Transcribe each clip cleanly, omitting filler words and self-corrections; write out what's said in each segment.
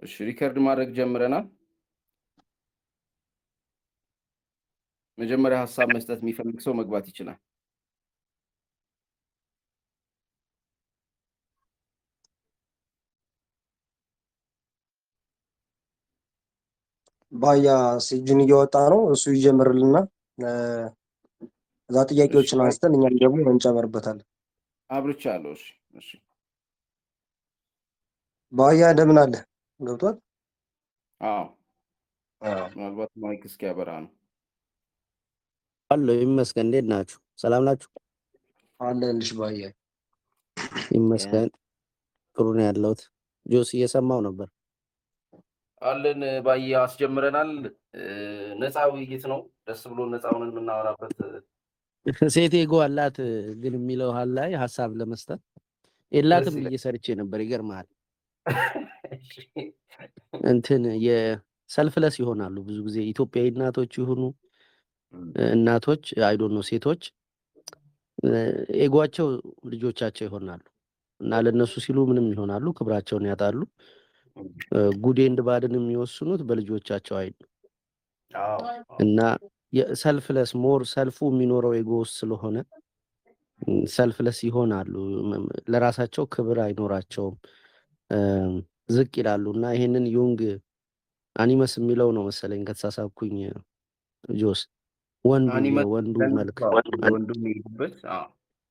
እሺ ሪከርድ ማድረግ ጀምረናል። መጀመሪያ ሀሳብ መስጠት የሚፈልግ ሰው መግባት ይችላል። ባያ ሲጅን እየወጣ ነው። እሱ ይጀምርልና እዛ ጥያቄዎችን አንስተን እኛም ደግሞ እንጨምርበታለን። አብርቻለሁ። እሺ ባያ እንደምን አለ? ገብቷል? አዎ ምናልባት ማይክ እስኪያበራ ነው። አሎ ይመስገን። እንዴት ናችሁ? ሰላም ናችሁ? አለንልሽ ባያ። ይመስገን ጥሩ ነው ያለሁት። ጆስ እየሰማው ነበር። አለን ባያ አስጀምረናል። ነፃ ውይይት ነው። ደስ ብሎ ነፃውን የምናወራበት ሴት ኤጎ አላት ግን የሚለው ላይ ሀሳብ ለመስጠት የላትም ብዬ ሰርቼ ነበር። ይገርምሃል እንትን የሰልፍለስ ይሆናሉ ብዙ ጊዜ ኢትዮጵያዊ እናቶች ይሆኑ እናቶች አይዶን ነው ሴቶች ኤጓቸው ልጆቻቸው ይሆናሉ እና ለነሱ ሲሉ ምንም ይሆናሉ፣ ክብራቸውን ያጣሉ። ጉድ ኤንድ ባድን የሚወስኑት በልጆቻቸው አይደል እና የሰልፍለስ ሞር ሰልፉ የሚኖረው ኤጎ ስለሆነ ሰልፍለስ ይሆናሉ። ለራሳቸው ክብር አይኖራቸውም፣ ዝቅ ይላሉ። እና ይሄንን ዩንግ አኒመስ የሚለው ነው መሰለኝ ከተሳሳብኩኝ ጆስ ወንዱ መልክ ወንዱ የሚሉበት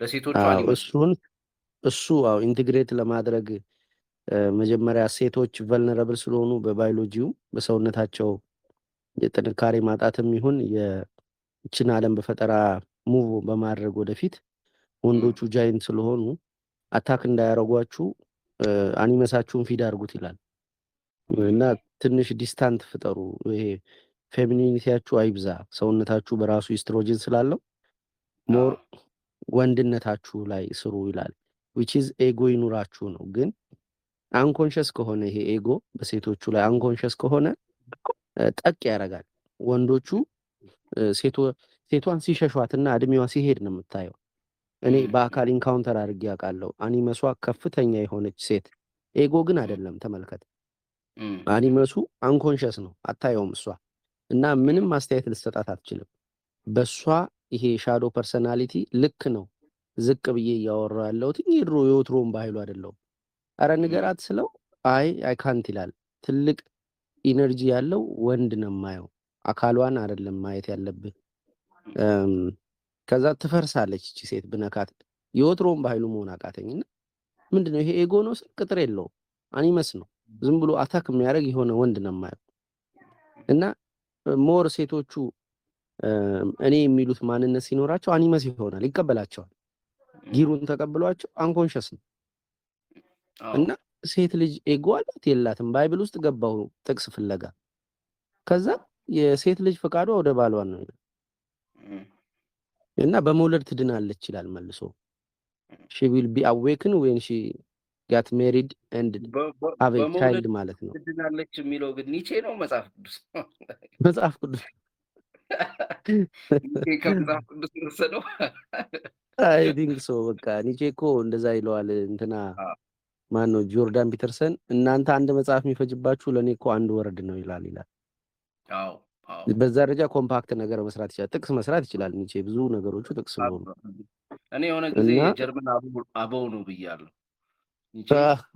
ለሴቶቹ አኒመስ እሱ ኢንቴግሬት ለማድረግ መጀመሪያ ሴቶች ቨልነረብል ስለሆኑ በባዮሎጂው በሰውነታቸው የጥንካሬ ማጣትም ይሁን የችን ዓለም በፈጠራ ሙቭ በማድረግ ወደፊት ወንዶቹ ጃይንት ስለሆኑ አታክ እንዳያረጓችሁ አኒመሳችሁን ፊድ አድርጉት ይላል እና ትንሽ ዲስታንት ፍጠሩ። ይሄ ፌሚኒቲያችሁ አይብዛ፣ ሰውነታችሁ በራሱ ኢስትሮጅን ስላለው ሞር ወንድነታችሁ ላይ ስሩ ይላል። which is ኤጎ ይኑራችሁ ነው። ግን አንኮንሸስ ከሆነ ይሄ ኤጎ በሴቶቹ ላይ አንኮንሸስ ከሆነ ጠቅ ያደርጋል። ወንዶቹ ሴቷን ሲሸሿትና እድሜዋ ሲሄድ ነው የምታየው። እኔ በአካል ኢንካውንተር አድርጌ ያውቃለሁ። አኒመሷ ከፍተኛ የሆነች ሴት ኤጎ ግን አይደለም። ተመልከት፣ አኒመሱ አንኮንሸስ ነው፣ አታየውም እሷ እና ምንም ማስተያየት ልትሰጣት አትችልም። በሷ ይሄ ሻዶ ፐርሰናሊቲ ልክ ነው ዝቅ ብዬ እያወራ ያለሁት የድሮ የወትሮም ባህሉ አይደለም። አረ ንገራት ስለው አይ ካንት ይላል። ትልቅ ኢነርጂ ያለው ወንድ ነው የማየው፣ አካሏን አይደለም ማየት ያለብህ። ከዛ ትፈርሳለች እቺ ሴት ብነካት። የወትሮም ባህሉ መሆን አቃተኝና ምንድነው ይሄ ኤጎ ነው ስል ቅጥር የለውም፣ አኒመስ ነው። ዝም ብሎ አታክ የሚያደርግ የሆነ ወንድ ነው የማየው እና ሞር ሴቶቹ እኔ የሚሉት ማንነት ሲኖራቸው አኒመስ ይሆናል፣ ይቀበላቸዋል። ጊሩን ተቀብሏቸው አንኮንሸስ ነው እና ሴት ልጅ ኤጎ አላት የላትም? ባይብል ውስጥ ገባው ጥቅስ ፍለጋ። ከዛ የሴት ልጅ ፈቃዷ ወደ ባሏ ነው እና በመውለድ ትድናለች ይላል መልሶ። she will be awakened when she got married and have a child ማለት ነው። ትድናለች የሚለው ግን ኒቼ ነው መጽሐፍ ቅዱስ መጽሐፍ ቅዱስ ኒቼ ከመጽሐፍ ቅዱስ ወሰደው። አይ ቲንክ ሶ በቃ ኒቼ እኮ እንደዛ ይለዋል። እንትና ማን ነው ጆርዳን ፒተርሰን፣ እናንተ አንድ መጽሐፍ የሚፈጅባችሁ ለኔ እኮ አንድ ወርድ ነው ይላል። በዛ ደረጃ ኮምፓክት ነገር መስራት ይችላል፣ ጥቅስ መስራት ይችላል ኒቼ። ብዙ ነገሮቹ ጥቅስ ነው። እኔ የሆነ ጊዜ የጀርመን አበው ነው ብያለሁ።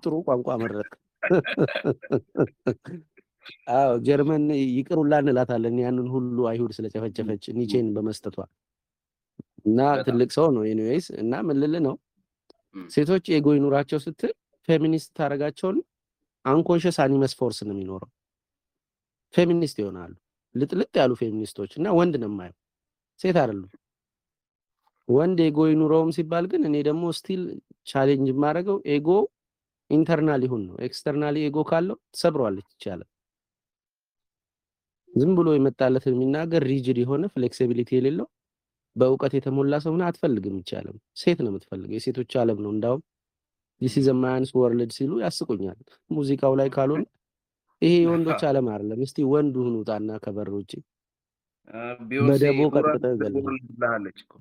ጥሩ ቋንቋ መረጥ። አዎ ጀርመን ይቅሩላ እንላታለን ያንን ሁሉ አይሁድ ስለጨፈጨፈች ኒቼን በመስጠቷ እና ትልቅ ሰው ነው። ኤኒዌይስ እና ምን ልል ነው ሴቶች ኤጎ ይኑራቸው ስትል ፌሚኒስት ታረጋቸውን አንኮንሸስ አኒመስ ፎርስ ነው የሚኖረው። ፌሚኒስት ይሆናሉ ልጥልጥ ያሉ ፌሚኒስቶች እና ወንድ ነው የማየው፣ ሴት አይደሉም። ወንድ ኤጎ ይኑረውም ሲባል ግን እኔ ደግሞ ስቲል ቻሌንጅ የማደርገው ኤጎ ኢንተርናል ይሁን ነው። ኤክስተርናሊ ኤጎ ካለው ተሰብሯለች ይቻላል። ዝም ብሎ የመጣለት የሚናገር ሪጅድ የሆነ ፍሌክሲቢሊቲ የሌለው በእውቀት የተሞላ ሰው ነው አትፈልግም። ይቻላል ሴት ነው የምትፈልገው፣ የሴቶች ዓለም ነው። እንዳውም this is a man's world ሲሉ ያስቁኛል። ሙዚቃው ላይ ካልሆነ ይሄ የወንዶች ዓለም አይደለም። እስቲ ወንዱ ሁኑ ጣና ከበር ውጪ በደቦ ቀጥተው ብላለች እኮ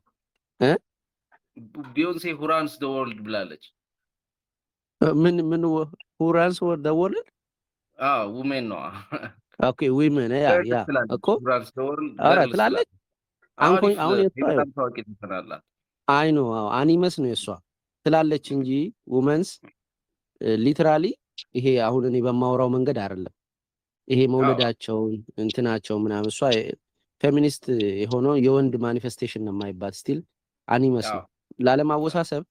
ቢዮንሴ ሁራንስ the world ብላለች። ምን ሁራንስ the world ውሜን ነው። ኦኬ ዊመን ያ እኮ ኧረ ትላለች። አሁን የእሷ በጣም ታዋቂ ትሆናላት። አይ ነው አኒመስ ነው የእሷ ትላለች እንጂ ውመንስ ሊትራሊ ይሄ አሁን እኔ በማውራው መንገድ አይደለም። ይሄ መውለዳቸውን እንትናቸው ምናምን እሷ ፌሚኒስት የሆነው የወንድ ማኒፌስቴሽን ነው የማይባል ስቲል አኒመስ ነው። ላለማወሳሰብ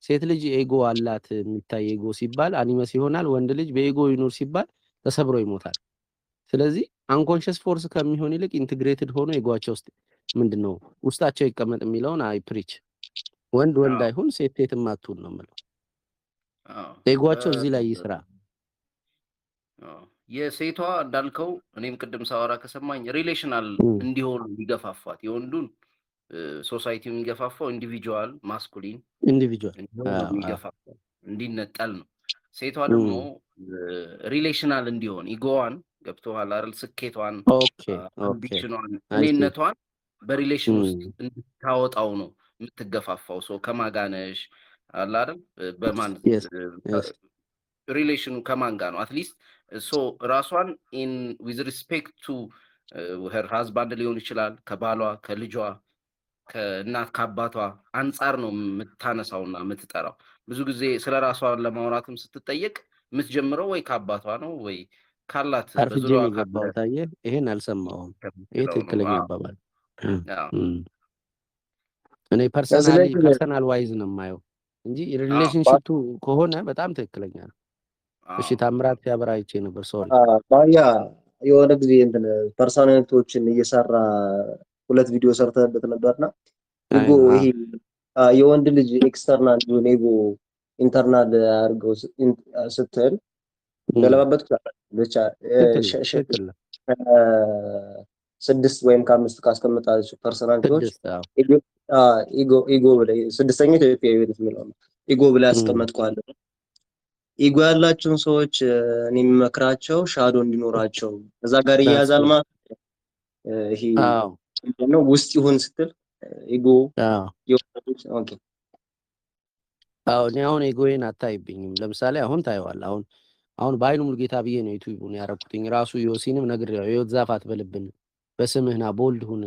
ሴት ልጅ ኤጎ አላት የሚታይ ኤጎ ሲባል አኒመስ ይሆናል። ወንድ ልጅ በኤጎ ይኖር ሲባል ተሰብሮ ይሞታል። ስለዚህ አንኮንሽስ ፎርስ ከሚሆን ይልቅ ኢንቴግሬትድ ሆኖ ኤጎአቸው ውስጥ ምንድነው ውስጣቸው ይቀመጥ የሚለውን አይ ፕሪች። ወንድ አይሁን ሴት ሴትም አትሁን ነው የምለው። ኤጎአቸው እዚህ ላይ ይስራ። የሴቷ እንዳልከው እኔም ቅድም ሳወራ ከሰማኝ ሪሌሽናል እንዲሆኑ ሊገፋፋት የወንዱን ሶሳይቲው የሚገፋፋው ኢንዲቪጁዋል ማስኩሊን የሚገፋፋው እንዲነጠል ነው። ሴቷ ደግሞ ሪሌሽናል እንዲሆን ኢጎዋን ገብቶሃል አይደል? ስኬቷን፣ አምቢሽኗን፣ እኔነቷን በሪሌሽን ውስጥ እንድታወጣው ነው የምትገፋፋው። ሰው ከማጋነሽ አለ አይደል? በማን ሪሌሽኑ ከማን ጋር ነው? አትሊስት ሶ ራሷን ኢን ዊዝ ሪስፔክት ቱ ሄር ሃዝባንድ ሊሆን ይችላል፣ ከባሏ፣ ከልጇ፣ ከእናት ከአባቷ አንጻር ነው የምታነሳውና የምትጠራው። ብዙ ጊዜ ስለ ራሷን ለማውራትም ስትጠየቅ የምትጀምረው ወይ ከአባቷ ነው ወይ ካላት በዙሪያዋ ካባታየ። ይሄን አልሰማሁም። ይሄ ትክክለኛ አባባል እኔ ፐርሰናል ዋይዝ ነው የማየው እንጂ ሪሌሽንሺፑ ከሆነ በጣም ትክክለኛ ነው። እሺ ታምራት ሲያበራ አይቼ ነበር። ሶሪ ባያ የሆነ ጊዜ እንትን ፐርሰናሊቲዎችን እየሰራ 2 ቪዲዮ ሰርተህበት ነበርና ኢጎ ይሄ የወንድ ልጅ ኤክስተርናል ኤጎ ኢንተርናል አድርገው ስትል ገለባበት ብቻ 6 ወይም ከ5 ካስቀመጣችሁ ፐርሰናሊቲዎች ኢጎ ብለ 6ኛ ኢትዮጵያዊ የሚለው ነው። ኢጎ ብለ ያስቀመጥኳል። ኢጎ ያላቸውን ሰዎች እኔ የሚመክራቸው ሻዶ እንዲኖራቸው እዛ ጋር ይያዛል ማለት ይሄ ነው። ውስጥ ይሁን ስትል ኢጎ ኦኬ እኔ አሁን ኢጎዬን አታይብኝም። ለምሳሌ አሁን ታየዋል። አሁን በአይኑ ሙሉጌታ ብዬ ነው ዩቲዩብን ያረኩትኝ። ራሱ ዮሲንም ነግሬው የህይወት ዛፍ አትበልብን በስምህና ቦልድ ሁን።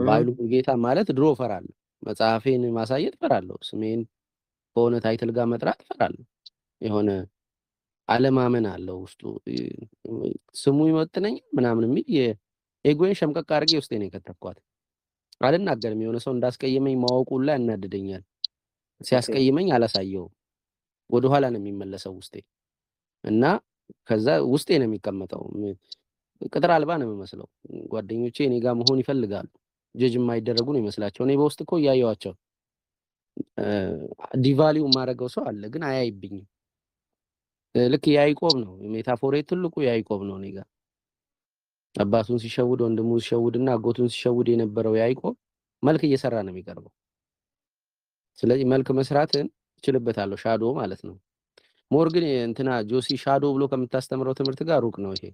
በአይኑ ሙሉጌታ ማለት ድሮ እፈራለሁ። መጽሐፌን ማሳየት እፈራለሁ። ስሜን በሆነ ታይትል ጋር መጥራት እፈራለሁ። የሆነ አለማመን አለው ውስጡ። ስሙ ይመጥነኝ ምናምን የሚል የኤጎዬን ሸምቀቅ አድርጌ ውስጤ ነው የከተፍኳት። አልናገርም። የሆነ ሰው እንዳስቀየመኝ ማወቁ ላይ ያናድደኛል። ሲያስቀይመኝ አላሳየውም። ወደኋላ ነው የሚመለሰው ውስጤ እና ከዛ ውስጤ ነው የሚቀመጠው። ቅጥር አልባ ነው የሚመስለው። ጓደኞቼ እኔ ጋር መሆን ይፈልጋሉ። ጀጅ የማይደረጉ ነው ይመስላቸው። እኔ በውስጥ እኮ እያየዋቸው ዲቫሊው የማደርገው ሰው አለ፣ ግን አያይብኝም። ልክ ያዕቆብ ነው ሜታፎሬ፣ ትልቁ ያዕቆብ ነው እኔ ጋር። አባቱን ሲሸውድ ወንድሙን ሲሸውድና አጎቱን ሲሸውድ የነበረው ያዕቆብ መልክ እየሰራ ነው የሚቀርበው። ስለዚህ መልክ መስራትን እችልበታለሁ። ሻዶ ማለት ነው። ሞር ግን እንትና ጆሲ ሻዶ ብሎ ከምታስተምረው ትምህርት ጋር ሩቅ ነው። ይሄ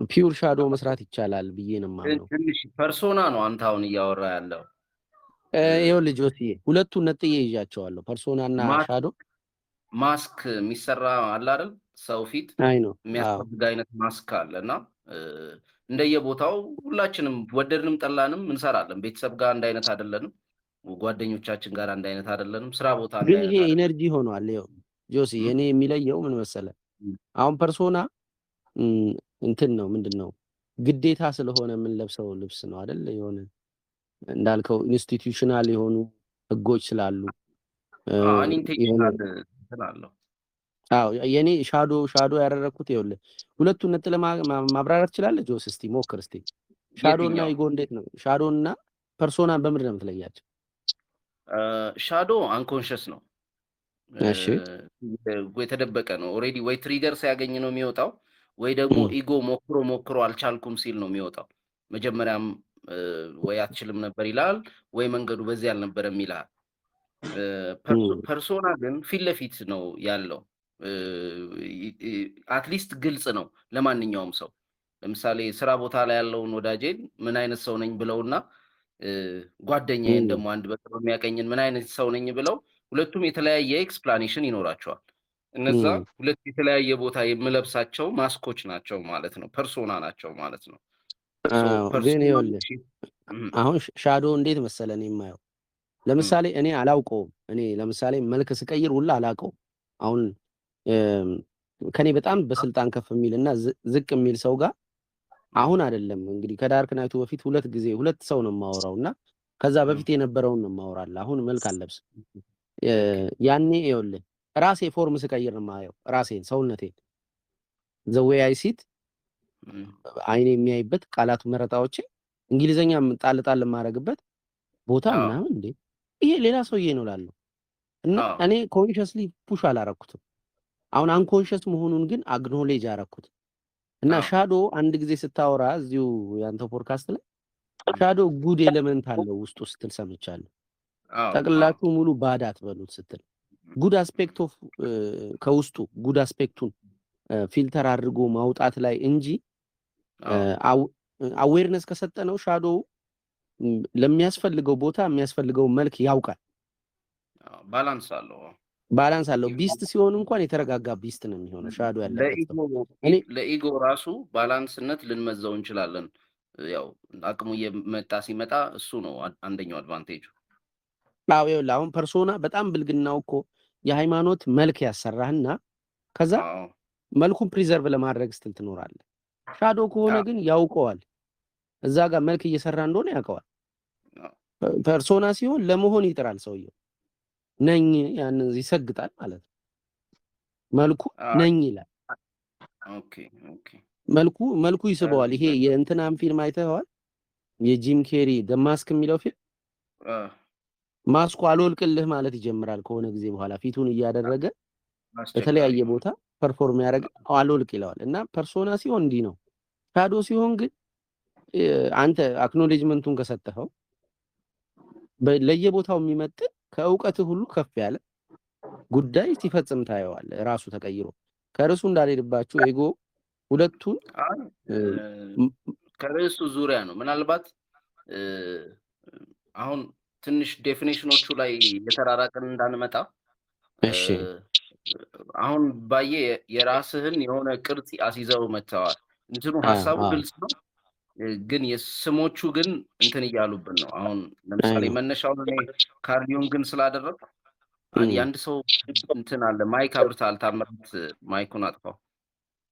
ፒውር ሻዶ መስራት ይቻላል ብዬ ነው የማምነው። ትንሽ ፐርሶና ነው አንተ አሁን እያወራ ያለው። ይኸውልህ ጆሲ ሁለቱን ነጥዬ ይዣቸዋለሁ፣ ፐርሶናና ሻዶ። ማስክ የሚሰራ አለ አይደል? ሰው ፊት የሚያስፈልግ አይነት ማስክ አለና እንደየቦታው ሁላችንም ወደድንም ጠላንም እንሰራለን። ቤተሰብ ጋር አንድ አይነት አይደለንም። ጓደኞቻችን ጋር አንድ አይነት አይደለንም። ስራ ቦታ ግን ይሄ ኢነርጂ ሆኗል። ይኸው ጆሲ የኔ የሚለየው ምን መሰለህ? አሁን ፐርሶና እንትን ነው ምንድነው ግዴታ ስለሆነ የምንለብሰው ልብስ ነው አይደል? የሆነ እንዳልከው ኢንስቲትዩሽናል የሆኑ ህጎች ስላሉ የኔ ሻዶ ያደረኩት ይኸውልህ፣ ሁለቱን ነጥለህ ማብራራት ትችላለህ ጆስ? እስቲ ሞክር እስቲ። ሻዶ እና ኢጎ እንዴት ነው? ሻዶ እና ፐርሶናን በምንድን ነው የምትለያቸው? ሻዶ አንኮንሽስ ነው። እሺ የተደበቀ ነው። ኦሬዲ ወይ ትሪገር ሲያገኝ ነው የሚወጣው፣ ወይ ደግሞ ኢጎ ሞክሮ አልቻልኩም ሲል ነው የሚወጣው። መጀመሪያም ወይ አትችልም ነበር ይላል፣ ወይ መንገዱ በዚህ አልነበረም ይላል። ፐርሶና ግን ፊት ለፊት ነው ያለው። አትሊስት ግልጽ ነው ለማንኛውም ሰው። ለምሳሌ ስራ ቦታ ላይ ያለውን ወዳጄን ምን አይነት ሰው ነኝ ብለውና ጓደኛዬን ደግሞ አንድ በቅርብ የሚያቀኝን ምን አይነት ሰው ነኝ ብለው ሁለቱም የተለያየ ኤክስፕላኔሽን ይኖራቸዋል። እነዛ ሁለት የተለያየ ቦታ የምለብሳቸው ማስኮች ናቸው ማለት ነው። ፐርሶና ናቸው ማለት ነው። ግን ይኸውልህ አሁን ሻዶ እንዴት መሰለን የማየው ለምሳሌ እኔ አላውቀውም። እኔ ለምሳሌ መልክ ስቀይር ሁላ አላውቀውም። አሁን ከኔ በጣም በስልጣን ከፍ የሚልና ዝቅ የሚል ሰው ጋር አሁን አይደለም እንግዲህ ከዳርክ ናይቱ በፊት ሁለት ሰው ነው የማወራው እና ከዛ በፊት የነበረውን ነው የማወራለሁ። አሁን መልክ አልለብስም። ያኔ ይኸውልህ ራሴ ፎርም ስቀይር ነው የማየው ራሴን ሰውነቴን ዘዌይ አይሲት አይኔ የሚያይበት ቃላቱ መረጣዎቼ እንግሊዘኛ ጣል የማደርግበት ቦታ ምናምን እንዴ ይሄ ሌላ ሰውዬ ነው እላለሁ እና እኔ ኮንሽስሊ ፑሽ አላረኩትም። አሁን አንኮንሽስ መሆኑን ግን አግኖሌጅ አረኩት እና ሻዶ አንድ ጊዜ ስታወራ እዚሁ ያንተ ፖድካስት ላይ ሻዶ ጉድ ኤሌመንት አለው ውስጡ ስትል ሰምቻለሁ። ጠቅላላችሁ ሙሉ ባዳ አትበሉት ስትል ጉድ አስፔክት ኦፍ ከውስጡ ጉድ አስፔክቱን ፊልተር አድርጎ ማውጣት ላይ እንጂ አዌርነስ ከሰጠነው ሻዶ ለሚያስፈልገው ቦታ የሚያስፈልገው መልክ ያውቃል። ባላንስ አለው። ቢስት ሲሆን እንኳን የተረጋጋ ቢስት ነው የሚሆነው ሻዶ ያለበት። ለኢጎ ራሱ ባላንስነት ልንመዘው እንችላለን። ያው አቅሙ እየመጣ ሲመጣ እሱ ነው አንደኛው አድቫንቴጁ። አዎ ይኸውልህ አሁን ፐርሶና በጣም ብልግናው እኮ የሃይማኖት መልክ ያሰራህና ከዛ መልኩን ፕሪዘርቭ ለማድረግ ስትል ትኖራለህ። ሻዶ ከሆነ ግን ያውቀዋል እዛ ጋር መልክ እየሰራ እንደሆነ ያውቀዋል። ፐርሶና ሲሆን ለመሆን ይጥራል ሰውየው ነኝ ያን ይሰግጣል ማለት ነው። መልኩ ነኝ ይላል። መልኩ ይስበዋል። ይሄ የእንትናም ፊልም አይተኸዋል? የጂም ኬሪ ደማስክ የሚለው ፊልም ማስኩ አልወልቅልህ ማለት ይጀምራል። ከሆነ ጊዜ በኋላ ፊቱን እያደረገ በተለያየ ቦታ ፐርፎርም ያደርግ አልወልቅ ይለዋል። እና ፐርሶና ሲሆን እንዲህ ነው። ሻዶ ሲሆን ግን አንተ አክኖሌጅመንቱን ከሰጠኸው ለየቦታው የሚመጥን ከእውቀትህ ሁሉ ከፍ ያለ ጉዳይ ሲፈጽም ታየዋለህ። ራሱ ተቀይሮ ከርዕሱ እንዳልሄድባችሁ ኤጎ ሁለቱን ከርዕሱ ዙሪያ ነው። ምናልባት አሁን ትንሽ ዴፊኒሽኖቹ ላይ የተራራቅን እንዳንመጣ አሁን ባየ የራስህን የሆነ ቅርጽ አስይዘው መተዋል። እንትኑ ሀሳቡ ግልጽ ነው፣ ግን የስሞቹ ግን እንትን እያሉብን ነው። አሁን ለምሳሌ መነሻውን እኔ ካርዲዮን ግን ስላደረግ የአንድ ሰው እንትን አለ። ማይክ አብርታል ታምራት፣ ማይኩን አጥፋው።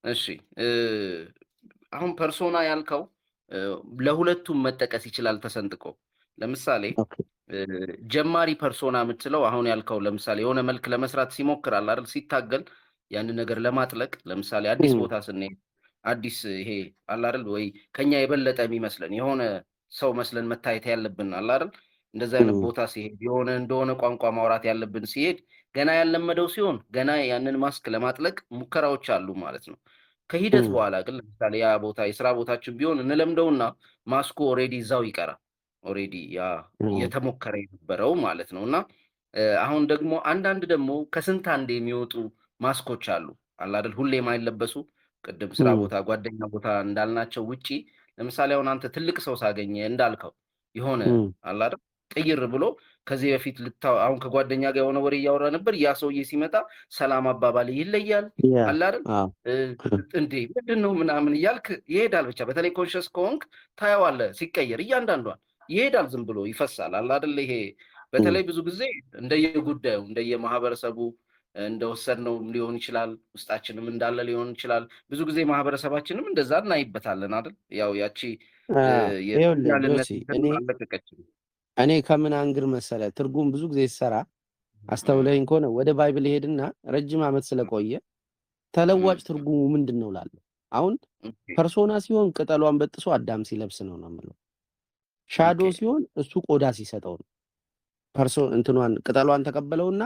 እሺ አሁን ፐርሶና ያልከው ለሁለቱም መጠቀስ ይችላል ተሰንጥቆ። ለምሳሌ ጀማሪ ፐርሶና የምትለው አሁን ያልከው ለምሳሌ የሆነ መልክ ለመስራት ሲሞክራል አይደል፣ ሲታገል ያንን ነገር ለማጥለቅ ለምሳሌ አዲስ ቦታ ስንሄድ አዲስ ይሄ አለ አይደል ወይ ከኛ የበለጠ የሚመስለን የሆነ ሰው መስለን መታየት ያለብን አለ አይደል፣ እንደዛ አይነት ቦታ ሲሄድ የሆነ እንደሆነ ቋንቋ ማውራት ያለብን ሲሄድ ገና ያለመደው ሲሆን ገና ያንን ማስክ ለማጥለቅ ሙከራዎች አሉ ማለት ነው። ከሂደት በኋላ ግን ለምሳሌ ያ ቦታ የስራ ቦታችን ቢሆን እንለምደውና ማስኩ ኦሬዲ እዛው ይቀራል። ኦሬዲ ያ የተሞከረ የነበረው ማለት ነው። እና አሁን ደግሞ አንዳንድ ደግሞ ከስንት አንድ የሚወጡ ማስኮች አሉ አይደል፣ ሁሌ የማይለበሱ ቅድም ስራ ቦታ ጓደኛ ቦታ እንዳልናቸው ውጪ። ለምሳሌ አሁን አንተ ትልቅ ሰው ሳገኘ እንዳልከው የሆነ አይደል ቅይር ብሎ ከዚህ በፊት አሁን ከጓደኛ ጋር የሆነ ወሬ እያወራ ነበር። ያ ሰውዬ ሲመጣ ሰላም አባባል ይለያል አለ አይደል፣ እንዴ ምንድን ነው ምናምን እያልክ ይሄዳል። ብቻ በተለይ ኮንሽስ ከሆንክ ታየዋለህ ሲቀየር እያንዳንዷን ይሄዳል፣ ዝም ብሎ ይፈሳል አለ አይደል። ይሄ በተለይ ብዙ ጊዜ እንደየጉዳዩ እንደየማህበረሰቡ እንደወሰድነው ሊሆን ይችላል፣ ውስጣችንም እንዳለ ሊሆን ይችላል። ብዙ ጊዜ ማህበረሰባችንም እንደዛ እናይበታለን አይደል። ያው ያቺ እኔ ከምን አንግር መሰለ ትርጉም ብዙ ጊዜ ሲሰራ አስተውለኝ ከሆነ ወደ ባይብል ሄድና ረጅም ዓመት ስለቆየ ተለዋጭ ትርጉሙ ምንድን ነው ላለ። አሁን ፐርሶና ሲሆን ቅጠሏን በጥሶ አዳም ሲለብስ ነው የምለው። ሻዶ ሲሆን እሱ ቆዳ ሲሰጠው ነው። እንትኗን ቅጠሏን ተቀበለውና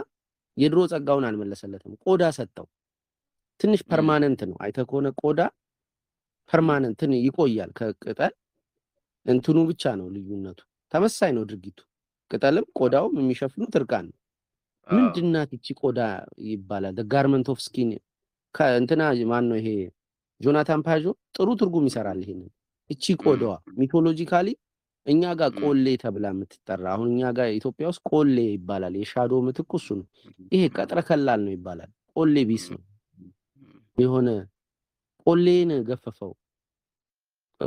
የድሮ ጸጋውን አልመለሰለትም፣ ቆዳ ሰጠው። ትንሽ ፐርማነንት ነው። አይተህ ከሆነ ቆዳ ፐርማነንት ይቆያል። ከቅጠል እንትኑ ብቻ ነው ልዩነቱ። ተመሳሳይ ነው ድርጊቱ። ቅጠልም ቆዳውም የሚሸፍኑት እርቃን ነው። ምንድናት እቺ ቆዳ ይባላል። the garment of skin ከእንትና ማን ነው ይሄ ጆናታን ፓጆ ጥሩ ትርጉም ይሰራል ይሄንን። እቺ ቆዳዋ ሚቶሎጂካሊ እኛ ጋር ቆሌ ተብላ የምትጠራ አሁን እኛ ጋር ኢትዮጵያ ውስጥ ቆሌ ይባላል። የሻዶ ምትክ እሱ ነው። ይሄ ቀጥረ ከላል ነው ይባላል። ቆሌ ቢስ ነው። የሆነ ቆሌን ገፈፈው።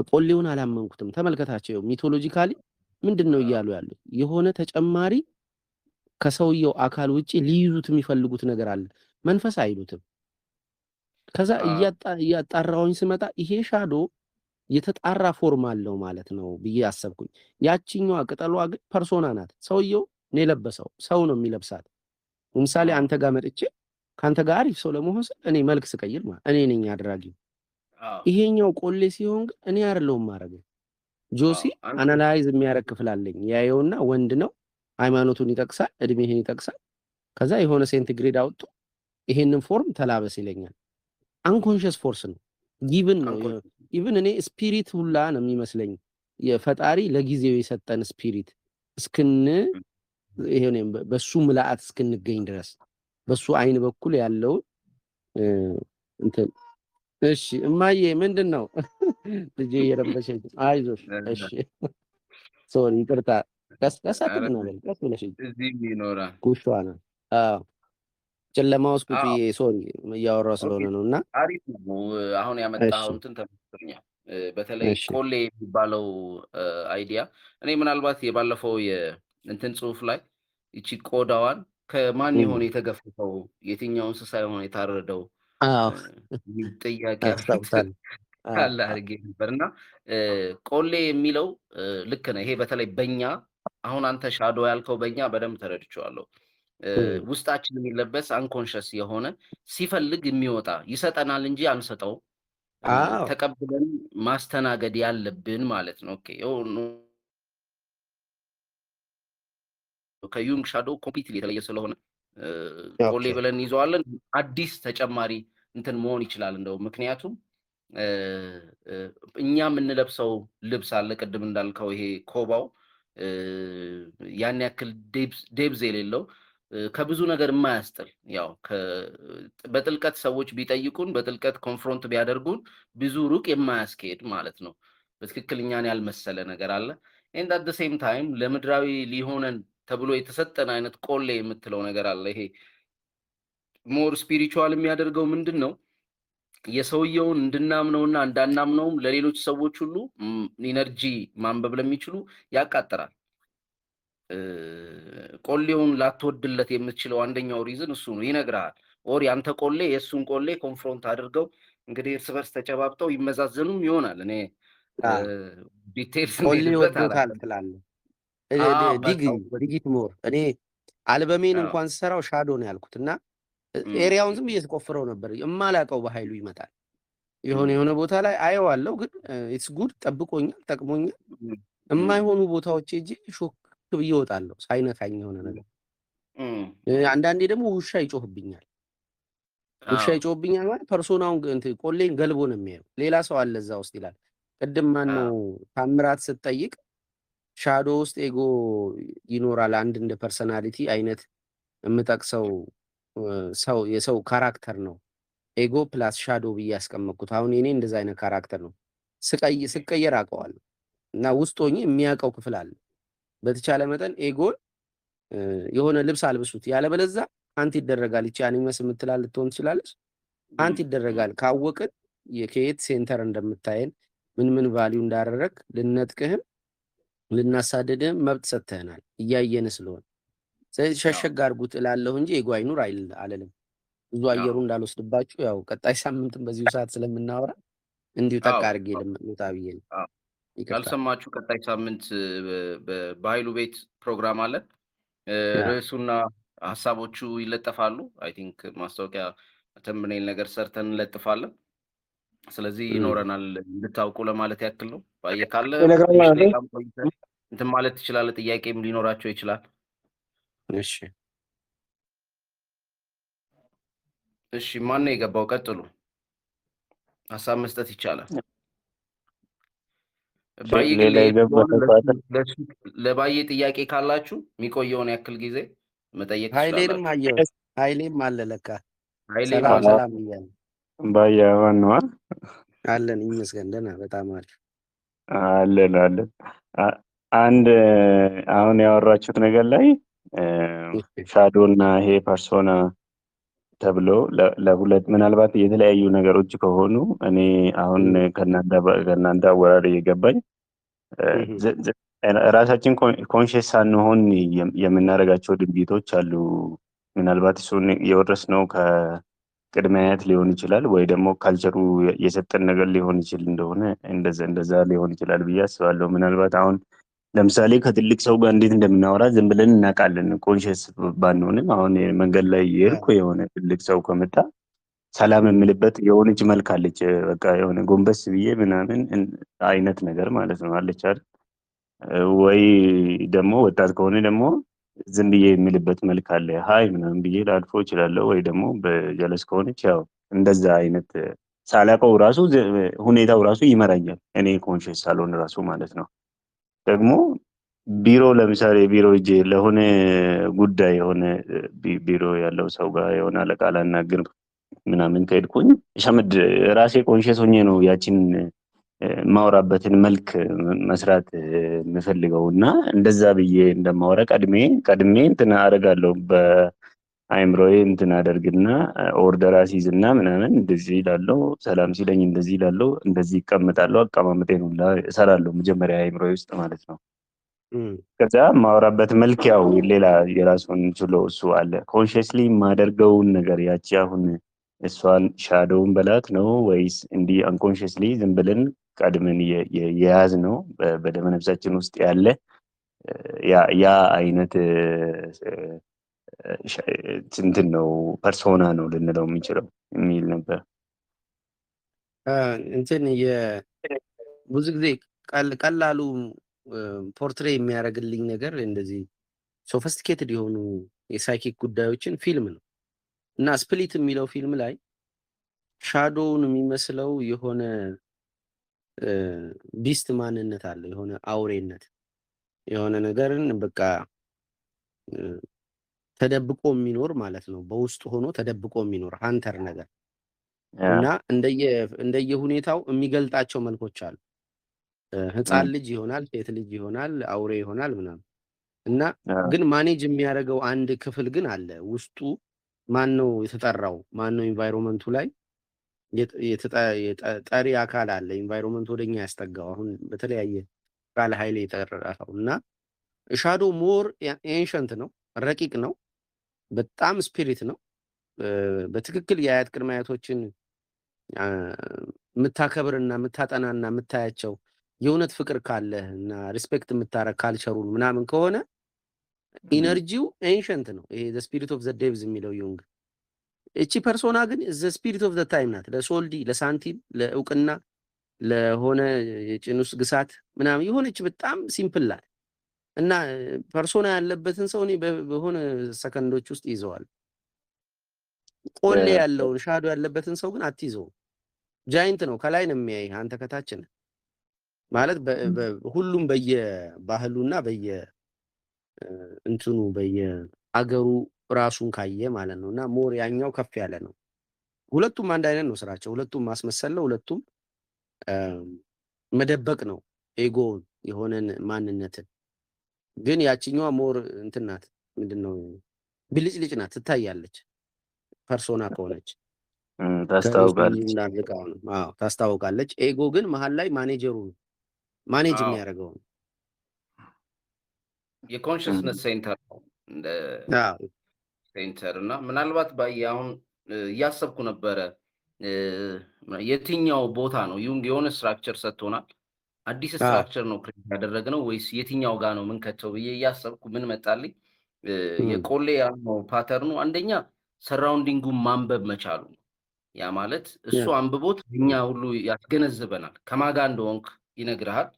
ቆሌውን አላመንኩትም። ተመልከታቸው ሚቶሎጂካሊ ምንድነው እያሉ ያሉት? የሆነ ተጨማሪ ከሰውየው አካል ውጪ ሊይዙት የሚፈልጉት ነገር አለ። መንፈስ አይሉትም። ከዛ እያጣራውኝ ስመጣ ይሄ ሻዶ የተጣራ ፎርም አለው ማለት ነው ብዬ አሰብኩኝ። ያቺኛዋ ቅጠሏ ግን ፐርሶና ናት። ሰውየው ነው የለበሰው፣ ሰው ነው የሚለብሳት። ለምሳሌ አንተ ጋር መጥቼ ካንተ ጋር አሪፍ ሰው ለመሆን ስል እኔ መልክ ስቀይር ማለት እኔ ነኝ አድራጊው። ይሄኛው ቆሌ ሲሆን ግን እኔ አይደለሁም ማረገው። ጆሲ አናላይዝ የሚያደርግ ክፍል አለኝ። ያየውና ወንድ ነው፣ ሃይማኖቱን ይጠቅሳል፣ እድሜህን ይጠቅሳል። ከዛ የሆነ ሴንቲግሬድ አውጥቶ ይሄንን ፎርም ተላበስ ይለኛል። አንኮንሽስ ፎርስ ነው፣ ጊቭን ነው። ኢቭን እኔ ስፒሪት ሁላ ነው የሚመስለኝ የፈጣሪ ለጊዜው የሰጠን ስፒሪት ይሄ በሱ ምልአት እስክንገኝ ድረስ በሱ አይን በኩል ያለው እንትን። እሺ እማዬ ምንድነው ልጄ እየረበሸኝ? አይዞሽ። እሺ ሶሪ ይቅርታ። ቀስ ብለሽ እዚህ ይኖራል ጉሽዋ ነው። አዎ ጨለማ ውስጥ ቁጭ ብዬ ሶሪ እያወራሁ ስለሆነ ነው። እና አሪፍ ነው አሁን ያመጣኸው እንትን ተመስሎኛል። በተለይ ቆሌ የሚባለው አይዲያ እኔ ምናልባት የባለፈው የእንትን ጽሁፍ ላይ ይቺ ቆዳዋን ከማን የሆነ የተገፈፈው የትኛው እንስሳ የሆነ የታረደው ጥያቄ አለ አድርጌ ነበር። እና ቆሌ የሚለው ልክ ነው። ይሄ በተለይ በእኛ አሁን አንተ ሻዶ ያልከው በእኛ በደንብ ተረድቼዋለሁ። ውስጣችን የሚለበስ አንኮንሽስ የሆነ ሲፈልግ የሚወጣ ይሰጠናል እንጂ አንሰጠው፣ ተቀብለን ማስተናገድ ያለብን ማለት ነው። ኦኬ ከዩንግ ሻዶ ኮምፕሊትሊ የተለየ ስለሆነ ቆሌ ብለን ይዘዋለን። አዲስ ተጨማሪ እንትን መሆን ይችላል እንደው ምክንያቱም እኛ የምንለብሰው ልብስ አለ ቅድም እንዳልከው ይሄ ኮባው ያን ያክል ዴብዝ የሌለው ከብዙ ነገር የማያስጥል ያው በጥልቀት ሰዎች ቢጠይቁን በጥልቀት ኮንፍሮንት ቢያደርጉን ብዙ ሩቅ የማያስኬድ ማለት ነው። በትክክል እኛን ያልመሰለ ነገር አለ። ኤንድ አት ዘ ሴም ታይም ለምድራዊ ሊሆነን ተብሎ የተሰጠን አይነት ቆሌ የምትለው ነገር አለ። ይሄ ሞር ስፒሪቹዋል የሚያደርገው ምንድን ነው? የሰውየውን እንድናምነውና እንዳናምነውም ለሌሎች ሰዎች ሁሉ ኢነርጂ ማንበብ ለሚችሉ ያቃጥራል። ቆሌውን ላትወድለት የምትችለው አንደኛው ሪዝን እሱ ነው። ይነግርሃል። ኦር ያንተ ቆሌ የእሱን ቆሌ ኮንፍሮንት አድርገው እንግዲህ እርስ በርስ ተጨባብጠው ይመዛዘኑም ይሆናል። እኔ ዲቴልስ ይወዱታል ትላለህ። ዲጊት ሞር እኔ አልበሜን እንኳን ስሰራው ሻዶ ነው ያልኩት እና ኤሪያውን ዝም ብዬ ስቆፍረው ነበር። የማላውቀው በኃይሉ ይመጣል። የሆነ ቦታ ላይ አየዋለሁ፣ ግን ኢትስ ጉድ ጠብቆኛል፣ ጠቅሞኛል። የማይሆኑ ቦታዎች ሄጄ ሾክ ብዬ እወጣለሁ ሳይነካኝ የሆነ ነገር። አንዳንዴ ደግሞ ውሻ ይጮህብኛል። ማለት ፐርሶናውን ቆሌን ገልቦ ነው የሚያየው። ሌላ ሰው አለ እዛ ውስጥ ይላል። ቅድም ማነው ታምራት ስትጠይቅ ሻዶ ውስጥ ኤጎ ይኖራል አንድ እንደ ፐርሰናሊቲ አይነት የምጠቅሰው ሰው የሰው ካራክተር ነው ኤጎ ፕላስ ሻዶ ብዬ ያስቀመጥኩት። አሁን እኔ እንደዛ አይነት ካራክተር ነው ስቀየር አውቀዋለሁ እና ውስጥ ሆኜ የሚያውቀው ክፍል አለ። በተቻለ መጠን ኤጎን የሆነ ልብስ አልብሱት፣ ያለበለዚያ አንተ ይደረጋል። ይቺ አኒመስ የምትላል ልትሆን ትችላለች። አንተ ይደረጋል ካወቅን የከየት ሴንተር እንደምታየን ምን ቫልዩ እንዳደረግ ልነጥቅህም ልናሳደድህም መብት ሰጥተናል እያየን ስለሆነ። ስለዚህ ሸሸግ አድርጉት እላለሁ እንጂ ኤጎ አይኑር አልልም። ብዙ አየሩ እንዳልወስድባችሁ ያው ቀጣይ ሳምንትም በዚሁ ሰዓት ስለምናወራ እንዲሁ ጠቅ አድርጌ ልመጣ ብዬ ነው። ካልሰማችሁ ቀጣይ ሳምንት በኃይሉ ቤት ፕሮግራም አለ። ርዕሱና ሀሳቦቹ ይለጠፋሉ። አይ ቲንክ ማስታወቂያ ተምኔል ነገር ሰርተን እንለጥፋለን። ስለዚህ ይኖረናል እንድታውቁ ለማለት ያክል ነው። ባየ ካለ እንትን ማለት ትችላለህ። ጥያቄም ሊኖራቸው ይችላል። እሺ ማን ነው የገባው? ቀጥሉ፣ ሀሳብ መስጠት ይቻላል። ለባየ ጥያቄ ካላችሁ የሚቆየውን ያክል ጊዜ መጠየቅ ትችላላችሁ። ኃይሌም አለ ለካ። ሰላም ብያለሁ። ባየ ዋናዋ አለን ይመስገን ደህና፣ በጣም አሪፍ አለን። አንድ አሁን ያወራችሁት ነገር ላይ ሻዶ እና ይሄ ፐርሶና ተብሎ ለሁለት ምናልባት የተለያዩ ነገሮች ከሆኑ እኔ አሁን ከእናንተ አወራር እየገባኝ ራሳችን ኮንሽስ ሳንሆን የምናደርጋቸው ድርጊቶች አሉ። ምናልባት እሱን የወረስነው ከቅድመ አያት ሊሆን ይችላል፣ ወይ ደግሞ ካልቸሩ የሰጠን ነገር ሊሆን ይችል እንደሆነ እንደዛ ሊሆን ይችላል ብዬ አስባለሁ። ምናልባት አሁን ለምሳሌ ከትልቅ ሰው ጋር እንዴት እንደምናወራ ዝም ብለን እናውቃለን፣ ኮንሽስ ባንሆንም። አሁን መንገድ ላይ የሄድኩ የሆነ ትልቅ ሰው ከመጣ ሰላም የምልበት የሆነች መልክ አለች። በቃ የሆነ ጎንበስ ብዬ ምናምን አይነት ነገር ማለት ነው አለች አይደል? ወይ ደግሞ ወጣት ከሆነ ደግሞ ዝም ብዬ የምልበት መልክ አለ። ሀይ ምናምን ብዬ ላልፎ እችላለሁ። ወይ ደግሞ በጀለስ ከሆነች ያው እንደዛ አይነት ሳላውቀው ራሱ ሁኔታው ራሱ ይመራኛል፣ እኔ ኮንሽስ ሳልሆን ራሱ ማለት ነው። ደግሞ ቢሮ ለምሳሌ ቢሮ እጄ ለሆነ ጉዳይ የሆነ ቢሮ ያለው ሰው ጋር የሆነ አለቃ ላናግር ምናምን ከሄድኩኝ ሸምድ ራሴ ኮንሽስ ሆኜ ነው ያችን ማውራበትን መልክ መስራት የምፈልገው እና እንደዛ ብዬ እንደማወራ ቀድሜ እንትን አደርጋለሁ። በአይምሮዬ እንትን አደርግና ኦርደር አሲዝና ምናምን እንደዚህ ይላለው፣ ሰላም ሲለኝ እንደዚህ ይላለው፣ እንደዚህ ይቀመጣለሁ። አቀማመጤን ሁላ እሰራለሁ መጀመሪያ አይምሮዬ ውስጥ ማለት ነው። ከዛ ማውራበት መልክ ያው ሌላ የራሱን ችሎ እሱ አለ። ኮንሽስሊ የማደርገውን ነገር ያቺ አሁን እሷን ሻዶውን በላት ነው ወይስ እንዲህ አንኮንሽስሊ ዝም ብለን ቀድመን የያዝ ነው በደመ ነፍሳችን ውስጥ ያለ ያ አይነት እንትን ነው ፐርሶና ነው ልንለው የሚችለው የሚል ነበር። እንትን ብዙ ጊዜ ቀላሉ ፖርትሬ የሚያደርግልኝ ነገር እንደዚህ ሶፊስቲኬትድ የሆኑ የሳይኪክ ጉዳዮችን ፊልም ነው እና ስፕሊት የሚለው ፊልም ላይ ሻዶውን የሚመስለው የሆነ ቢስት ማንነት አለ፣ የሆነ አውሬነት፣ የሆነ ነገርን በቃ ተደብቆ የሚኖር ማለት ነው። በውስጡ ሆኖ ተደብቆ የሚኖር ሃንተር ነገር እና እንደየ ሁኔታው የሚገልጣቸው መልኮች አሉ። ህፃን ልጅ ይሆናል፣ ሴት ልጅ ይሆናል፣ አውሬ ይሆናል ምናምን እና ግን ማኔጅ የሚያደርገው አንድ ክፍል ግን አለ ውስጡ። ማን ነው የተጠራው? ማን ነው ኢንቫይሮንመንቱ ላይ ጠሪ አካል አለ። ኢንቫይሮንመንት ወደኛ ያስጠጋው አሁን በተለያየ ቃል ኃይል የጠራው እና ሻዶ ሞር ኤንሸንት ነው፣ ረቂቅ ነው፣ በጣም ስፒሪት ነው። በትክክል የአያት ቅድመ አያቶችን የምታከብርና የምታጠናና የምታያቸው የእውነት ፍቅር ካለ እና ሪስፔክት የምታረግ ካልቸሩን ምናምን ከሆነ ኢነርጂው ኤንሸንት ነው። ይሄ ዘ ስፒሪት ኦፍ ዘ ዴቭዝ የሚለው ዩንግ። እቺ ፐርሶና ግን ዘ ስፒሪት ኦፍ ዘ ታይም ናት። ለሶልዲ፣ ለሳንቲም፣ ለእውቅና፣ ለሆነ የጭን ውስጥ ግሳት ምናምን የሆነች በጣም ሲምፕል ናት እና ፐርሶና ያለበትን ሰው እኔ በሆነ ሰከንዶች ውስጥ ይዘዋል። ቆሌ ያለውን ሻዶ ያለበትን ሰው ግን አትይዘውም። ጃይንት ነው፣ ከላይ ነው የሚያይ፣ አንተ ከታች ነህ ማለት ሁሉም በየባህሉና እንትኑ በየአገሩ ራሱን ካየ ማለት ነው እና ሞር ያኛው ከፍ ያለ ነው። ሁለቱም አንድ አይነት ነው ስራቸው። ሁለቱም ማስመሰል ነው። ሁለቱም መደበቅ ነው ኤጎን፣ የሆነን ማንነትን። ግን ያችኛዋ ሞር እንትን ናት፣ ምንድነው ብልጭልጭ ናት፣ ትታያለች። ፐርሶና ከሆነች ታስታውቃለች። ኤጎ ግን መሀል ላይ ማኔጀሩ ማኔጅ የሚያደርገው ነው። የኮንሽስነስ ሴንተር ነው እንደ ሴንተር እና ምናልባት አሁን እያሰብኩ ነበረ የትኛው ቦታ ነው ዩንግ የሆነ ስትራክቸር ሰጥቶናል፣ አዲስ ስትራክቸር ነው ክሬት ያደረግነው ወይስ የትኛው ጋር ነው ምንከተው ብዬ እያሰብኩ ምን መጣልኝ፣ የቆሌ ያልነው ፓተርኑ አንደኛ ሰራውንዲንጉን ማንበብ መቻሉ ነው። ያ ማለት እሱ አንብቦት እኛ ሁሉ ያስገነዝበናል። ከማን ጋር እንደሆንክ ይነግርሃል፣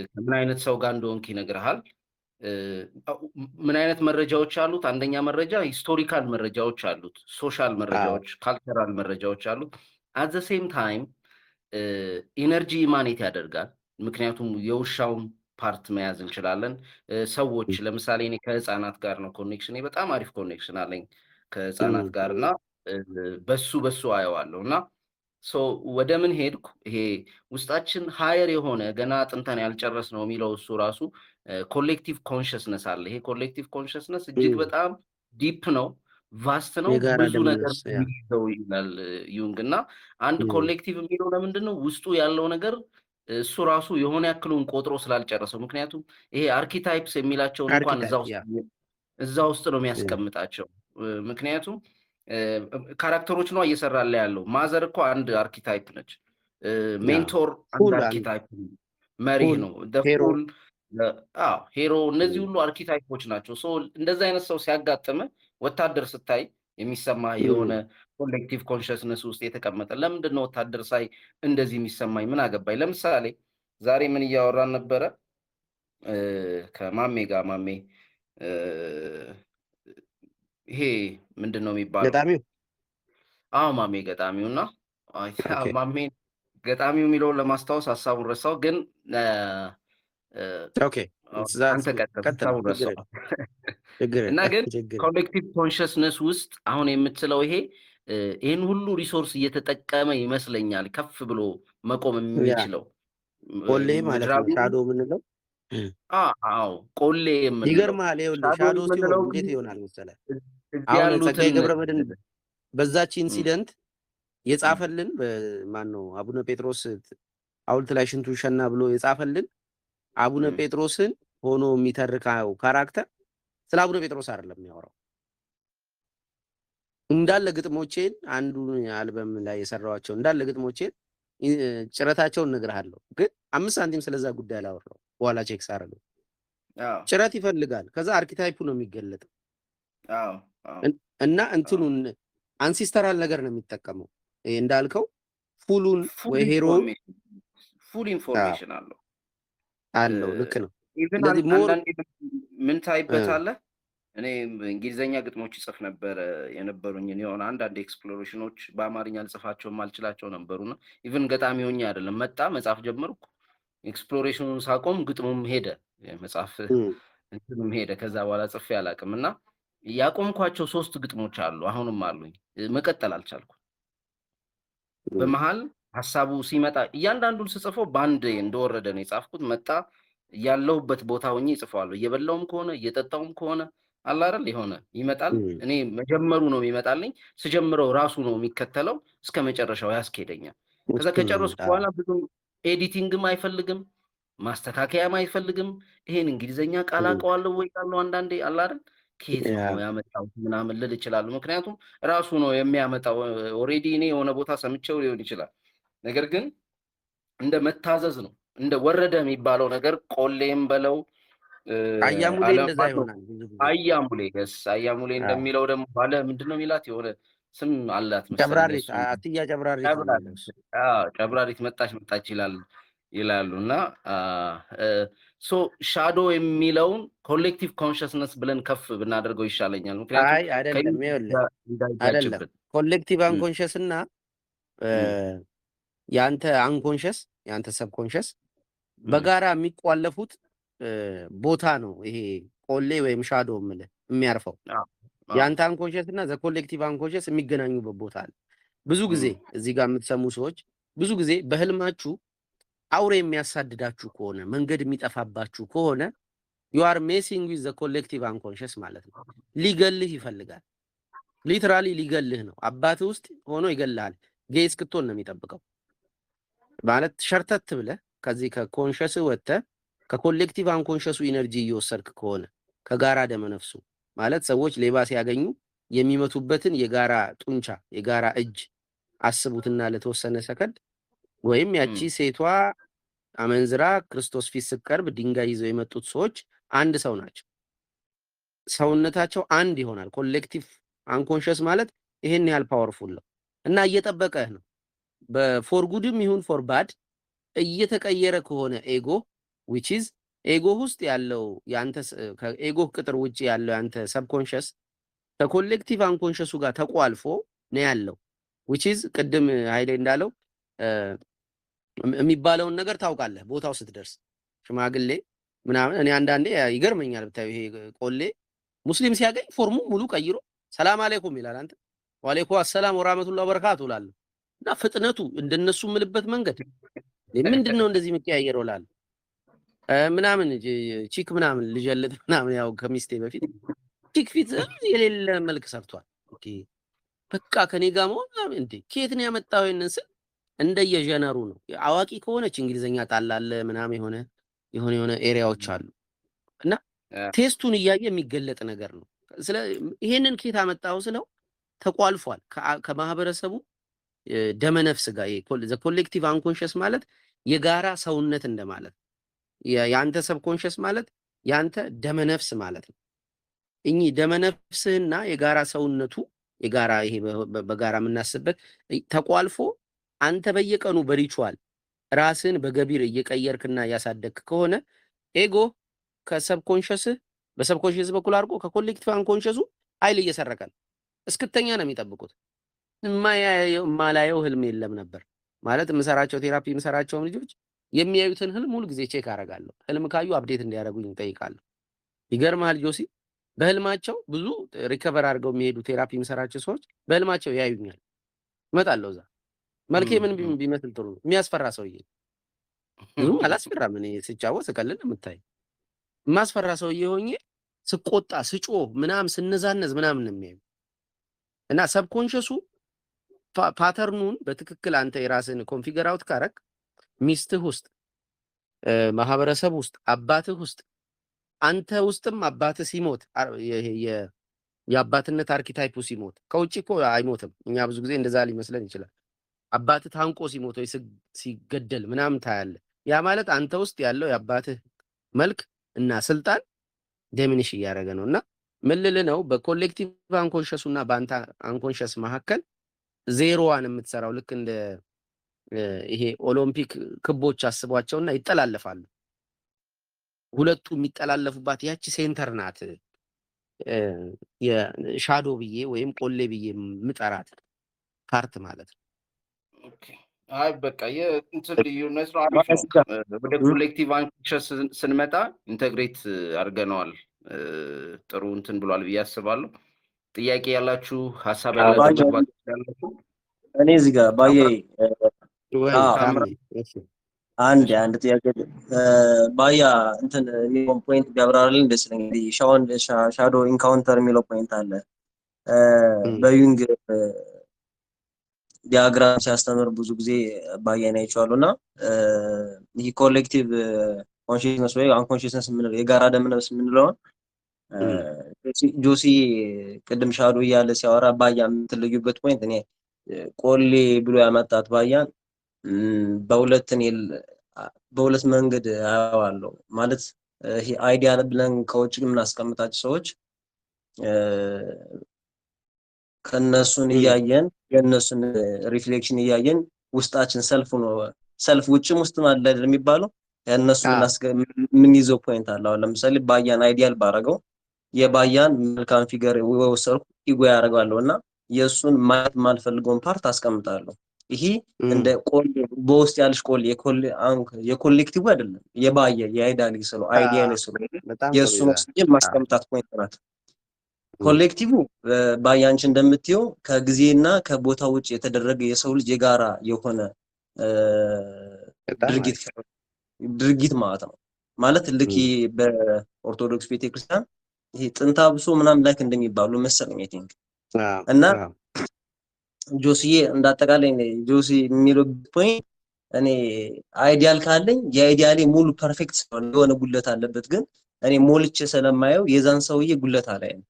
ከምን አይነት ሰው ጋር እንደሆንክ ይነግርሃል። ምን አይነት መረጃዎች አሉት? አንደኛ መረጃ ሂስቶሪካል መረጃዎች አሉት፣ ሶሻል መረጃዎች፣ ካልቸራል መረጃዎች አሉት። አት ዘ ሴም ታይም ኢነርጂ ኢማኔት ያደርጋል። ምክንያቱም የውሻውን ፓርት መያዝ እንችላለን። ሰዎች ለምሳሌ እኔ ከህፃናት ጋር ነው ኮኔክሽን፣ በጣም አሪፍ ኮኔክሽን አለኝ ከህፃናት ጋር እና በሱ አየዋለሁ እና ወደ ምን ሄድኩ? ይሄ ውስጣችን ሃየር የሆነ ገና ጥንተን ያልጨረስ ነው የሚለው እሱ ራሱ ኮሌክቲቭ ኮንሽስነስ አለ። ይሄ ኮሌክቲቭ ኮንሽስነስ እጅግ በጣም ዲፕ ነው። ቫስት ነው፣ ብዙ ነገር የሚይዘው ይላል ዩንግ። እና አንድ ኮሌክቲቭ የሚለው ለምንድን ነው ውስጡ ያለው ነገር እሱ ራሱ የሆነ ያክሉን ቆጥሮ ስላልጨረሰው። ምክንያቱም ይሄ አርኪታይፕስ የሚላቸውን እንኳን እዛ ውስጥ ነው የሚያስቀምጣቸው። ምክንያቱም ካራክተሮች ነው እየሰራለ ያለው። ማዘር እኮ አንድ አርኪታይፕ ነች። ሜንቶር አንድ አርኪታይፕ፣ መሪህ ነው፣ ደፉል ሄሮ፣ እነዚህ ሁሉ አርኪታይፖች ናቸው። እንደዚህ አይነት ሰው ሲያጋጥመ ወታደር ስታይ የሚሰማ የሆነ ኮሌክቲቭ ኮንሽስነስ ውስጥ የተቀመጠ። ለምንድን ነው ወታደር ሳይ እንደዚህ የሚሰማኝ? ምን አገባኝ? ለምሳሌ ዛሬ ምን እያወራን ነበረ ከማሜ ጋር? ማሜ ይሄ ምንድን ነው የሚባለው? ገጣሚው? አዎ ማሜ ገጣሚው። እና ማሜ ገጣሚው የሚለውን ለማስታወስ ሀሳቡን ረሳው፣ ግን አንተ ቀጥታ ረሳው። እና ግን ኮሌክቲቭ ኮንሽስነስ ውስጥ አሁን የምትለው ይሄን ሁሉ ሪሶርስ እየተጠቀመ ይመስለኛል ከፍ ብሎ መቆም የሚችለው። ቆሌ ማለት ነው ሻዶ የምንለው። አዎ ቆሌ የምንለው ይገርማል። ይኸውልህ ሻዶ ሲሆን እንዴት ይሆናል መሰለህ? አሁን ጸጋዬ ገብረመድህን በዛች ኢንሲደንት የጻፈልን ማን ነው? አቡነ ጴጥሮስ ሐውልት ላይ ሽንቱን ሸና ብሎ የጻፈልን አቡነ ጴጥሮስን ሆኖ የሚተርካው ካራክተር ስለ አቡነ ጴጥሮስ አይደለም የሚያወራው። እንዳለ ግጥሞቼን አንዱ አልበም ላይ የሰራዋቸው እንዳለ ግጥሞቼን ጭረታቸውን እነግርሃለሁ፣ ግን 5 ሳንቲም ስለዛ ጉዳይ አላወራው። በኋላ ቼክ ሳደርገው ጭረት ይፈልጋል። ከዛ አርኪታይፑ ነው የሚገለጠው እና እንትኑን አንሲስተራል ነገር ነው የሚጠቀመው። እንዳልከው ፉሉን ወይ ሄሮ ፉል ኢንፎርሜሽን አለው። ልክ ነው። ምን ታይበታለህ? እኔ እንግሊዘኛ ግጥሞች ይጽፍ ነበር የነበሩኝ የሆነ አንዳንድ ኤክስፕሎሬሽኖች በአማርኛ ልጽፋቸውም አልችላቸው ነበሩና ኢቭን ገጣሚ ሆኜ አይደለም መጣ መጽሐፍ ጀመርኩ። ኤክስፕሎሬሽኑን ሳቆም ግጥሙም ሄደ፣ መጽሐፍ እንትኑም ሄደ። ከዛ በኋላ ጽፌ አላውቅም። እና ያቆምኳቸው 3 ግጥሞች አሉ፣ አሁንም አሉኝ። መቀጠል አልቻልኩም። በመሃል ሀሳቡ ሲመጣ እያንዳንዱን ስጽፈው በአንድ እንደወረደ ነው የጻፍኩት። መጣ ያለሁበት ቦታ ሆኜ እጽፈዋለሁ። እየበላውም ከሆነ እየጠጣውም ከሆነ አለ አይደል የሆነ ይመጣል። እኔ መጀመሩ ነው የሚመጣልኝ፣ ስጀምረው ራሱ ነው የሚከተለው፣ እስከ መጨረሻው ያስኬደኛል። ከዛ ከጨረስኩ በኋላ ብዙም ኤዲቲንግም አይፈልግም፣ ማስተካከያም አይፈልግም። ይሄን እንግሊዘኛ ቃል አውቀዋለሁ ወይ ቃለው አንዳንዴ አለ አይደል ከየት ነው ያመጣው ምናምን ልል ይችላሉ። ምክንያቱም ራሱ ነው የሚያመጣው። ኦሬዲ እኔ የሆነ ቦታ ሰምቼው ሊሆን ይችላል። ነገር ግን እንደ መታዘዝ ነው፣ እንደ ወረደ የሚባለው ነገር ቆሌም በለው አያሙሌ እንደዛ ይሆናል። አያሙሌ እንደሚለው ደግሞ ባለ ምንድነው የሚላት የሆነ ስም አላት መሰለኝ። ጨብራሪት አትያ ጨብራሪት መጣች ይላሉ። እና ሻዶ የሚለውን ኮሌክቲቭ ኮንሽስነስ ብለን ከፍ ብናደርገው ይሻለኛል። ምክንያቱም አይደለም ኮሌክቲቭ አንኮንሽስ እና ያንተ አንኮንሽስ ያንተ ሰብኮንሽስ በጋራ የሚቋለፉት ቦታ ነው። ይሄ ቆሌ ወይም ሻዶ የሚያርፈው ያንተ አንኮንሽስ እና ዘ ኮሌክቲቭ አንኮንሽስ የሚገናኙበት ቦታ አለ። ብዙ ጊዜ እዚህ ጋር የምትሰሙ ሰዎች ብዙ ጊዜ በህልማችሁ አውሬ የሚያሳድዳችሁ ከሆነ መንገድ የሚጠፋባችሁ ከሆነ you are messing with the collective unconscious ማለት ነው። ሊገልህ ይፈልጋል። ሊትራሊ ሊገልህ ነው። አባትህ ውስጥ ሆኖ ይገልሃል። ጌይ እስክትሆን ነው የሚጠብቀው። ማለት ሸርተት ብለህ ከዚህ ከኮንሽስ ወጥተህ ከኮሌክቲቭ አንኮንሽሱ ኢነርጂ እየወሰድክ ከሆነ ከጋራ ደመነፍሱ ማለት ሰዎች ሌባ ሲያገኙ የሚመቱበትን የጋራ ጡንቻ የጋራ እጅ አስቡትና ለተወሰነ ሰከንድ ወይም ያቺ ሴቷ አመንዝራ ክርስቶስ ፊት ስትቀርብ ድንጋይ ይዘው የመጡት ሰዎች አንድ ሰው ናቸው። ሰውነታቸው አንድ ይሆናል። ኮሌክቲቭ አንኮንሽስ ማለት ይሄን ያህል ፓወርፉል ነው እና እየጠበቀህ ነው። በፎር ጉድም ይሁን ፎር ባድ እየተቀየረ ከሆነ ኤጎ which is ኤጎ ውስጥ ያለው ያንተ ከኤጎ ቅጥር ውጪ ያለው ያንተ ሰብኮንሽስ ከኮሌክቲቭ አንኮንሽሱ ጋር ተቋልፎ ነው ያለው which is ቅድም ኃይሌ እንዳለው የሚባለውን ነገር ታውቃለህ ቦታው ስትደርስ ሽማግሌ ምናምን። እኔ አንዳንዴ ይገርመኛል ብታይ ይሄ ቆሌ ሙስሊም ሲያገኝ ፎርሙ ሙሉ ቀይሮ ሰላም አለይኩም ይላል። አንተ ወአለይኩም አሰላም ወራህመቱላሂ ወበረካቱ ላል እና ፍጥነቱ እንደነሱ ምልበት መንገድ ምንድነው እንደዚህ የሚቀያየረው ላል ምናምን ቺክ ምናምን ልጀልጥ ምናምን ያው ከሚስቴ በፊት ቺክ ፊት የሌለ መልክ ሰርቷል። እንዴ በቃ ከኔ ጋር መሆን እንዴ ከየት ነው ያመጣው ይሄንን ስል እንደየጀነሩ ነው። አዋቂ ከሆነች እንግሊዘኛ ጣላለ ምናምን የሆነ ኤሪያዎች አሉ እና ቴስቱን እያየ የሚገለጥ ነገር ነው። ስለ ይሄንን ከየት አመጣው ስለው ተቋልፏል ከማህበረሰቡ ደመነፍስ ጋር ዘ ኮሌክቲቭ አንኮንሽስ ማለት የጋራ ሰውነት እንደማለት ያንተ ሰብኮንሽስ ማለት ያንተ ደመነፍስ ማለት ነው። እኚህ ደመነፍስና የጋራ ሰውነቱ የጋራ ይሄ በጋራ የምናስብበት ተቋልፎ አንተ በየቀኑ በሪቹዋል ራስን በገቢር እየቀየርክና ያሳደግክ ከሆነ ኤጎ ከሰብኮንሽስ በሰብኮንሽስ በኩል አድርጎ ከኮሌክቲቭ አንኮንሽሱ ኃይል እየሰረቀ ነው። እስክተኛ ነው የሚጠብቁት። የማላየው ህልም የለም ነበር ማለት የምሰራቸው ቴራፒ የምሰራቸውን ልጆች የሚያዩትን ህልም ሁሉ ጊዜ ቼክ አደርጋለሁ። ህልም ካዩ አፕዴት እንዲያደርጉኝ እጠይቃለሁ። ይገርማል ጆሲ፣ በህልማቸው ብዙ ሪከቨር አድርገው የሚሄዱ ቴራፒ የምሰራቸው ሰዎች በህልማቸው ያዩኛል። እመጣለሁ እዛ መልኬ ምን ቢመስል ጥሩ ነው? የሚያስፈራ ሰውዬ ብዙም አላስፈራም። እኔ ስጫወት ስቀልድ የምታይ የማስፈራ ሰውዬ ሆኜ ስቆጣ ስጮህ ምናምን ስነዛነዝ ምናምን ነው የሚያዩ እና ሰብኮንሽሱ ፓተርኑን በትክክል አንተ የራስን ኮንፊገር አውት ካረክ ሚስትህ ውስጥ ማህበረሰብ ውስጥ አባትህ ውስጥ አንተ ውስጥም አባትህ ሲሞት የአባትነት አርኪታይፑ ሲሞት ከውጭ እኮ አይሞትም። እኛ ብዙ ጊዜ እንደዛ ሊመስለን ይችላል። አባትህ ታንቆ ሲሞት ወይ ሲገደል ምናምን ታያለ። ያ ማለት አንተ ውስጥ ያለው የአባትህ መልክ እና ስልጣን ዲሚኒሽ እያደረገ ነው። እና ምን ልልህ ነው በኮሌክቲቭ አንኮንሽሱ እና በአንተ አንኮንሽስ መካከል ዜሮዋን የምትሰራው ልክ እንደ ይሄ ኦሎምፒክ ክቦች አስቧቸውና ይጠላለፋሉ። ሁለቱ የሚጠላለፉባት ያቺ ሴንተር ናት የሻዶ ብዬ ወይም ቆሌ ብዬ ምጠራት ፓርት ማለት ነው። ኦኬ አይ በቃ የእንትን ልዩነት ነው። አሪፍ ነው። ወደ ኮሌክቲቭ አንኮንሽስ ስንመጣ ኢንተግሬት አድርገነዋል። ጥሩ እንትን ብሏል ብዬ አስባለሁ። ጥያቄ ያላችሁ ሀሳብ ያላችሁ ያላችሁ እኔ እዚህ ጋር ባዬ አንድ ጥያቄ ባያ እንትን የሚሆን ፖይንት ቢያብራራልኝ ደስ ይለኛል። ሻዶ ኢንካውንተር የሚለው ፖይንት አለ በዩንግ ዲያግራም ሲያስተምር ብዙ ጊዜ ባያን አይቼዋለሁ እና ይህ ኮሌክቲቭ ኮንሽስነስ ወይ አንኮንሽስነስ የምንለው የጋራ ደመነፍስ የምንለውን ጆሲ ቅድም ሻዶ እያለ ሲያወራ ባያ የምትለዩበት ፖይንት እኔ ቆሌ ብሎ ያመጣት ባያን በሁለት መንገድ አያዋለሁ። ማለት ይሄ አይዲያ ብለን ከውጭ የምናስቀምጣቸው ሰዎች ከነሱን እያየን የነሱን ሪፍሌክሽን እያየን ውስጣችን ሰልፍ ውጭም ውስጥም አለ የሚባለው ያነሱ ምን ይዘው ፖይንት አለ። አሁን ለምሳሌ ባያን አይዲያል ባረገው የባያን መልካም ፊገር ወሰልኩ ኢጎ ያደርጋለሁና የሱን ማየት ማልፈልገውን ፓርት አስቀምጣለሁ። ይሄ እንደ ቆሌ በውስጥ ያለሽ ቆሌ የኮሌክቲቭ አይደለም የባየ የአይዲያል ስለው አይዲያል ስለው የሱን ማስቀምጣት ፖይንት ናት። ኮሌክቲቭ ባያንቺ እንደምትየው ከጊዜና ከቦታ ውጭ የተደረገ የሰው ልጅ የጋራ የሆነ ድርጊት ማለት ነው። ማለት ልክ በኦርቶዶክስ ቤተክርስቲያን ይሄ ጥንታብሶ ምናምን ላይክ እንደሚባሉ መሰለኝ አይ ቲንክ እና ጆሲዬ እንዳጠቃላይ ጆሲ የሚለው ፖይንት እኔ አይዲያል ካለኝ የአይዲያሌ ሙሉ ፐርፌክት የሆነ ጉለት አለበት፣ ግን እኔ ሞልቼ ስለማየው የዛን ሰውዬ ጉለት አላየም።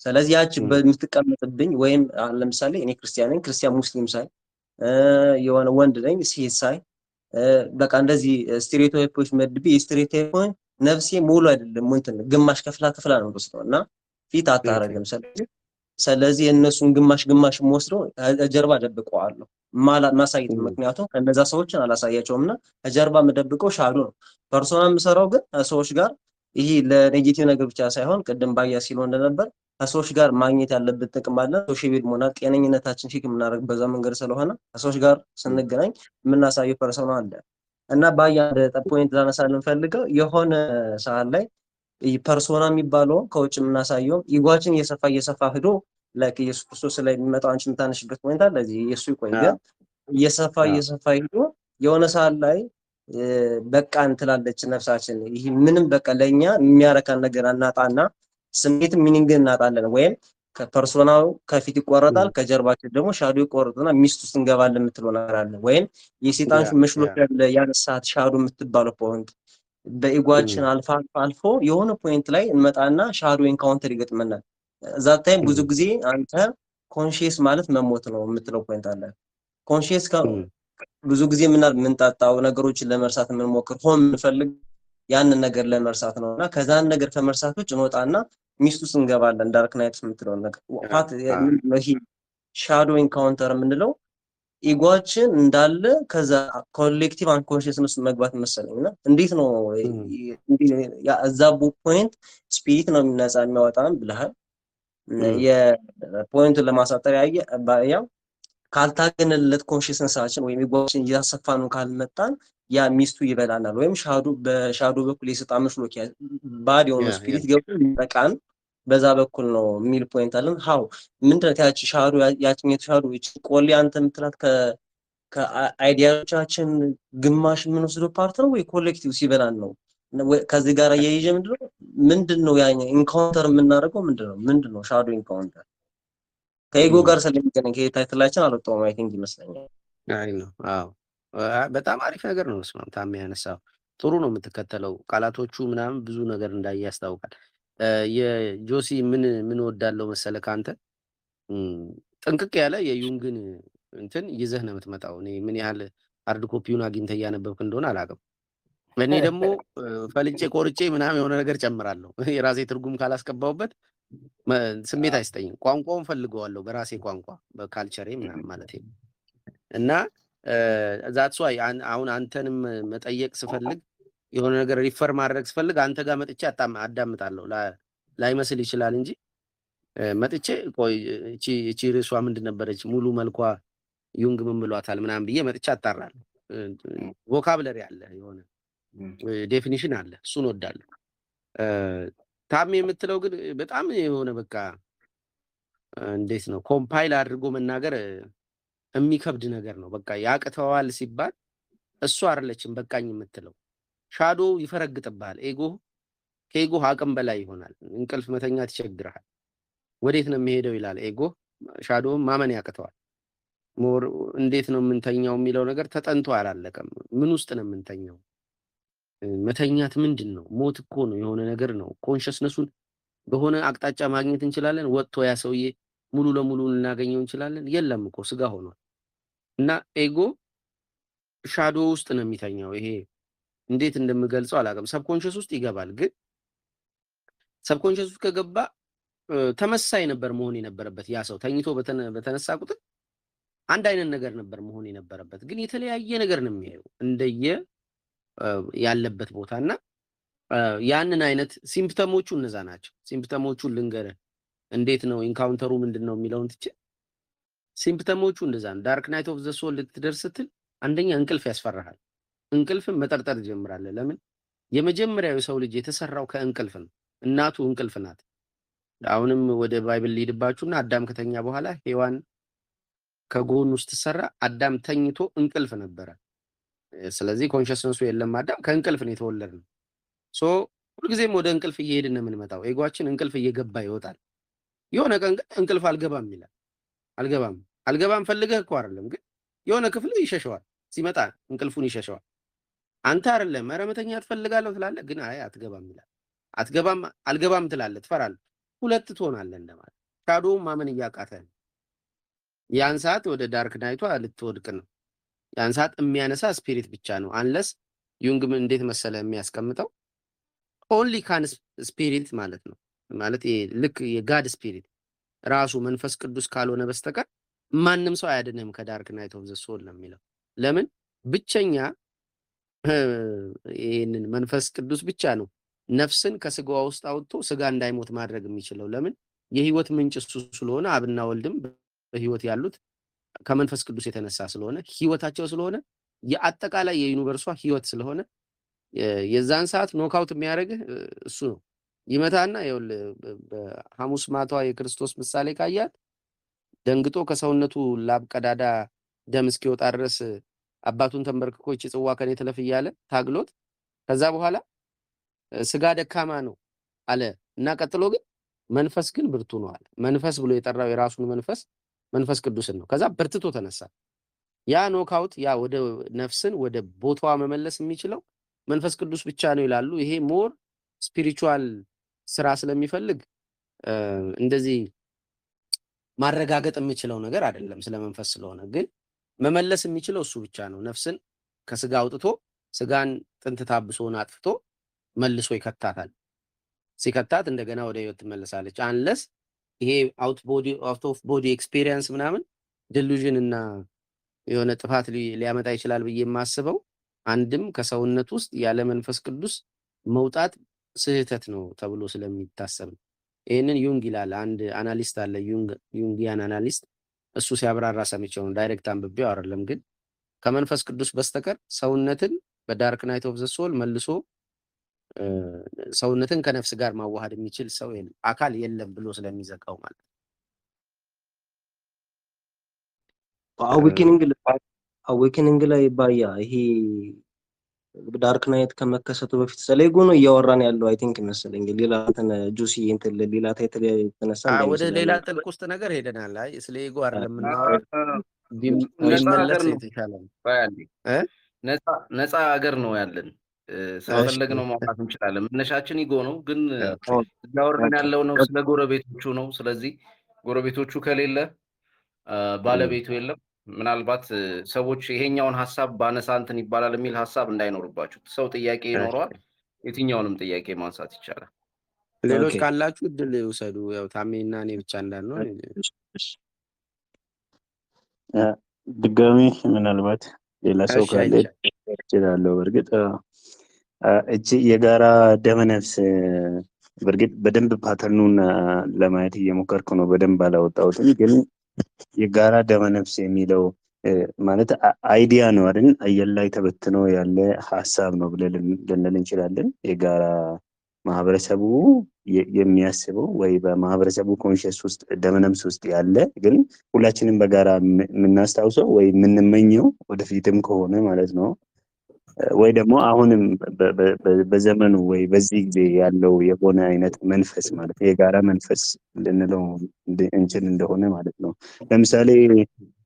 ስለዚህ ያቺ በምትቀመጥብኝ ወይም ለምሳሌ እኔ ክርስቲያን ሙስሊም ሳይ የሆነ ወንድ ነኝ ሴት ሳይ በቃ እንደዚህ ስቴሪዮታይፖች መድቤ ስቴሪዮታይፕ ነፍሴ ሙሉ አይደለም እንትን ግማሽ ከፍላ ነው ወስደው እና ፊት አታረግም። ስለዚህ እነሱን ግማሽ ወስደው ጀርባ ደብቀዋለሁ ማሳየት ምክንያቱም ከነዛ ሰዎችን አላሳያቸውምና ጀርባ መደብቀው ሻዶ ነው። ፐርሶና የምሰራው ግን ሰዎች ጋር ይሄ ለኔጌቲቭ ነገር ብቻ ሳይሆን ቅድም ባያ ሲሉ እንደነበር ከሰዎች ጋር ማግኘት ያለበት ጥቅም አለ። ሶሻል ሞና ጤነኝነታችን ፊክ የምናደርግ በዛ መንገድ ስለሆነ ከሰዎች ጋር ስንገናኝ የምናሳየው ፐርሶና አለ እና ባያ ፖይንት ላነሳልን ፈልገው የሆነ ሰዓት ላይ ፐርሶና የሚባለው ከውጭ የምናሳየው ኢጓችን እየሰፋ ሄዶ ላይክ ኢየሱስ ክርስቶስ ላይ የሚመጣው አንቺ የምታነሽበት ፖይንት አለ እዚህ ኢየሱስ ይቆያል እየሰፋ ሄዶ የሆነ ሰዓት ላይ በቃ እንትላለች ነፍሳችን። ይሄ ምንም በቃ ለኛ የሚያረካን ነገር አናጣና ስሜት ሚኒንግ እናጣለን ወይም ከፐርሶናው ከፊት ይቆረጣል፣ ከጀርባችን ደግሞ ሻዶ ይቆረጥና ሚስት ውስጥ እንገባለን የምትለው ነገር አለ። ወይም የሴጣን መሽሎክ ያለ ያነሳት ሻዶ የምትባለው ፖይንት በኢጓችን አልፎ የሆነ ፖይንት ላይ እንመጣና ሻዶ ኢንካውንተር ይገጥመናል። እዛ ታይም ብዙ ጊዜ አንተ ኮንሺየስ ማለት መሞት ነው የምትለው ፖይንት አለ። ኮንሺየስ ብዙ ጊዜ የምንጣጣው ነገሮችን ለመርሳት የምንሞክር ሆን የምንፈልግ ያንን ነገር ለመርሳት ነውና ከዛን ነገር ከመርሳት ውጭ እንወጣና ሚስት ውስጥ እንገባለን። ዳርክ ናይት የምትለው ነገር ዋት ይሄ ሻዶ ኢንካውንተር የምንለው ኢጓችን እንዳለ ከዛ ኮሌክቲቭ አንኮንሺየስነስ መግባት መሰለኝና እንዴት ነው እዛ ፖይንት ስፒሪት ነው ነፃ የሚያወጣን ብለሃል። የፖይንቱን ለማሳጠር ያው ካልታገነለት ኮንሺየስነሳችን ወይም ኢጓችን እያሰፋ ነው ካልመጣን ያ ሚስቱ ይበላናል። ወይም በሻዶ በኩል የሰጣን መስሎክ ባድ የሆነ ስፒሪት ገብቶ ሊጠቃን በዛ በኩል ነው የሚል ፖይንት አለን። ሃው ምንድነው ያቺ ሻዶ ያቺኛው ሻዶ እቺ ቆሌ አንተ የምትላት ከአይዲያዎቻችን ግማሽ የምንወስደው ፓርት ነው ወይ ኮሌክቲቭ ሲበላን ነው? ከዚህ ጋር እያይዤ ምንድነው ያኛ ኢንካውንተር የምናደርገው ምንድነው ሻዶ ኢንካውንተር ከኢጎ ጋር ስለሚገናኝ ከታይትላችን አልወጣውም። አይ ቲንክ ይመስለኛል። አይ ነው። አዎ በጣም አሪፍ ነገር ነው። ስማም ታም ያነሳው ጥሩ ነው የምትከተለው ቃላቶቹ ምናምን ብዙ ነገር እንዳየ ያስታውቃል። የጆሲ ምን ወዳለው መሰለ ካንተ ጥንቅቅ ያለ የዩንግን እንትን ይዘህ ነው የምትመጣው። እኔ ምን ያህል ሃርድ ኮፒውን አግኝተህ እያነበብክ እንደሆነ አላውቅም። እኔ ደግሞ ፈልጬ ቆርጬ ምናምን የሆነ ነገር ጨምራለሁ። የራሴ ትርጉም ካላስገባውበት ስሜት አይስጠኝም። ቋንቋውን ፈልገዋለሁ በራሴ ቋንቋ በካልቸሬ ምናምን ማለት ነው። እና ዛትስ ዋይ አሁን አንተንም መጠየቅ ስፈልግ የሆነ ነገር ሪፈር ማድረግ ስፈልግ አንተ ጋር መጥቼ አዳምጣለሁ። ላይመስል ይችላል እንጂ መጥቼ ቆይ እቺ ርዕሷ ምንድን ነበረች ሙሉ መልኳ ዩንግ ምን ብሏታል ምናምን ብዬ መጥቼ አጣራለሁ። ቮካብለሪ አለ፣ የሆነ ዴፊኒሽን አለ፣ እሱን ወዳለሁ። ታሜ የምትለው ግን በጣም የሆነ በቃ እንዴት ነው ኮምፓይል አድርጎ መናገር የሚከብድ ነገር ነው። በቃ ያቅተዋል ሲባል እሱ አይደለችም በቃኝ የምትለው ሻዶ ይፈረግጥብሃል። ከኤጎ አቅም በላይ ይሆናል። እንቅልፍ መተኛት ይቸግርሃል። ወዴት ነው የሚሄደው ይላል ኤጎ። ሻዶውን ማመን ያቅተዋል። ሞር እንዴት ነው የምንተኛው የሚለው ነገር ተጠንቶ አላለቀም። ምን ውስጥ ነው የምንተኛው? መተኛት ምንድን ነው? ሞት እኮ ነው፣ የሆነ ነገር ነው። ኮንሽስነሱን በሆነ አቅጣጫ ማግኘት እንችላለን። ወጥቶ ያ ሰውዬ ሙሉ ለሙሉ ልናገኘው እንችላለን። የለም እኮ ስጋ ሆኗል። እና ኤጎ ሻዶ ውስጥ ነው የሚተኛው። ይሄ እንዴት እንደምገልጸው አላውቅም። ሰብኮንሽስ ውስጥ ይገባል። ግን ሰብኮንሽስ ውስጥ ከገባ ተመሳሳይ ነበር መሆን የነበረበት። ያ ሰው ተኝቶ በተነሳ ቁጥር አንድ አይነት ነገር ነበር መሆን የነበረበት። ግን የተለያየ ነገር ነው የሚያየው እንደየ ያለበት ቦታና ያንን አይነት ሲምፕተሞቹ እነዛ ናቸው። ሲምፕተሞቹን ልንገርህ እንዴት ነው ኢንካውንተሩ ምንድነው የሚለውን ትቼ ሲምፕተሞቹ እንደዛ ነው። ዳርክ ናይት ኦፍ ዘ ሶል ልትደርስ ስትል አንደኛ እንቅልፍ ያስፈራሃል። እንቅልፍን መጠርጠር ትጀምራለህ። ለምን? የመጀመሪያው የሰው ልጅ የተሰራው ከእንቅልፍ ነው። እናቱ እንቅልፍ ናት። አሁንም ወደ ባይብል ሊድባችሁና አዳም ከተኛ በኋላ ሔዋን ከጎኑ ስትሰራ አዳም ተኝቶ እንቅልፍ ነበረ። ስለዚህ ኮንሽስነሱ የለም። አዳም ከእንቅልፍ ነው የተወለድነው። ሶ ሁልጊዜም ወደ እንቅልፍ እየሄድን ነው የምንመጣው። ኤጓችን እንቅልፍ እየገባ ይወጣል። የሆነ ቀን ግን እንቅልፍ አልገባም ይላል። አልገባም ፈልገህ እኮ አይደለም፣ ግን የሆነ ክፍል ይሸሸዋል። ሲመጣ እንቅልፉን ይሸሸዋል። አንተ አይደለም ኧረ መተኛት እፈልጋለሁ ትላለህ፣ ግን አይ አትገባም ይላል። አልገባም ትላለህ፣ ትፈራለህ። ሁለት ትሆናለህ እንደማለት። ሻዶውን ማመን እያቃተህ ያን ሰዓት ወደ ዳርክ ናይቷ ልትወድቅ ነው። ያን ሰዓት የሚያነሳ ስፒሪት ብቻ ነው። አንለስ ዩንግ እንዴት መሰለ የሚያስቀምጠው ኦንሊ ካን ስፒሪት ማለት ነው። ማለት ልክ የጋድ ስፒሪት ራሱ መንፈስ ቅዱስ ካልሆነ በስተቀር ማንም ሰው አያድንም ከዳርክ ናይት ኦፍ ዘ ሶል ነው የሚለው። ለምን? ብቸኛ ይሄንን መንፈስ ቅዱስ ብቻ ነው ነፍስን ከስጋዋ ውስጥ አውጥቶ ስጋ እንዳይሞት ማድረግ የሚችለው። ለምን? የህይወት ምንጭ እሱ ስለሆነ አብና ወልድም በህይወት ያሉት ከመንፈስ ቅዱስ የተነሳ ስለሆነ ህይወታቸው ስለሆነ የአጠቃላይ የዩኒቨርሷ ህይወት ስለሆነ የዛን ሰዓት ኖክአውት የሚያደርግህ እሱ ነው። ይመታና በሐሙስ ማቷ የክርስቶስ ምሳሌ ካያት ደንግጦ ከሰውነቱ ላብ ቀዳዳ ደም እስኪወጣ ድረስ አባቱን ተንበርክኮ እቺ ጽዋ ከኔ ትለፍ እያለ ታግሎት ከዛ በኋላ ስጋ ደካማ ነው አለ እና ቀጥሎ ግን መንፈስ ግን ብርቱ ነው አለ። መንፈስ ብሎ የጠራው የራሱን መንፈስ ቅዱስን ነው። ከዛ በርትቶ ተነሳ። ያ ኖክአውት ያ ወደ ነፍስን ወደ ቦታዋ መመለስ የሚችለው መንፈስ ቅዱስ ብቻ ነው ይላሉ። ይሄ ሞር ስፒሪቹዋል ስራ ስለሚፈልግ እንደዚህ ማረጋገጥ የሚችለው ነገር አይደለም ስለ መንፈስ ስለሆነ፣ ግን መመለስ የሚችለው እሱ ብቻ ነው። ነፍስን ከስጋ አውጥቶ ስጋን ጥንት ታብሶን አጥፍቶ መልሶ ይከታታል። ሲከታት እንደገና ወደ ህይወት ትመለሳለች። አንለስ ይሄ አውት ኦፍ ቦዲ ኤክስፒሪየንስ ምናምን ዲሉዥን እና የሆነ ጥፋት ሊያመጣ ይችላል ብዬ የማስበው አንድም ከሰውነት ውስጥ ያለ መንፈስ ቅዱስ መውጣት ስህተት ነው ተብሎ ስለሚታሰብ ነው። ይሄንን ዩንግ ይላል። አንድ አናሊስት አለ ዩንጊያን አናሊስት፣ እሱ ሲያብራራ ሰምቼው ነው። ዳይሬክት አንብቤው አይደለም፣ ግን ከመንፈስ ቅዱስ በስተቀር ሰውነትን በዳርክ ናይት ኦፍ ዘ ሶል መልሶ ሰውነትን ከነፍስ ጋር ማዋሃድ የሚችል ሰው አካል የለም ብሎ ስለሚዘጋው ማለት ነው። አዌክኒንግ ላይ ባያ ይሄ ዳርክ ናይት ከመከሰቱ በፊት ስለይጎ ነው እያወራን ያለው። አይ ቲንክ መሰለኝ ሌላ እንትን ጁሲ እንትን ሌላ ታይትል የተነሳ ወደ ሌላ ጥልቅ ውስጥ ነገር ሄደናል። አይ ስለ ኢጎ አይደለም የምናወራው። ቢመለስ የተሻለ ነው። ነፃ ሀገር ነው ያለን። ስለፈለግነው ማውጣት እንችላለን። መነሻችን ኢጎ ነው፣ ግን እያወራን ያለው ነው ስለ ጎረቤቶቹ ነው። ስለዚህ ጎረቤቶቹ ከሌለ ባለቤቱ የለም። ምናልባት ሰዎች ይሄኛውን ሐሳብ ባነሳ እንትን ይባላል የሚል ሐሳብ እንዳይኖርባችሁ። ሰው ጥያቄ ይኖረዋል፣ የትኛውንም ጥያቄ ማንሳት ይቻላል። ሌሎች ካላችሁ እድል ይውሰዱ። ያው ታሜና እኔ ብቻ እንዳልነው ድጋሚ ምናልባት ሌላ ሰው ካለ ይችላል። በእርግጥ እቺ የጋራ ደመነፍስ በእርግጥ በደንብ ፓተርኑን ለማየት እየሞከርኩ ነው። በደንብ አላወጣሁትም፣ ግን የጋራ ደመነፍስ የሚለው ማለት አይዲያ ነው አይደል? አየር ላይ ተበትኖ ያለ ሀሳብ ነው ብለን ልንል እንችላለን። የጋራ ማህበረሰቡ የሚያስበው ወይ በማህበረሰቡ ኮንሽስ ውስጥ ደመነፍስ ውስጥ ያለ ግን ሁላችንም በጋራ የምናስታውሰው ወይ የምንመኘው ወደፊትም ከሆነ ማለት ነው፣ ወይ ደግሞ አሁንም በዘመኑ ወይ በዚህ ጊዜ ያለው የሆነ አይነት መንፈስ ማለት የጋራ መንፈስ ልንለው እንችል እንደሆነ ማለት ነው። ለምሳሌ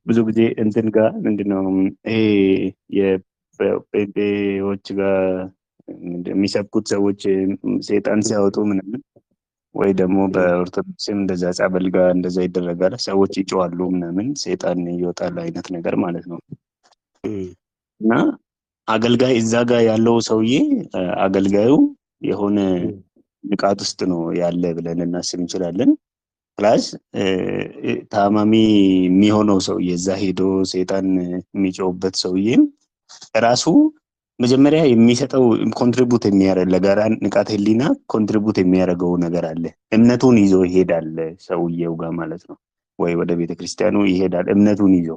ብዙ ጊዜ እንትን ጋር ምንድነው ይሄ የጴንጤዎች ጋር የሚሰብኩት ሰዎች ሴጣን ሲያወጡ ምናምን ወይ ደግሞ በኦርቶዶክስም እንደዛ ጸበል ጋር እንደዛ ይደረጋል። ሰዎች ይጮዋሉ ምናምን ሴጣን ይወጣል አይነት ነገር ማለት ነው። እና አገልጋይ እዛ ጋር ያለው ሰውዬ አገልጋዩ የሆነ ንቃት ውስጥ ነው ያለ ብለን እናስብ እንችላለን። ፕላስ ታማሚ የሚሆነው ሰውዬ እዛ ሄዶ ሴጣን የሚጮውበት ሰውዬም ራሱ መጀመሪያ የሚሰጠው ኮንትሪቡት የሚያደርግ ለጋራ ንቃተ ህሊና ኮንትሪቡት የሚያደርገው ነገር አለ። እምነቱን ይዞ ይሄዳል ሰውዬው ጋር ማለት ነው። ወይ ወደ ቤተክርስቲያኑ ይሄዳል እምነቱን ይዞ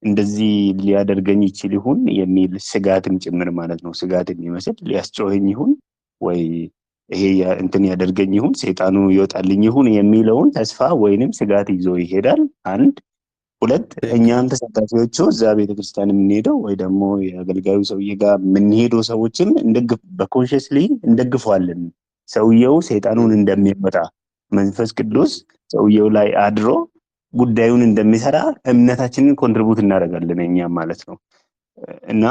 እንደዚህ ሊያደርገኝ ይችል ይሁን የሚል ስጋትም ጭምር ማለት ነው። ስጋት የሚመስል ሊያስጮኸኝ ይሁን ወይ ይሄ እንትን ያደርገኝ ይሁን ሰይጣኑ ይወጣልኝ ይሁን የሚለውን ተስፋ ወይንም ስጋት ይዞ ይሄዳል። አንድ ሁለት እኛም ተሳታፊዎቹ እዛ ቤተክርስቲያን የምንሄደው ወይ ደግሞ የአገልጋዩ ሰውዬ ጋር የምንሄደው ሰዎችም በኮንሽስሊ እንደግፈዋለን። ሰውየው ሰይጣኑን እንደሚወጣ መንፈስ ቅዱስ ሰውየው ላይ አድሮ ጉዳዩን እንደሚሰራ እምነታችንን ኮንትሪቡት እናደርጋለን እኛም ማለት ነው። እና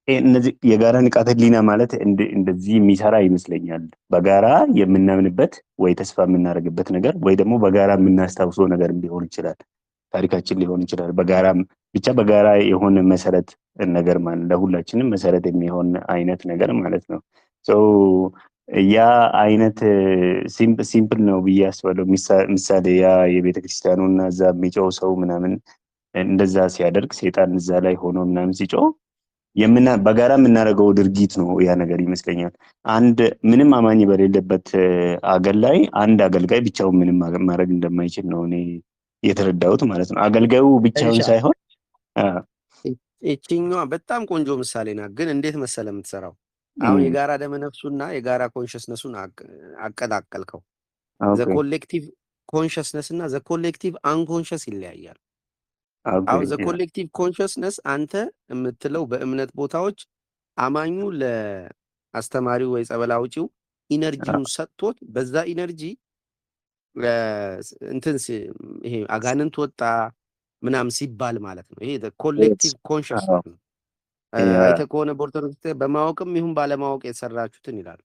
እነዚህ የጋራ ንቃተ ህሊና ማለት እንደዚህ የሚሰራ ይመስለኛል። በጋራ የምናምንበት ወይ ተስፋ የምናደርግበት ነገር ወይ ደግሞ በጋራ የምናስታውሰው ነገር ሊሆን ይችላል፣ ታሪካችን ሊሆን ይችላል። በጋራ ብቻ በጋራ የሆነ መሰረት ነገር ማለት ለሁላችንም መሰረት የሚሆን አይነት ነገር ማለት ነው። ያ አይነት ሲምፕል ነው ብዬ አስባለሁ። ምሳሌ ያ የቤተክርስቲያኑና እዛ የሚጮው ሰው ምናምን እንደዛ ሲያደርግ ሴጣን እዛ ላይ ሆኖ ምናምን ሲጮው በጋራ የምናደርገው ድርጊት ነው ያ ነገር ይመስለኛል። አንድ ምንም አማኝ በሌለበት አገር ላይ አንድ አገልጋይ ብቻውን ምንም ማድረግ እንደማይችል ነው እኔ የተረዳሁት ማለት ነው። አገልጋዩ ብቻውን ሳይሆን እቺኛዋ በጣም ቆንጆ ምሳሌ ናት። ግን እንዴት መሰለ የምትሰራው አሁን የጋራ ደመነፍሱና የጋራ ኮንሽስነሱን አቀላቀልከው። ዘ ኮሌክቲቭ ኮንሽስነስ እና ዘ ኮሌክቲቭ አንኮንሽስ ይለያያል። አሁን ዘ ኮሌክቲቭ ኮንሽስነስ አንተ የምትለው በእምነት ቦታዎች አማኙ ለአስተማሪው ወይ ጸበል አውጪው ኢነርጂውን ሰጥቶት በዛ ኢነርጂ እንትን ይሄ አጋንንት ወጣ ምናምን ሲባል ማለት ነው። ይሄ ኮሌክቲቭ ኮንሽስ ነው። አይተህ ከሆነ በኦርቶዶክስ በማወቅም ይሁን ባለማወቅ የተሰራችሁትን ይላሉ።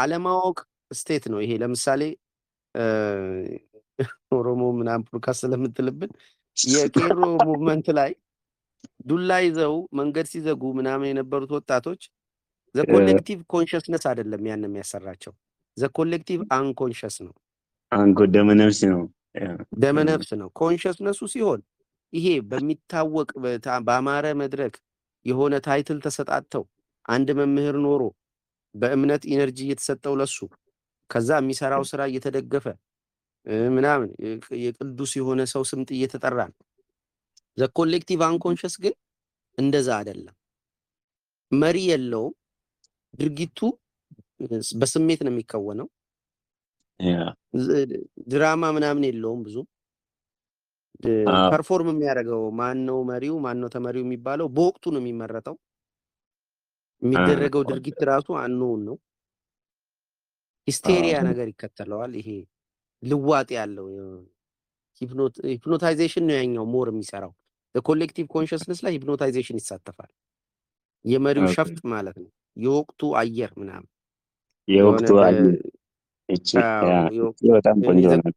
አለማወቅ ስቴት ነው ይሄ። ለምሳሌ ኦሮሞ ምናምን ፖድካስት ስለምትልብን የቄሮ ሙቭመንት ላይ ዱላ ይዘው መንገድ ሲዘጉ ምናምን የነበሩት ወጣቶች ዘ ኮሌክቲቭ ኮንሽስነስ አይደለም ያን የሚያሰራቸው፣ ዘ ኮሌክቲቭ አንኮንሽስ ነው። ደመነፍስ ነው፣ ደመነፍስ ነው። ኮንሽስነሱ ሲሆን ይሄ በሚታወቅ በአማረ መድረክ የሆነ ታይትል ተሰጣተው አንድ መምህር ኖሮ በእምነት ኢነርጂ እየተሰጠው ለሱ ከዛ የሚሰራው ስራ እየተደገፈ ምናምን የቅዱስ የሆነ ሰው ስምጥ እየተጠራ ነው። ዘ ኮሌክቲቭ አንኮንሽስ ግን እንደዛ አይደለም። መሪ የለውም። ድርጊቱ በስሜት ነው የሚከወነው። ድራማ ምናምን የለውም። ብዙ ፐርፎርም የሚያደርገው ማን ነው? መሪው ማን ነው? ተመሪው የሚባለው በወቅቱ ነው የሚመረጠው። የሚደረገው ድርጊት ራሱ አንኖውን ነው። ሂስቴሪያ ነገር ይከተለዋል። ይሄ ልዋጥ ያለው ሂፕኖታይዜሽን ነው ያኛው ሞር የሚሰራው። በኮሌክቲቭ ኮንሽስነስ ላይ ሂፕኖታይዜሽን ይሳተፋል። የመሪው ሸፍጥ ማለት ነው። የወቅቱ አየር ምናምን የወቅቱ አየር በጣም ቆንጆ ነው።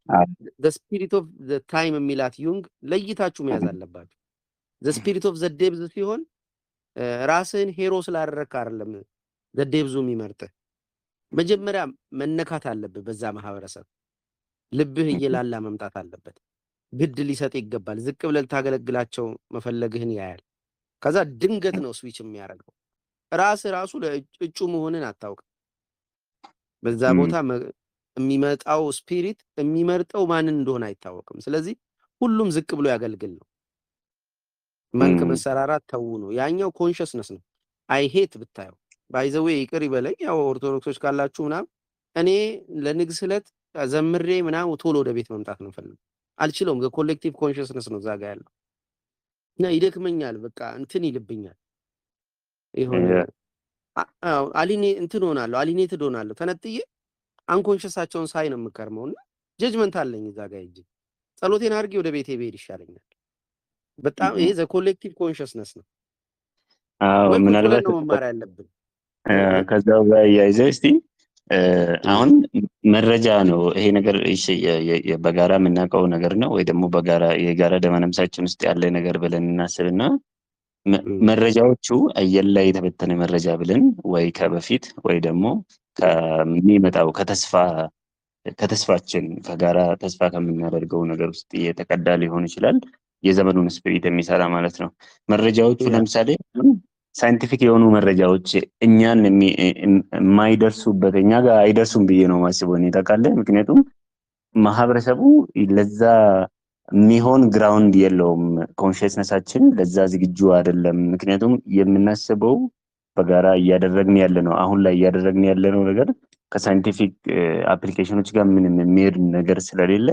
the spirit of the time የሚላት ዩንግ ለይታችሁ መያዝ አለባችሁ። the spirit of the depth ሲሆን ራስህን ሄሮ ስላደረክ አይደለም the depth የሚመርጥህ። መጀመሪያ መነካት አለብህ በዛ ማህበረሰብ። ልብህ እየላላ መምጣት አለበት። ግድ ሊሰጥ ይገባል። ዝቅ ብለህ ልታገለግላቸው መፈለግህን ያያል። ከዛ ድንገት ነው ስዊች የሚያደርገው። ራሱ ለእጩ መሆንን አታውቅም። በዛ ቦታ የሚመጣው ስፒሪት የሚመርጠው ማንን እንደሆነ አይታወቅም። ስለዚህ ሁሉም ዝቅ ብሎ ያገልግል ነው። መልክ መሰራራት ተው ነው። ያኛው ኮንሽስነስ ነው። አይ ሄት ብታየው ባይዘዌ ይቅር ይበለኝ። ያው ኦርቶዶክሶች ካላችሁ ምናምን እኔ ለንግስ ዕለት ዘምሬ ምናምን ቶሎ ወደ ቤት መምጣት ነው ፈልግ አልችለውም። ኮሌክቲቭ ኮንሽስነስ ነው ዛጋ ያለው እና ይደክመኛል። በቃ እንትን ይልብኛል። ይሆነ አሊኔ እንትን ሆናለሁ፣ አሊኔትድ ሆናለሁ። ተነጥዬ አንኮንሽሳቸውን ሳይ ነው የምከርመውና ጀጅመንት አለኝ እዛ ጋር ሂጅ ጸሎቴን አድርጌ ወደ ቤቴ ብሄድ ይሻለኛል። በጣም ይሄ ዘ ኮሌክቲቭ ኮንሽስነስ ነው። ምናልባት ነው መማር ያለብን። ከዛው ጋር ያይዘህ እስቲ አሁን መረጃ ነው ይሄ ነገር በጋራ የምናውቀው ነገር ነው ወይ ደግሞ በጋራ የጋራ ደመነፍሳችን ውስጥ ያለ ነገር ብለን እናስብና መረጃዎቹ አየር ላይ የተበተነ መረጃ ብለን ወይ ከበፊት ወይ ደግሞ ከሚመጣው ከተስፋችን ከጋራ ተስፋ ከምናደርገው ነገር ውስጥ የተቀዳ ሊሆን ይችላል። የዘመኑን ስፒሪት የሚሰራ ማለት ነው። መረጃዎቹ ለምሳሌ ሳይንቲፊክ የሆኑ መረጃዎች እኛን የማይደርሱበት እኛ ጋር አይደርሱም ብዬ ነው ማስበው እኔ ታውቃለህ። ምክንያቱም ማህበረሰቡ ለዛ የሚሆን ግራውንድ የለውም። ኮንሽስነሳችን ለዛ ዝግጁ አይደለም። ምክንያቱም የምናስበው በጋራ እያደረግን ያለ ነው አሁን ላይ እያደረግን ያለ ነው ነገር ከሳይንቲፊክ አፕሊኬሽኖች ጋር ምንም የሚሄድ ነገር ስለሌለ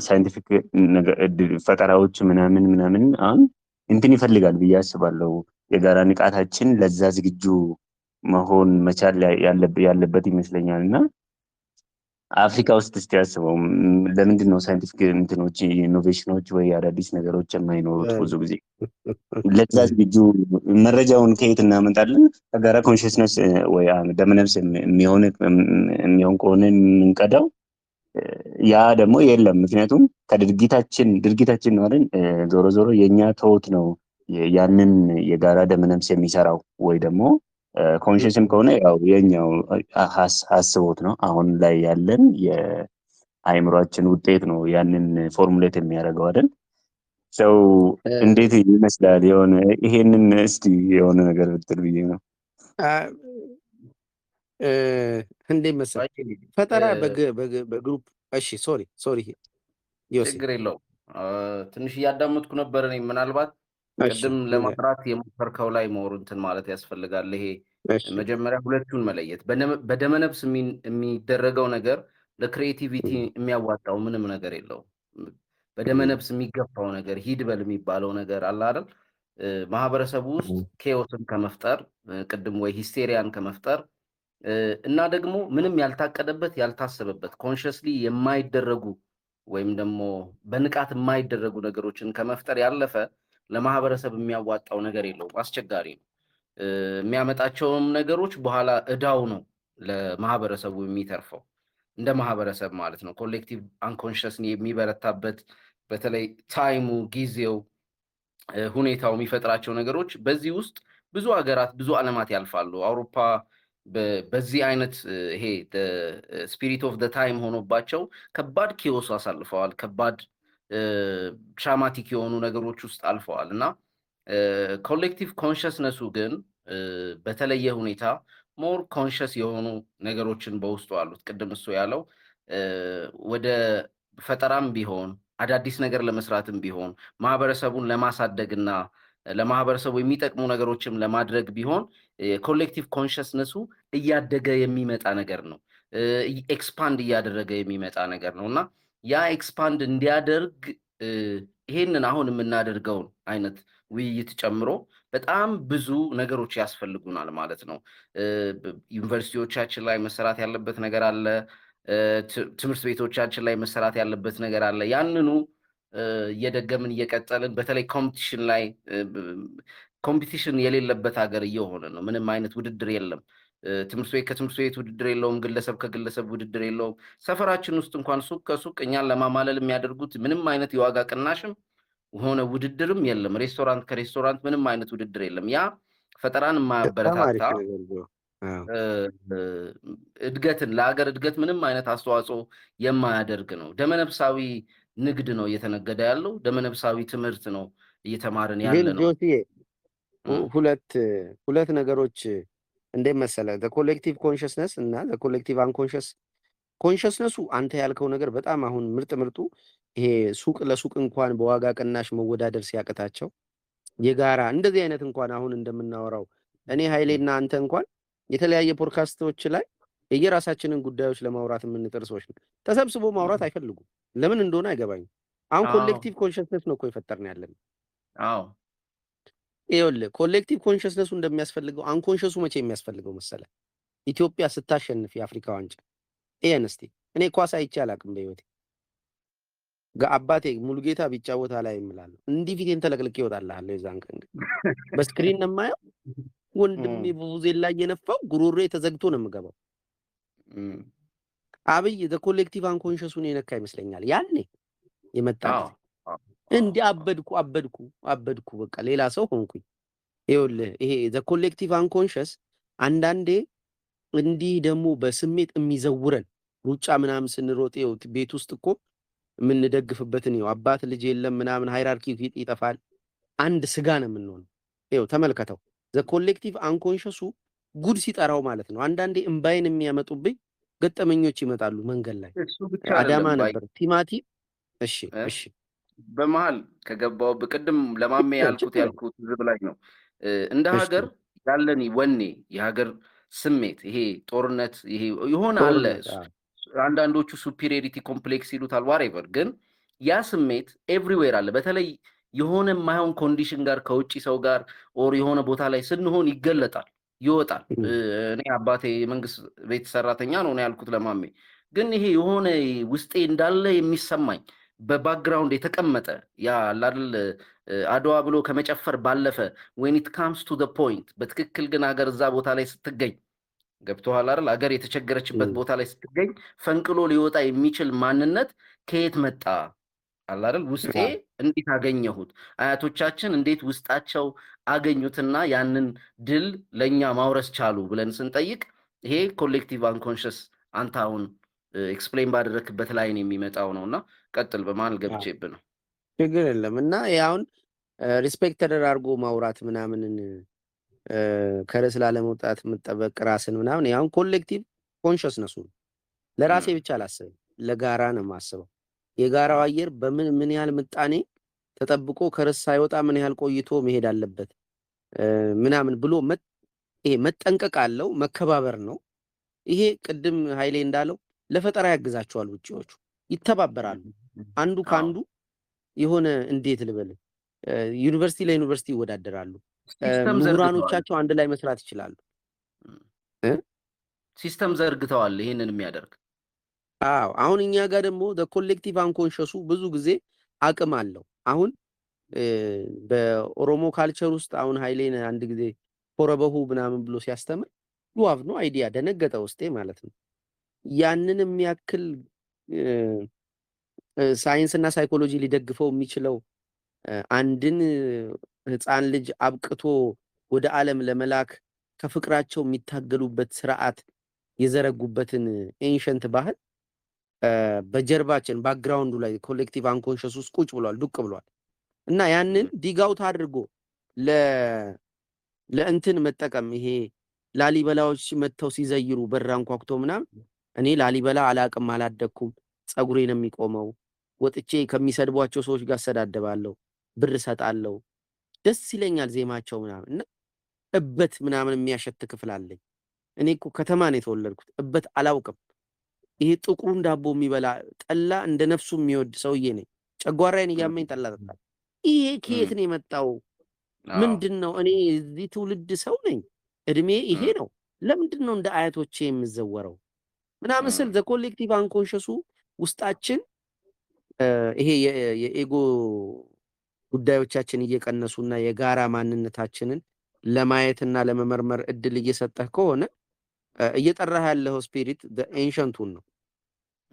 ሳይንቲፊክ ፈጠራዎች ምናምን አሁን እንትን ይፈልጋል ብዬ አስባለሁ። የጋራ ንቃታችን ለዛ ዝግጁ መሆን መቻል ያለበት ይመስለኛል። እና አፍሪካ ውስጥ እስቲ ያስበው ለምንድን ነው ሳይንቲፊክ እንትኖች ኢኖቬሽኖች ወይ አዳዲስ ነገሮች የማይኖሩት? ብዙ ጊዜ ለዛ ዝግጁ መረጃውን ከየት እናመጣለን? ከጋራ ኮንሽስነስ ወይ ደመነፍስ የሚሆን ከሆነ የምንቀዳው ያ ደግሞ የለም። ምክንያቱም ከድርጊታችን ነው አይደል? ዞሮ ዞሮ የኛ ተውት ነው ያንን የጋራ ደመነፍስ የሚሰራው ወይ ደግሞ ኮንሽስም ከሆነ ያው የኛው አስቦት ነው። አሁን ላይ ያለን የአእምሯችን ውጤት ነው ያንን ፎርሙሌት የሚያደርገው አይደል? ሰው እንዴት ይመስላል? የሆነ ይሄንን እስቲ የሆነ ነገር ብትል ብዬ ነው። እንዴት መሰለህ ፈጠራ በግሩፕ እሺ፣ ሶሪ ችግር የለውም። ትንሽ እያዳመጥኩ ነበር እኔ ምናልባት ቅድም ለማጥራት የሞከርከው ላይ መሆኑ እንትን ማለት ያስፈልጋል። ይሄ መጀመሪያ ሁለቱን መለየት። በደመነፍስ የሚደረገው ነገር ለክሪኤቲቪቲ የሚያዋጣው ምንም ነገር የለውም። በደመነፍስ የሚገፋው ነገር ሂድበል የሚባለው ነገር አለ አይደል? ማህበረሰቡ ውስጥ ኬዎስን ከመፍጠር ቅድም ወይ ሂስቴሪያን ከመፍጠር እና ደግሞ ምንም ያልታቀደበት ያልታሰበበት ኮንሽስሊ የማይደረጉ ወይም ደግሞ በንቃት የማይደረጉ ነገሮችን ከመፍጠር ያለፈ ለማህበረሰብ የሚያዋጣው ነገር የለውም። አስቸጋሪ ነው። የሚያመጣቸውም ነገሮች በኋላ እዳው ነው ለማህበረሰቡ የሚተርፈው እንደ ማህበረሰብ ማለት ነው። ኮሌክቲቭ አንኮንሽስ የሚበረታበት በተለይ ታይሙ፣ ጊዜው፣ ሁኔታው የሚፈጥራቸው ነገሮች በዚህ ውስጥ ብዙ ሀገራት ብዙ ዓለማት ያልፋሉ። አውሮፓ በዚህ አይነት ይሄ ስፒሪት ኦፍ ታይም ሆኖባቸው ከባድ ኪዮስ አሳልፈዋል። ከባድ ትራማቲክ የሆኑ ነገሮች ውስጥ አልፈዋል እና ኮሌክቲቭ ኮንሽስነሱ ግን በተለየ ሁኔታ ሞር ኮንሽስ የሆኑ ነገሮችን በውስጡ አሉት። ቅድም እሱ ያለው ወደ ፈጠራም ቢሆን አዳዲስ ነገር ለመስራትም ቢሆን ማህበረሰቡን ለማሳደግና ለማህበረሰቡ የሚጠቅሙ ነገሮችም ለማድረግ ቢሆን ኮሌክቲቭ ኮንሽስነሱ እያደገ የሚመጣ ነገር ነው። ኤክስፓንድ እያደረገ የሚመጣ ነገር ነው እና ያ ኤክስፓንድ እንዲያደርግ ይሄንን አሁን የምናደርገውን አይነት ውይይት ጨምሮ በጣም ብዙ ነገሮች ያስፈልጉናል ማለት ነው። ዩኒቨርሲቲዎቻችን ላይ መሰራት ያለበት ነገር አለ። ትምህርት ቤቶቻችን ላይ መሰራት ያለበት ነገር አለ። ያንኑ እየደገምን እየቀጠልን በተለይ ኮምፒቲሽን ላይ ኮምፒቲሽን የሌለበት ሀገር እየሆነ ነው። ምንም አይነት ውድድር የለም። ትምህርት ቤት ከትምህርት ቤት ውድድር የለውም። ግለሰብ ከግለሰብ ውድድር የለውም። ሰፈራችን ውስጥ እንኳን ሱቅ ከሱቅ እኛን ለማማለል የሚያደርጉት ምንም አይነት የዋጋ ቅናሽም ሆነ ውድድርም የለም። ሬስቶራንት ከሬስቶራንት ምንም አይነት ውድድር የለም። ያ ፈጠራን የማያበረታታ እድገትን ለሀገር እድገት ምንም አይነት አስተዋጽኦ የማያደርግ ነው። ደመነፍሳዊ ንግድ ነው እየተነገደ ያለው። ደመነፍሳዊ ትምህርት ነው እየተማርን ያለ ነው። ሁለት ነገሮች እንዴት መሰለህ፣ ኮሌክቲቭ ኮንሽስነስ እና ኮሌክቲቭ አንኮንሽስ ኮንሽስነሱ አንተ ያልከው ነገር በጣም አሁን ምርጡ ይሄ ሱቅ ለሱቅ እንኳን በዋጋ ቅናሽ መወዳደር ሲያቅታቸው የጋራ እንደዚህ አይነት እንኳን አሁን እንደምናወራው እኔ ኃይሌና አንተ እንኳን የተለያየ ፖድካስቶች ላይ የየራሳችንን ጉዳዮች ለማውራት የምንጥር ሰዎች ነው። ተሰብስቦ ማውራት አይፈልጉም። ለምን እንደሆነ አይገባኝም። አሁን ኮሌክቲቭ ኮንሽስነስ ነው እኮ የፈጠርን ያለን። አዎ ይኸውልህ ኮሌክቲቭ ኮንሽስነሱ እንደሚያስፈልገው አንኮንሽሱ መቼ የሚያስፈልገው መሰለህ? ኢትዮጵያ ስታሸንፍ የአፍሪካ ዋንጫ ይሄን እስቲ እኔ ኳስ አይቼ አላውቅም በህይወቴ። አባቴ ሙሉጌታ ቢጫወታ ላይ እምላለሁ እንዲህ ፊቴን ተለቅልቄ እወጣልሃለሁ። የዛን ቀን በስክሪን ነው የማየው። ወንድሜ ቡቡዜላ እየነፋው ጉሮሬ ተዘግቶ ነው የምገባው። አብይ ኮሌክቲቭ አንኮንሽሱን የነካ ይመስለኛል ያኔ የመጣው። እንዲህ አበድኩ በቃ ሌላ ሰው ሆንኩኝ። ይኸውልህ ይሄ ኮሌክቲቭ አንኮንሽስ አንዳንዴ እንዲህ ደግሞ በስሜት የሚዘውረን ሩጫ ምናምን ስንሮጥ ቤት ውስጥ እኮ የምንደግፍበትን አባት ልጅ የለም ምናምን ሃይራርኪ ይጠፋል። አንድ ስጋ ነው የምንሆነው። ተመልከተው ኮሌክቲቭ አንኮንሽሱ ጉድ ሲጠራው ማለት ነው። አንዳንዴ እምባይን የሚያመጡብኝ ገጠመኞች ይመጣሉ መንገድ ላይ። አዳማ ነበር ቲማቲም። እሺ በመሀል ከገባው በቅድም ለማሜ ያልኩት ዝብ ላይ ነው። እንደ ሀገር ያለን ወኔ የሀገር ስሜት ይሄ ጦርነት ይሄ የሆነ አለ። አንዳንዶቹ ሱፒሪዮሪቲ ኮምፕሌክስ ይሉታል ዋሬቨር፣ ግን ያ ስሜት ኤቭሪዌር አለ። በተለይ የሆነ የማይሆን ኮንዲሽን ጋር ከውጭ ሰው ጋር ኦር የሆነ ቦታ ላይ ስንሆን ይገለጣል፣ ይወጣል። እኔ አባቴ የመንግስት ቤት ሰራተኛ ነው ያልኩት ለማሜ። ግን ይሄ የሆነ ውስጤ እንዳለ የሚሰማኝ በባክግራውንድ የተቀመጠ ያ አይደል አድዋ ብሎ ከመጨፈር ባለፈ when it comes to the point በትክክል ግን ሀገር እዛ ቦታ ላይ ስትገኝ ገብቶሃል አይደል? ሀገር የተቸገረችበት ቦታ ላይ ስትገኝ ፈንቅሎ ሊወጣ የሚችል ማንነት ከየት መጣ አይደል? ውስጤ እንዴት አገኘሁት? አያቶቻችን እንዴት ውስጣቸው አገኙትና ያንን ድል ለኛ ማውረስ ቻሉ ብለን ስንጠይቅ ይሄ ኮሌክቲቭ አንኮንሽስ አንተ አሁን ኤክስፕሌን ባደረክበት ላይ ነው የሚመጣው ነውና ቀጥል። በማል ገብቼብህ ነው። ችግር የለም። እና አሁን ሪስፔክት ተደራርጎ ማውራት ምናምንን ከርዕስ ላለመውጣት የምጠበቅ ራስን ምናምን ያሁን ኮሌክቲቭ ኮንሽስነሱ ለራሴ ብቻ አላስብም፣ ለጋራ ነው የማስበው። የጋራው አየር ምን ያህል ምጣኔ ተጠብቆ ከርዕስ ሳይወጣ ምን ያህል ቆይቶ መሄድ አለበት ምናምን ብሎ ይሄ መጠንቀቅ አለው፣ መከባበር ነው። ይሄ ቅድም ኃይሌ እንዳለው ለፈጠራ ያግዛቸዋል። ውጪዎቹ ይተባበራሉ። አንዱ ካንዱ የሆነ እንዴት ልበል ዩኒቨርሲቲ ለዩኒቨርሲቲ ይወዳደራሉ። ምሁራኖቻቸው አንድ ላይ መስራት ይችላሉ። ሲስተም ዘርግተዋል ይሄንን የሚያደርግ። አዎ አሁን እኛ ጋር ደግሞ ኮሌክቲቭ አንኮንሸሱ ብዙ ጊዜ አቅም አለው። አሁን በኦሮሞ ካልቸር ውስጥ አሁን ኃይሌን አንድ ጊዜ ኮረበሁ ምናምን ብሎ ሲያስተምር ዱዋቭ ነው አይዲያ ደነገጠ ውስጤ ማለት ነው። ያንን የሚያክል ሳይንስና ሳይኮሎጂ ሊደግፈው የሚችለው አንድን ህፃን ልጅ አብቅቶ ወደ ዓለም ለመላክ ከፍቅራቸው የሚታገሉበት ስርዓት የዘረጉበትን ኤንሸንት ባህል በጀርባችን ባክግራውንዱ ላይ ኮሌክቲቭ አንኮንሸስ ውስጥ ቁጭ ብሏል፣ ዱቅ ብሏል። እና ያንን ዲጋውት አድርጎ ለእንትን መጠቀም ይሄ ላሊበላዎች መጥተው ሲዘይሩ በር አንኳኩቶ ምናምን እኔ ላሊበላ አላቅም አላደኩም፣ ጸጉሬ ነው የሚቆመው፣ ወጥቼ ከሚሰድቧቸው ሰዎች ጋር እሰዳደባለሁ፣ ብር እሰጣለሁ፣ ደስ ይለኛል ዜማቸው ምናምን እና እበት ምናምን የሚያሸት ክፍል አለኝ። እኔ እኮ ከተማ ነው የተወለድኩት፣ እበት አላውቅም። ይሄ ጥቁሩን ዳቦ የሚበላ ጠላ እንደ ነፍሱ የሚወድ ሰውዬ ነኝ። ጨጓራዬን እያመኝ ጠላ ጠጣል። ይሄ ከየት ነው የመጣው? ምንድን ነው? እኔ እዚህ ትውልድ ሰው ነኝ፣ እድሜ ይሄ ነው። ለምንድን ነው እንደ አያቶቼ የምዘወረው ምናምን ስል ኮሌክቲቭ አንኮንሸሱ ውስጣችን ይሄ የኤጎ ጉዳዮቻችን እየቀነሱና የጋራ ማንነታችንን ለማየትና ለመመርመር እድል እየሰጠህ ከሆነ እየጠራህ ያለው ስፒሪት ኤንሸንቱን ነው።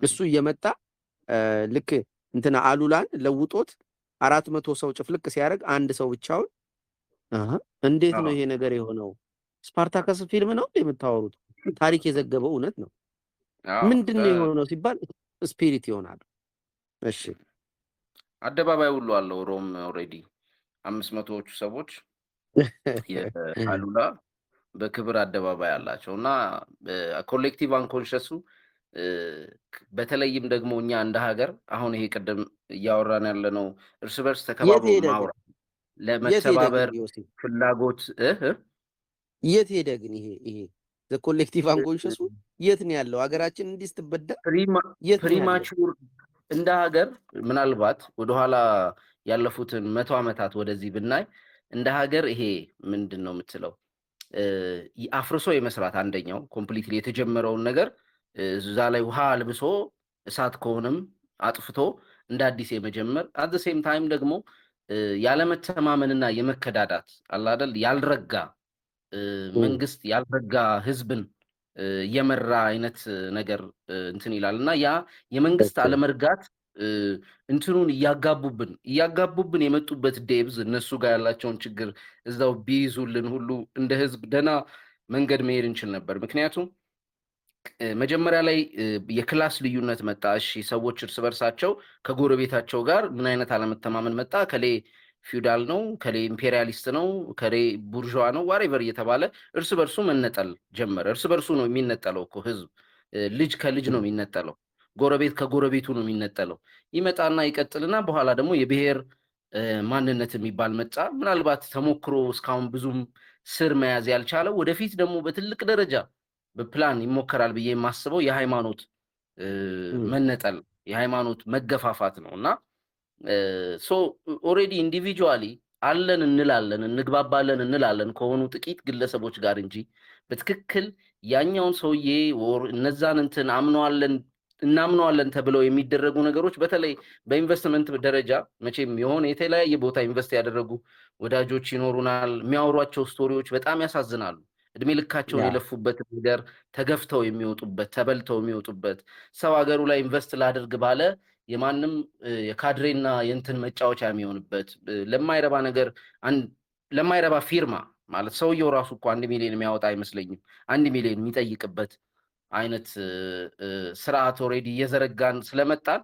እሱ እየመጣ ልክ እንትና አሉላን ለውጦት 400 ሰው ጭፍልቅ ሲያደርግ አንድ ሰው ብቻውን እንዴት ነው ይሄ ነገር የሆነው? ስፓርታከስ ፊልም ነው የምታወሩት? ታሪክ የዘገበው እውነት ነው። ምንድን ነው የሆነው ሲባል ስፒሪት ይሆናል። እሺ አደባባይ ሁሉ አለው ሮም ኦልሬዲ 500ዎቹ ሰዎች የአሉላ በክብር አደባባይ አላቸው። እና ኮሌክቲቭ አንኮንሸሱ በተለይም ደግሞ እኛ እንደ ሀገር አሁን ይሄ ቅድም እያወራን ያለነው እርስ በርስ ተከባብሮ ማውራት ለመተባበር ፍላጎት የት ሄደ ግን? ይሄ ኮሌክቲቭ አንኮንሸሱ የት ነው ያለው? ሀገራችን እንዲህ ስትበዳ ፕሪማቹር እንደ ሀገር ምናልባት ወደኋላ ያለፉትን 100 ዓመታት ወደዚህ ብናይ እንደ ሀገር ይሄ ምንድን ነው የምትለው አፍርሶ የመስራት አንደኛው ኮምፕሊትሊ የተጀመረውን ነገር እዛ ላይ ውሃ አልብሶ እሳት ከሆነም አጥፍቶ እንደ አዲስ የመጀመር አት ሴም ታይም ደግሞ ያለመተማመንና የመከዳዳት አላደል ያልረጋ መንግስት ያልረጋ ህዝብን የመራ አይነት ነገር እንትን ይላል እና ያ የመንግስት አለመርጋት እንትኑን እያጋቡብን የመጡበት ዴብዝ እነሱ ጋር ያላቸውን ችግር እዛው ቢይዙልን ሁሉ እንደ ህዝብ ደና መንገድ መሄድ እንችል ነበር። ምክንያቱም መጀመሪያ ላይ የክላስ ልዩነት መጣ። እሺ ሰዎች እርስ በርሳቸው ከጎረቤታቸው ጋር ምን አይነት አለመተማመን መጣ? ከሌ ፊውዳል ነው፣ ከሌ ኢምፔሪያሊስት ነው፣ ከሌ ቡርዥዋ ነው፣ ዋሬቨር እየተባለ እርስ በርሱ መነጠል ጀመረ። እርስ በርሱ ነው የሚነጠለው እኮ ህዝብ። ልጅ ከልጅ ነው የሚነጠለው፣ ጎረቤት ከጎረቤቱ ነው የሚነጠለው። ይመጣና ይቀጥልና በኋላ ደግሞ የብሔር ማንነት የሚባል መጣ። ምናልባት ተሞክሮ እስካሁን ብዙም ስር መያዝ ያልቻለው ወደፊት ደግሞ በትልቅ ደረጃ በፕላን ይሞከራል ብዬ የማስበው የሃይማኖት መነጠል፣ የሃይማኖት መገፋፋት ነው። እና ሶ ኦልሬዲ ኢንዲቪጁዋሊ አለን እንላለን እንግባባለን እንላለን ከሆኑ ጥቂት ግለሰቦች ጋር እንጂ በትክክል ያኛውን ሰውዬ እነዛን እንትን እናምነዋለን ተብለው የሚደረጉ ነገሮች በተለይ በኢንቨስትመንት ደረጃ መቼም የሆነ የተለያየ ቦታ ኢንቨስት ያደረጉ ወዳጆች ይኖሩናል። የሚያወሯቸው ስቶሪዎች በጣም ያሳዝናሉ። እድሜ ልካቸውን የለፉበት ነገር ተገፍተው የሚወጡበት፣ ተበልተው የሚወጡበት፣ ሰው ሀገሩ ላይ ኢንቨስት ላድርግ ባለ የማንም የካድሬና የእንትን መጫወቻ የሚሆንበት፣ ለማይረባ ነገር ለማይረባ ፊርማ ማለት ሰውየው ራሱ እኮ 1 ሚሊዮን የሚያወጣ አይመስለኝም 1 ሚሊዮን የሚጠይቅበት አይነት ስርዓት ኦልሬዲ እየዘረጋን ስለመጣን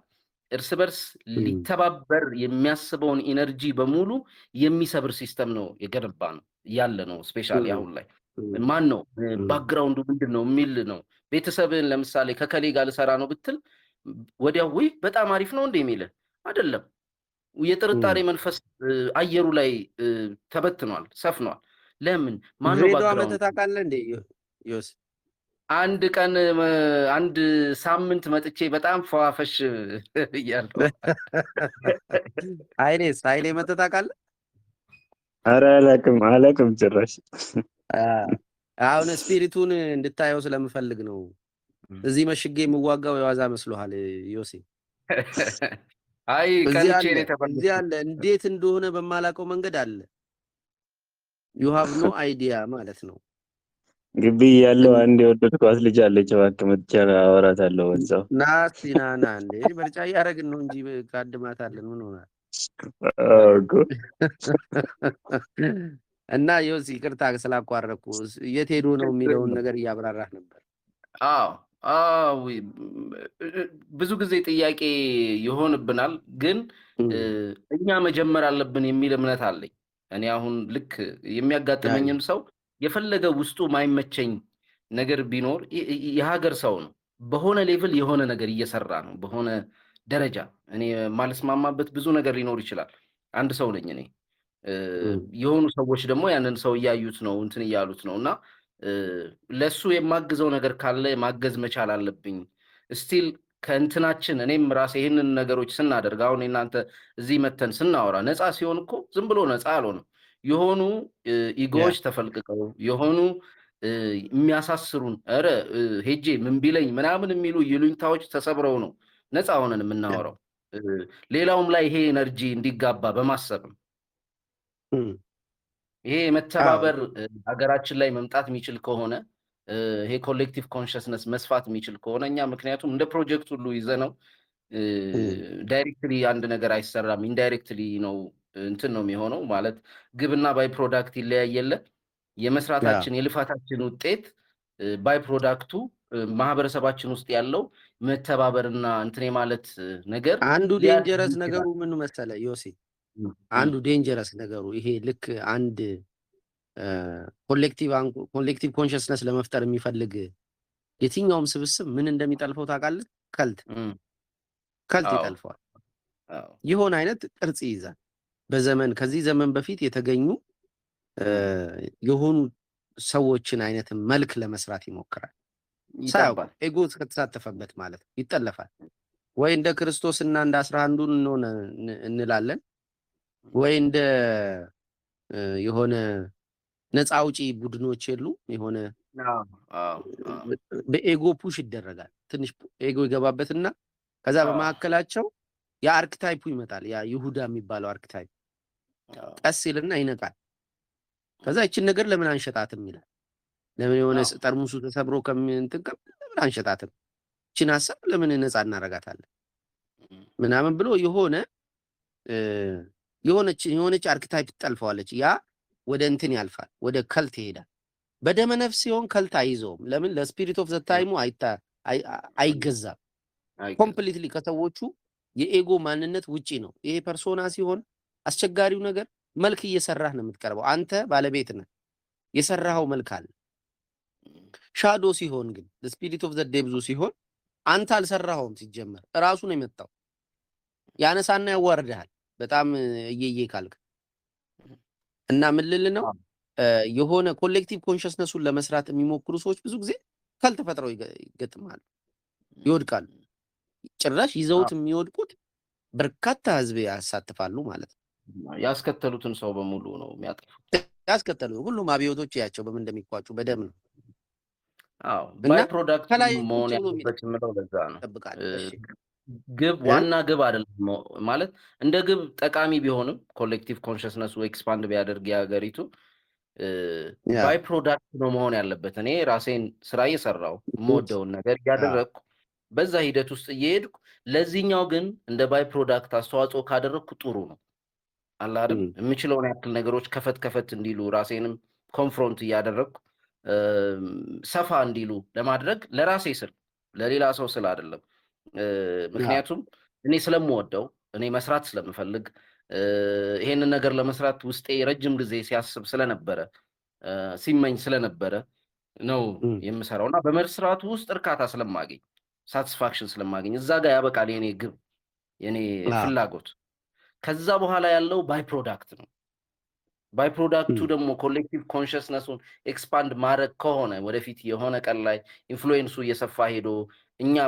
እርስ በርስ ሊተባበር የሚያስበውን ኢነርጂ በሙሉ የሚሰብር ሲስተም ነው የገነባ ነው ያለ ነው። ስፔሻሊ አሁን ላይ ማን ነው ባክግራውንዱ ምንድን ነው የሚል ነው። ቤተሰብን ለምሳሌ ከከሌ ጋር ልሰራ ነው ብትል ወዲያው ወይ በጣም አሪፍ ነው እንደ የሚልህ አይደለም። የጥርጣሬ መንፈስ አየሩ ላይ ተበትኗል፣ ሰፍኗል። ለምን ማን ነው ባክግራውንዱ? ታውቃለህ እንዴ ዮስ? አንድ ቀን አንድ ሳምንት መጥቼ በጣም ፈዋፈሽ እያለሁ ኃይሌ መተህ ታውቃለህ? ኧረ አላውቅም ጭራሽ። አሁን ስፒሪቱን እንድታየው ስለምፈልግ ነው። እዚህ መሽጌ የምዋጋው የዋዛ መስሎሃል ዮሴ? አይ እዚህ ቀንቼ አለ ነው የተፈለኩት። እዚህ አለ እንዴት እንደሆነ በማላውቀው መንገድ አለ። ዩ ሃቭ ኖ አይዲያ ማለት ነው። ግቢ ያለው አንድ የወደድኳት ልጅ አለች። እባክህ መጥቼ አወራታለሁ በዛው። ናስቲ ና እንዴ ምርጫ እያደረግን ነው እንጂ ካድማታለን ምን ሆናል? እኮ እና ዮሲ ይቅርታ ስላቋረጥኩ የት ሄዶ ነው የሚለውን ነገር እያብራራህ ነበር። አዎ ብዙ ጊዜ ጥያቄ ይሆንብናል፣ ግን እኛ መጀመር አለብን የሚል እምነት አለኝ። እኔ አሁን ልክ የሚያጋጥመኝን ሰው የፈለገ ውስጡ ማይመቸኝ ነገር ቢኖር የሀገር ሰው ነው፣ በሆነ ሌቭል የሆነ ነገር እየሰራ ነው፣ በሆነ ደረጃ እኔ ማልስማማበት ብዙ ነገር ሊኖር ይችላል። አንድ ሰው ነኝ እኔ። የሆኑ ሰዎች ደግሞ ያንን ሰው እያዩት ነው እንትን እያሉት ነው፣ እና ለሱ የማግዘው ነገር ካለ ማገዝ መቻል አለብኝ። ስቲል ከእንትናችን እኔም ራሴ ይህንን ነገሮች ስናደርግ አሁን እናንተ እዚህ መተን ስናወራ ነፃ ሲሆን እኮ ዝም ብሎ ነፃ አልሆነም። የሆኑ ኢጎዎች ተፈልቅቀው የሆኑ የሚያሳስሩን ኧረ ሄጄ ምን ቢለኝ ምናምን የሚሉ ይሉኝታዎች ተሰብረው ነው ነፃ ሆነን የምናወራው። ሌላውም ላይ ይሄ ኤነርጂ እንዲጋባ በማሰብ ነው። ይሄ መተባበር ሀገራችን ላይ መምጣት የሚችል ከሆነ ይሄ ኮሌክቲቭ ኮንሽስነስ መስፋት የሚችል ከሆነ እኛ ምክንያቱም እንደ ፕሮጀክት ሁሉ ይዘነው ዳይሬክትሊ አንድ ነገር አይሰራም፣ ኢንዳይሬክትሊ ነው እንትን ነው የሚሆነው። ማለት ግብና ባይ ፕሮዳክት ይለያየለ። የመስራታችን የልፋታችን ውጤት ባይ ፕሮዳክቱ ማህበረሰባችን ውስጥ ያለው መተባበርና እንትን ማለት ነገር አንዱ ዴንጀረስ ነገሩ ምን መሰለ ዮሴ? አንዱ ዴንጀረስ ነገሩ ይሄ ልክ አንድ ኮሌክቲቭ ኮንሽስነስ ለመፍጠር የሚፈልግ የትኛውም ስብስብ ምን እንደሚጠልፈው ታውቃለህ? ከልት ይጠልፈዋል። የሆነ አይነት ቅርጽ ይይዛል። ከዚህ ዘመን በፊት የተገኙ የሆኑ ሰዎችን አይነት መልክ ለመስራት ይሞክራል። ሳያውቅ ኤጎ ከተሳተፈበት ማለት ነው። ይጠለፋል። ወይ እንደ ክርስቶስና እንደ 11ዱን እንላለን፣ ወይ እንደ የሆነ ነፃ አውጪ ቡድኖች የሉ የሆነ በኤጎ ፑሽ ይደረጋል። ትንሽ ኤጎ ይገባበትና ከዛ በመካከላቸው የአርክታይፑ ይመጣል። ያ ይሁዳ የሚባለው አርክታይፕ ቀስ ይልና ይነቃል። ከዛ ይችን ነገር ለምን አንሸጣትም ይላል። ለምን የሆነ ጠርሙሱ ተሰብሮ ከምንጥቅም ለምን አንሸጣትም? ይችን ሀሳብ ለምን ነፃ እናረጋታለን? ምናምን ብሎ የሆነች አርክታይፕ ትጠልፈዋለች። ያ ወደ እንትን ያልፋል፣ ወደ ከልት ይሄዳል። በደመ ነፍስ ሲሆን ከልት አይዘውም። ለምን? ለስፒሪት ኦፍ ዘ ታይሙ አይገዛም። ኮምፕሊትሊ ከሰዎቹ የኤጎ ማንነት ውጪ ነው። ይሄ ፐርሶና ሲሆን አስቸጋሪው ነገር መልክ እየሰራህ ነው የምትቀርበው። አንተ ባለቤት ነህ፣ የሰራኸው መልክ አለ። ሻዶ ሲሆን ግን ስፒሪት ኦፍ ዘ ዴብዙ ሲሆን አንተ አልሰራኸውም። ሲጀመር እራሱ ነው የመጣው። ያነሳና ያዋርድሃል በጣም እየየ ካልክ እና ምን ልል ነው የሆነ ኮሌክቲቭ ኮንሽስነሱን ለመስራት የሚሞክሩ ሰዎች ብዙ ጊዜ ካልተፈጥረው ይገጥማሉ፣ ይወድቃሉ። ጭራሽ ይዘውት የሚወድቁት በርካታ ህዝብ ያሳትፋሉ ማለት ነው። ያስከተሉትን ሰው በሙሉ ነው የሚያጠፉት። ያስከተሉት ሁሉም አብዮቶች ያቸው በምን እንደሚቋጩ በደም ነው። ባይ ፕሮዳክት መሆን ያለበት የምለው ለዛ ነው። ግብ ዋና ግብ አይደለም ማለት እንደ ግብ ጠቃሚ ቢሆንም ኮሌክቲቭ ኮንሽስነሱ ኤክስፓንድ ቢያደርግ የሀገሪቱ ባይ ፕሮዳክት ነው መሆን ያለበት። እኔ ራሴን ስራ እየሰራው የምወደውን ነገር እያደረግኩ በዛ ሂደት ውስጥ እየሄድኩ ለዚህኛው ግን እንደ ባይ ፕሮዳክት አስተዋጽኦ ካደረግኩ ጥሩ ነው አለ አይደል? የምችለውን ያክል ነገሮች ከፈት እንዲሉ ራሴንም ኮንፍሮንት እያደረግኩ ሰፋ እንዲሉ ለማድረግ ለራሴ ስል ለሌላ ሰው ስል አይደለም። ምክንያቱም እኔ ስለምወደው እኔ መስራት ስለምፈልግ ይሄንን ነገር ለመስራት ውስጤ ረጅም ጊዜ ሲያስብ ስለነበረ ሲመኝ ስለነበረ ነው የምሰራው እና በመስራቱ ውስጥ እርካታ ስለማገኝ ሳቲስፋክሽን ስለማገኝ እዛ ጋር ያበቃል የኔ ግብ የኔ ፍላጎት። ከዛ በኋላ ያለው ባይ ፕሮዳክት ነው። ባይ ፕሮዳክቱ ደግሞ ኮሌክቲቭ ኮንሽስነሱን ኤክስፓንድ ማድረግ ከሆነ ወደፊት የሆነ ቀን ላይ ኢንፍሉዌንሱ እየሰፋ ሄዶ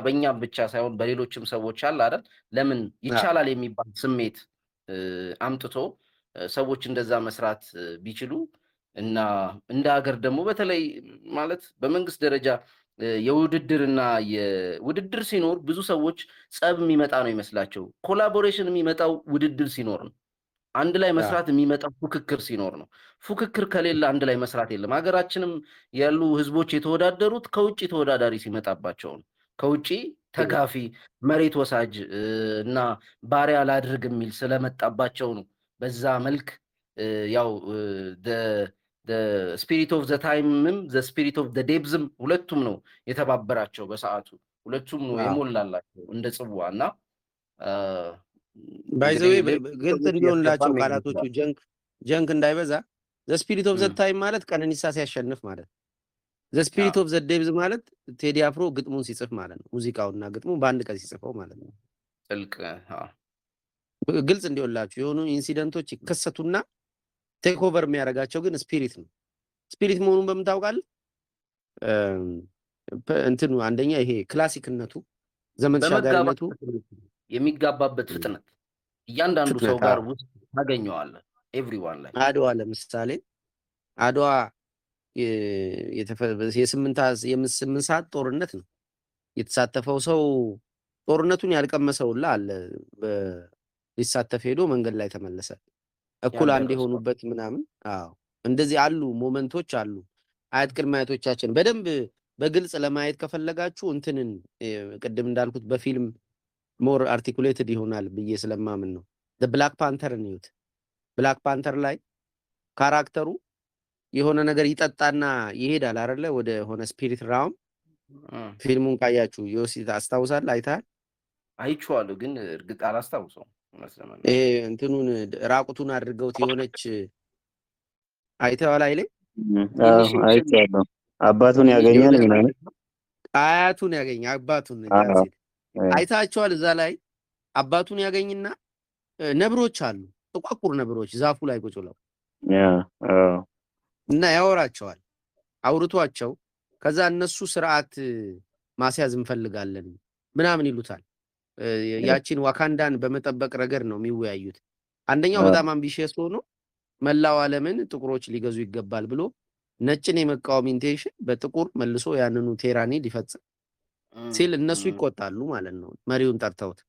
በእኛም ብቻ ሳይሆን በሌሎችም ሰዎች አለ አይደል ለምን ይቻላል የሚባል ስሜት አምጥቶ ሰዎች እንደዛ መስራት ቢችሉ እና እንደ ሀገር ደግሞ በተለይ ማለት በመንግስት ደረጃ የውድድርና የውድድር ሲኖር ብዙ ሰዎች ጸብ የሚመጣ ነው ይመስላቸው። ኮላቦሬሽን የሚመጣው ውድድር ሲኖር ነው። አንድ ላይ መስራት የሚመጣው ፉክክር ሲኖር ነው። ፉክክር ከሌለ አንድ ላይ መስራት የለም። ሀገራችንም ያሉ ህዝቦች የተወዳደሩት ከውጭ ተወዳዳሪ ሲመጣባቸው ነው። ከውጭ ተጋፊ፣ መሬት ወሳጅ እና ባሪያ ላድርግ የሚል ስለመጣባቸው ነው። በዛ መልክ ያው ስፒሪት ኦፍ ዘ ታይምም ዘ ስፒሪት ኦፍ ዘ ዴብዝም ሁለቱም ነው የተባበራቸው በሰዓቱ። ሁለቱም ነው የሞላላቸው እንደ ጽዋ እና ባይዘዌ ግልጽ እንዲሆንላቸው ቃላቶቹ ጀንክ እንዳይበዛ ዘ ስፒሪት ኦፍ ዘ ታይም ማለት ቀነኒሳ ሲያሸንፍ ማለት ነው። ዘ ስፒሪት ኦፍ ዘ ዴብዝ ማለት ቴዲ አፍሮ ግጥሙን ሲጽፍ ማለት ነው። ሙዚቃውና ግጥሙ በአንድ ቀን ሲጽፈው ማለት ነው። ጥልቅ ግልጽ እንዲሆንላችሁ የሆኑ ኢንሲደንቶች ይከሰቱና ቴክ ኦቨር የሚያደርጋቸው ግን ስፒሪት ነው። ስፒሪት መሆኑን በምን ታውቃለህ? እንትኑ አንደኛ ይሄ ክላሲክነቱ፣ ዘመን ተሻጋሪነቱ፣ የሚጋባበት ፍጥነት እያንዳንዱ ሰው ጋር ውስጥ ታገኘዋለህ። ኤቭሪዋን ላይ አድዋ ለምሳሌ አድዋ የስምንት ሰዓት ጦርነት ነው የተሳተፈው ሰው ጦርነቱን ያልቀመሰውላ አለ ሊሳተፍ ሄዶ መንገድ ላይ ተመለሰ። እኩል አንድ የሆኑበት ምናምን። አዎ እንደዚህ አሉ ሞመንቶች አሉ። አያት ቅድመ አያቶቻችን በደንብ በግልጽ ለማየት ከፈለጋችሁ እንትንን ቅድም እንዳልኩት በፊልም ሞር አርቲኩሌትድ ይሆናል ብዬ ስለማምን ነው። ብላክ ፓንተርን እዩት። ብላክ ፓንተር ላይ ካራክተሩ የሆነ ነገር ይጠጣና ይሄዳል አይደለ? ወደ ሆነ ስፒሪት ራውም። ፊልሙን ካያችሁ ዮሲ ታስታውሳለህ? አይተሃል? አይቼዋለሁ ግን እርግጥ አላስታውሰውም። እንትኑን ራቁቱን አድርገውት የሆነች አይተዋል አይለኝ? አይቻለሁ። አባቱን ያገኛል ምናምን አያቱን ያገኝ አባቱን አይታቸዋል። እዛ ላይ አባቱን ያገኝና ነብሮች አሉ፣ ጥቋቁር ነብሮች ዛፉ ላይ ቁጭ ብለው እና ያወራቸዋል። አውርቷቸው ከዛ እነሱ ስርዓት ማስያዝ እንፈልጋለን ምናምን ይሉታል። ያቺን ዋካንዳን በመጠበቅ ረገድ ነው የሚወያዩት። አንደኛው በጣም አምቢሽየስ ሆኖ መላው ዓለምን ጥቁሮች ሊገዙ ይገባል ብሎ ነጭን የመቃወም ኢንቴንሽን በጥቁር መልሶ ያንኑ ቴራኒ ሊፈጽም ሲል እነሱ ይቆጣሉ ማለት ነው፣ መሪውን ጠርተውት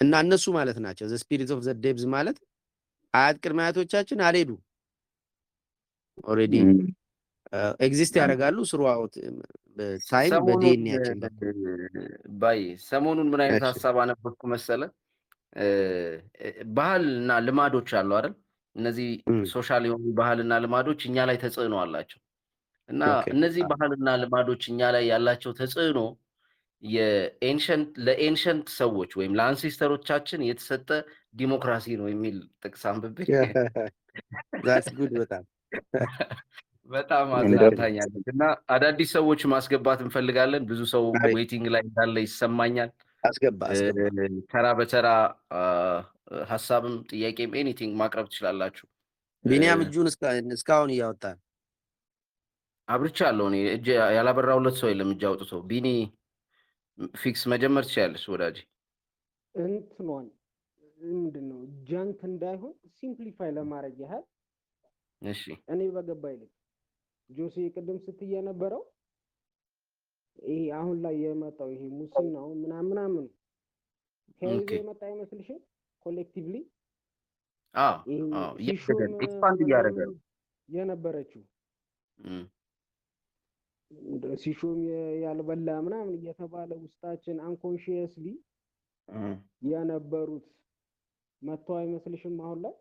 እና እነሱ ማለት ናቸው ዘ ስፒሪት ኦፍ ዘ ዴብዝ ማለት አያት ቅድመ አያቶቻችን አልሄዱ ኦልሬዲ ኤግዚስት ያደርጋሉ ስሩአውት ታይም በዲኤንኤያችን ባይ ሰሞኑን ምን አይነት ሀሳብ አነበብኩ መሰለ? ባህልና ልማዶች አሉ አይደል? እነዚህ ሶሻል የሆኑ ባህልና ልማዶች እኛ ላይ ተጽዕኖ አላቸው እና እነዚህ ባህልና ልማዶች እኛ ላይ ያላቸው ተጽዕኖ ለኤንሸንት ሰዎች ወይም ለአንሴስተሮቻችን የተሰጠ ዲሞክራሲ ነው የሚል ጥቅስ አንብቤ በጣም አዝናታኛለች እና አዳዲስ ሰዎች ማስገባት እንፈልጋለን። ብዙ ሰው ዌቲንግ ላይ እንዳለ ይሰማኛል። ተራ በተራ ሀሳብም ጥያቄም ኤኒቲንግ ማቅረብ ትችላላችሁ። ቢኒያም እጁን እስካሁን እያወጣ አብርቻለሁ። እኔ እጅ ያላበራሁለት ሰው የለም እጅ አውጥቶ። ቢኒ ፊክስ መጀመር ትችላለች ወዳጅ። እንትኗን ምንድነው ጃንክ እንዳይሆን ሲምፕሊፋይ ለማድረግ ያህል እሺ፣ እኔ በገባኝ ልክ ጆሴ ቅድም ስትይ የነበረው ይሄ አሁን ላይ የመጣው ይሄ ሙስናው ምናምን ከይዞ የመጣ አይመስልሽም? ኮሌክቲቭሊ ኤክስፓንድ እያደረገ ነው የነበረችው ሲሾም ያልበላ ምናምን እየተባለ ውስጣችን አንኮንሺየስሊ የነበሩት መጥተው አይመስልሽም? አሁን ላይ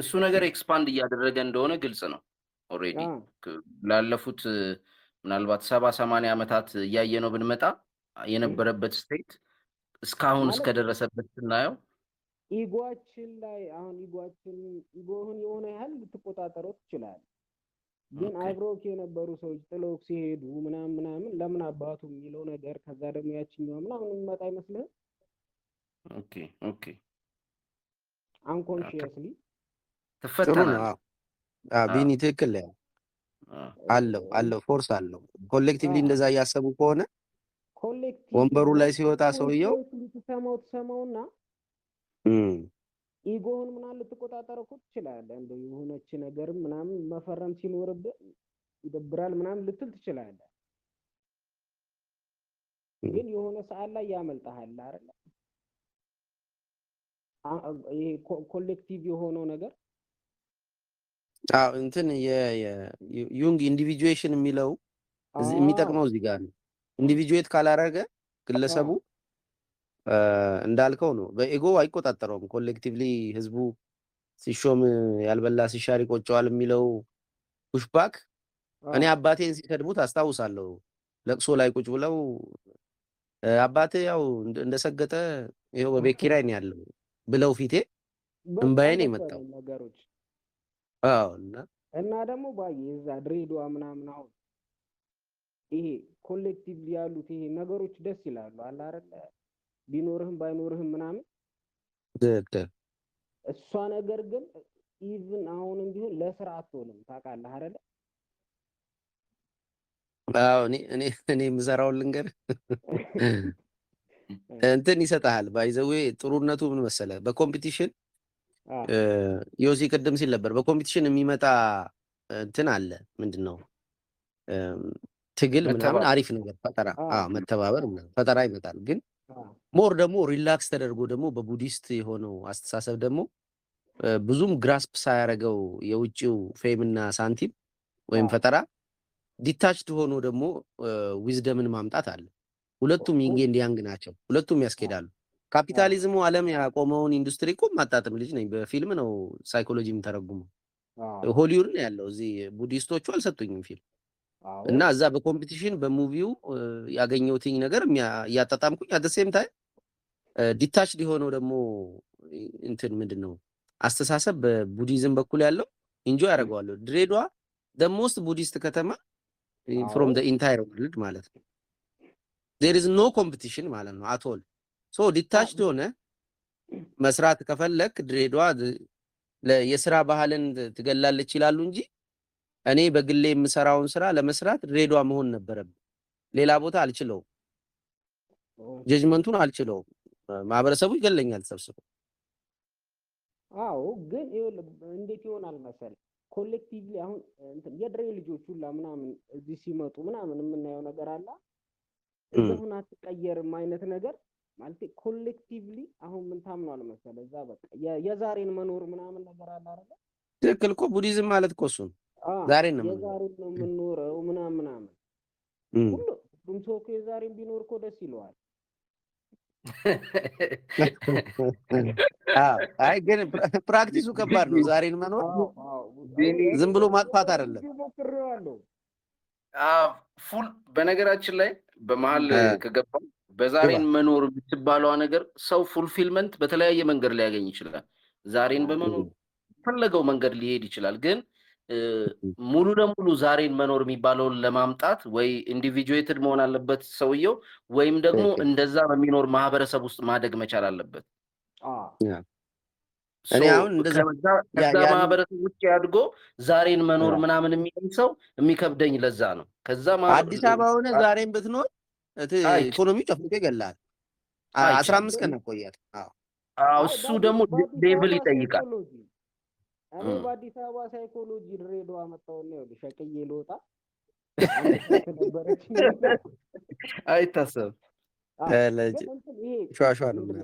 እሱ ነገር ኤክስፓንድ እያደረገ እንደሆነ ግልጽ ነው። ኦልሬዲ ላለፉት ምናልባት 70-80 ዓመታት እያየ ነው ብንመጣ የነበረበት ስቴት እስካሁን እስከደረሰበት ስናየው ኢጓችን ላይ አሁን ኢጎህን የሆነ ያህል ልትቆጣጠረው ትችላለህ። ግን አብሮክ የነበሩ ሰዎች ጥለው ሲሄዱ ምናምን ለምን አባቱ የሚለው ነገር ከዛ ደግሞ ያችኛው ምናምን የሚመጣ አይመስልህም? ኦኬ አንኮንሺየስሊ ተፈተናል። ቢኒ ትክክል አለው ፎርስ አለው። ኮሌክቲቭሊ እንደዛ እያሰቡ ከሆነ ወንበሩ ላይ ሲወጣ ሰውየው ትሰማውና ኢጎህን ምናምን ልትቆጣጠር እኮ ትችላለህ። እንደው የሆነች ነገር ምናምን መፈረም ሲኖርብህ ይደብራል ምናምን ልትል ትችላለህ። ግን የሆነ ሰዓት ላይ ያመልጣሃል አይደል? ይሄ ኮሌክቲቭ የሆነው ነገር እንትን ዩንግ ኢንዲቪጁዌሽን የሚለው የሚጠቅመው እዚህ ጋር ነው። ኢንዲቪጁዌት ካላረገ ግለሰቡ እንዳልከው ነው፣ በኤጎ አይቆጣጠረውም። ኮሌክቲቭሊ ህዝቡ ሲሾም ያልበላ ሲሻር ይቆጨዋል የሚለው ፑሽባክ እኔ አባቴን ሲሰድቡት አስታውሳለሁ። ለቅሶ ላይ ቁጭ ብለው አባቴ ያው እንደሰገጠ ይኸው በቤት ኪራይ ነው ያለው ብለው ፊቴ እንባዬን የመጣው ነገሮች። እና ደግሞ ባይ እዛ ድሬዳዋ ምናምን አሁን ይሄ ኮሌክቲቭሊ ያሉት ይሄ ነገሮች ደስ ይላሉ አለ አይደል? ቢኖርህም ባይኖርህም ምናምን እሷ ነገር ግን ኢቭን አሁንም ቢሆን ለስራ አትሆንም ታውቃለህ አይደል? እኔ የምሰራውን ልንገር እንትን ይሰጣል። ባይዘዌ ጥሩነቱ ምን መሰለ፣ በኮምፒቲሽን ዮሲ ቅድም ሲል ነበር፣ በኮምፒቲሽን የሚመጣ እንትን አለ። ምንድነው ትግል ምናምን አሪፍ ነገር ፈጠራ፣ መተባበር ምናምን ፈጠራ ይመጣል። ግን ሞር ደግሞ ሪላክስ ተደርጎ ደግሞ በቡዲስት የሆነው አስተሳሰብ ደግሞ ብዙም ግራስፕ ሳያደርገው የውጭው ፌምና ሳንቲም ወይም ፈጠራ ዲታችድ ሆኖ ደግሞ ዊዝደምን ማምጣት አለ። ሁለቱም ይንግ ኤንድ ያንግ ናቸው። ሁለቱም ያስኬዳሉ። ካፒታሊዝሙ ዓለም ያቆመውን ኢንዱስትሪ እኮ ማጣጥም ልጅ ነኝ። በፊልም ነው ሳይኮሎጂ የምተረጉመው። ሆሊውድ ነው ያለው። እዚህ ቡዲስቶቹ አልሰጡኝም ፊልም እና እዛ በኮምፒቲሽን በሙቪው ያገኘሁትኝ ነገር እያጣጣምኩኝ አት ሴም ታይም ዲታችድ የሆነው ደግሞ እንትን ምንድነው አስተሳሰብ በቡዲዝም በኩል ያለው ኢንጆይ ያደርገዋለሁ። ድሬዳዋ the most ቡዲስት ከተማ from the entire world ማለት ነው። there is no competition ማለት ነው at all. so ዲታችድ ሆነ መስራት ከፈለክ ድሬዳዋ የስራ ባህልን ትገላለች ይላሉ እንጂ እኔ በግሌ የምሰራውን ስራ ለመስራት ድሬዳዋ መሆን ነበረብኝ። ሌላ ቦታ አልችለውም። ጀጅመንቱን አልችለውም። ማህበረሰቡ ይገለኛል ተሰብስቦ። ግን እንዴት ይሆናል መሰለህ ኮሌክቲቭሊ አሁን የድሬ ልጆች ሁላ ምናምን እዚህ ሲመጡ ምናምን የምናየው ነገር አለ። እንደሆነ አትቀየርም አይነት ነገር ማለት ኮሌክቲቭሊ አሁን ምን ታምኗል መሰለህ እዛ በቃ የዛሬን መኖር ምናምን ነገር አለ አይደል? ትክክል እኮ ቡዲዝም ማለት እኮ እሱ ነው። ዛሬን ነው የምንኖረው ምናምን ሁሉም ሰው እኮ የዛሬን ቢኖር እኮ ደስ ይለዋል። አይ ግን ፕራክቲሱ ከባድ ነው። ዛሬን መኖር ዝም ብሎ ማጥፋት አይደለም። ፉል በነገራችን ላይ በመሀል ከገባ በዛሬን መኖር የምትባለዋ ነገር ሰው ፉልፊልመንት በተለያየ መንገድ ሊያገኝ ይችላል። ዛሬን በመኖር ፈለገው መንገድ ሊሄድ ይችላል። ግን ሙሉ ለሙሉ ዛሬን መኖር የሚባለውን ለማምጣት ወይ ኢንዲቪጁዌትድ መሆን አለበት ሰውየው ወይም ደግሞ እንደዛ በሚኖር ማህበረሰብ ውስጥ ማደግ መቻል አለበት። እኔ አሁን እንደዛ ከዛ ማህበረሰብ ውጭ አድጎ ዛሬን መኖር ምናምን የሚል ሰው የሚከብደኝ ለዛ ነው። ከዛ አዲስ አበባ ሆነ ዛሬን ብትኖር ኢኮኖሚ ጨፍልቆ ይገላል። 15 ቀን ቆያል። እሱ ደግሞ ሌቭል ይጠይቃል። እኔ በአዲስ አበባ ሳይኮሎጂ ድሬዳዋ መጣሁና ይኸውልህ ሸቅዬ ልወጣ አይታሰብ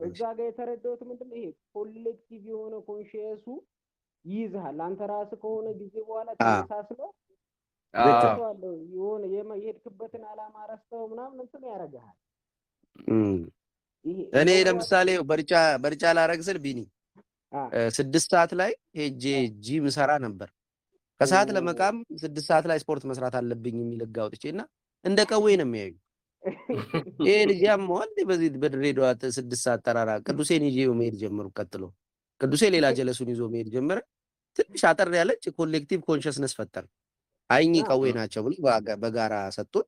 እዛ ጋር የተረዳሁት ምንድነው ይሄ ኮሌክቲቭ የሆነ ኮንሺየሱ ይይዝሃል። አንተ ራስህ ከሆነ ጊዜ በኋላ ተመሳስለው የሆነ የሄድክበትን ዓላማ ረስተው ምናምን እንትን ያደርግሃል። እኔ ለምሳሌ በርጫ ላረግ ስል ቢኒ 6 ሰዓት ላይ ሄጄ ጂም ሰራ ነበር። ከሰዓት ለመቃም 6 ሰዓት ላይ ስፖርት መስራት አለብኝ የሚል ህግ አውጥቼ እና እንደ ቀዌ ነው የሚያዩ። ይሄ ልጅ ያመዋል በዚህ በድሬዳዋ 6 ሰዓት ተራራ ቅዱሴን ይዤ መሄድ ጀመሩ። ቀጥሎ ቅዱሴ ሌላ ጀለሱን ይዞ መሄድ ጀመረ። ትንሽ አጠር ያለች ኮሌክቲቭ ኮንሽስነስ ፈጠር። አይኝ ቀዌ ናቸው ብሎ በጋራ ሰጡን።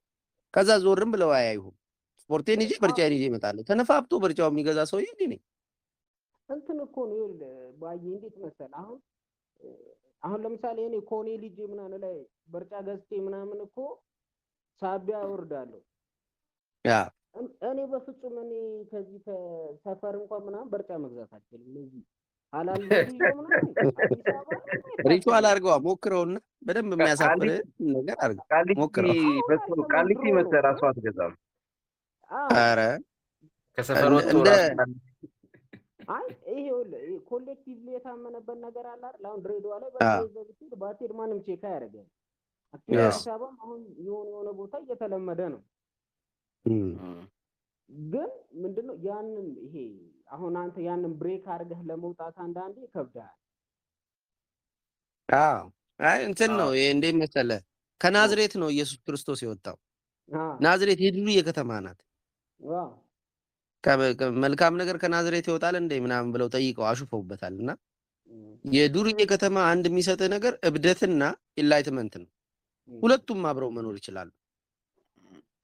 ከዛ ዞርም ብለው አያዩም። ስፖርቴን ይዤ በርጫዬን ይዤ እመጣለሁ። ተነፋፍቶ በርጫው የሚገዛ ሰውዬ እንዴ ነኝ እንትን እኮ ነው ባዬ እንዴት መሰለህ አሁን ለምሳሌ እኔ ኮኔ ልጅ ምናምን ላይ በርጫ ገዝቼ ምናምን እኮ ሳቢያ ወርዳለሁ። እኔ በፍጹም እኔ ከዚህ ከሰፈር እንኳን ምናምን በርጫ መግዛት አልችልም። እዚህ ሀላል ዘር ይዞ ምናምን አዲስ አበባ ሪቹዋል አድርገዋ ሞክረውና በደንብ የሚያሳፍር ነገር አድርገው ሞክረው። ቃሊቲ መተህ ራሱ አትገዛም። ኧረ ከሰፈር ወጥቶ እንደ ራሱ አይ ይሄ ኮሌክቲቭሊ የታመነበት ነገር አለ አይደል? አሁን ድሬዳዋ ላይ በዚህ ባትሄድ ማንም ቼክ አያደርግም። አዲስ አበባ አሁን የሆነ ቦታ እየተለመደ ነው። ግን ምንድነው ያንን ይሄ አሁን አንተ ያንን ብሬክ አድርገህ ለመውጣት አንዳንዴ ይከብዳል። አይ እንትን ነው ይሄ እንዴት መሰለህ፣ ከናዝሬት ነው ኢየሱስ ክርስቶስ የወጣው። ናዝሬት የዱርዬ ከተማ ናት። መልካም ነገር ከናዝሬት ይወጣል እንዴ ምናምን ብለው ጠይቀው አሹፈውበታል። እና የዱርዬ ከተማ አንድ የሚሰጥህ ነገር እብደትና ኢንላይትመንት ነው። ሁለቱም አብረው መኖር ይችላሉ።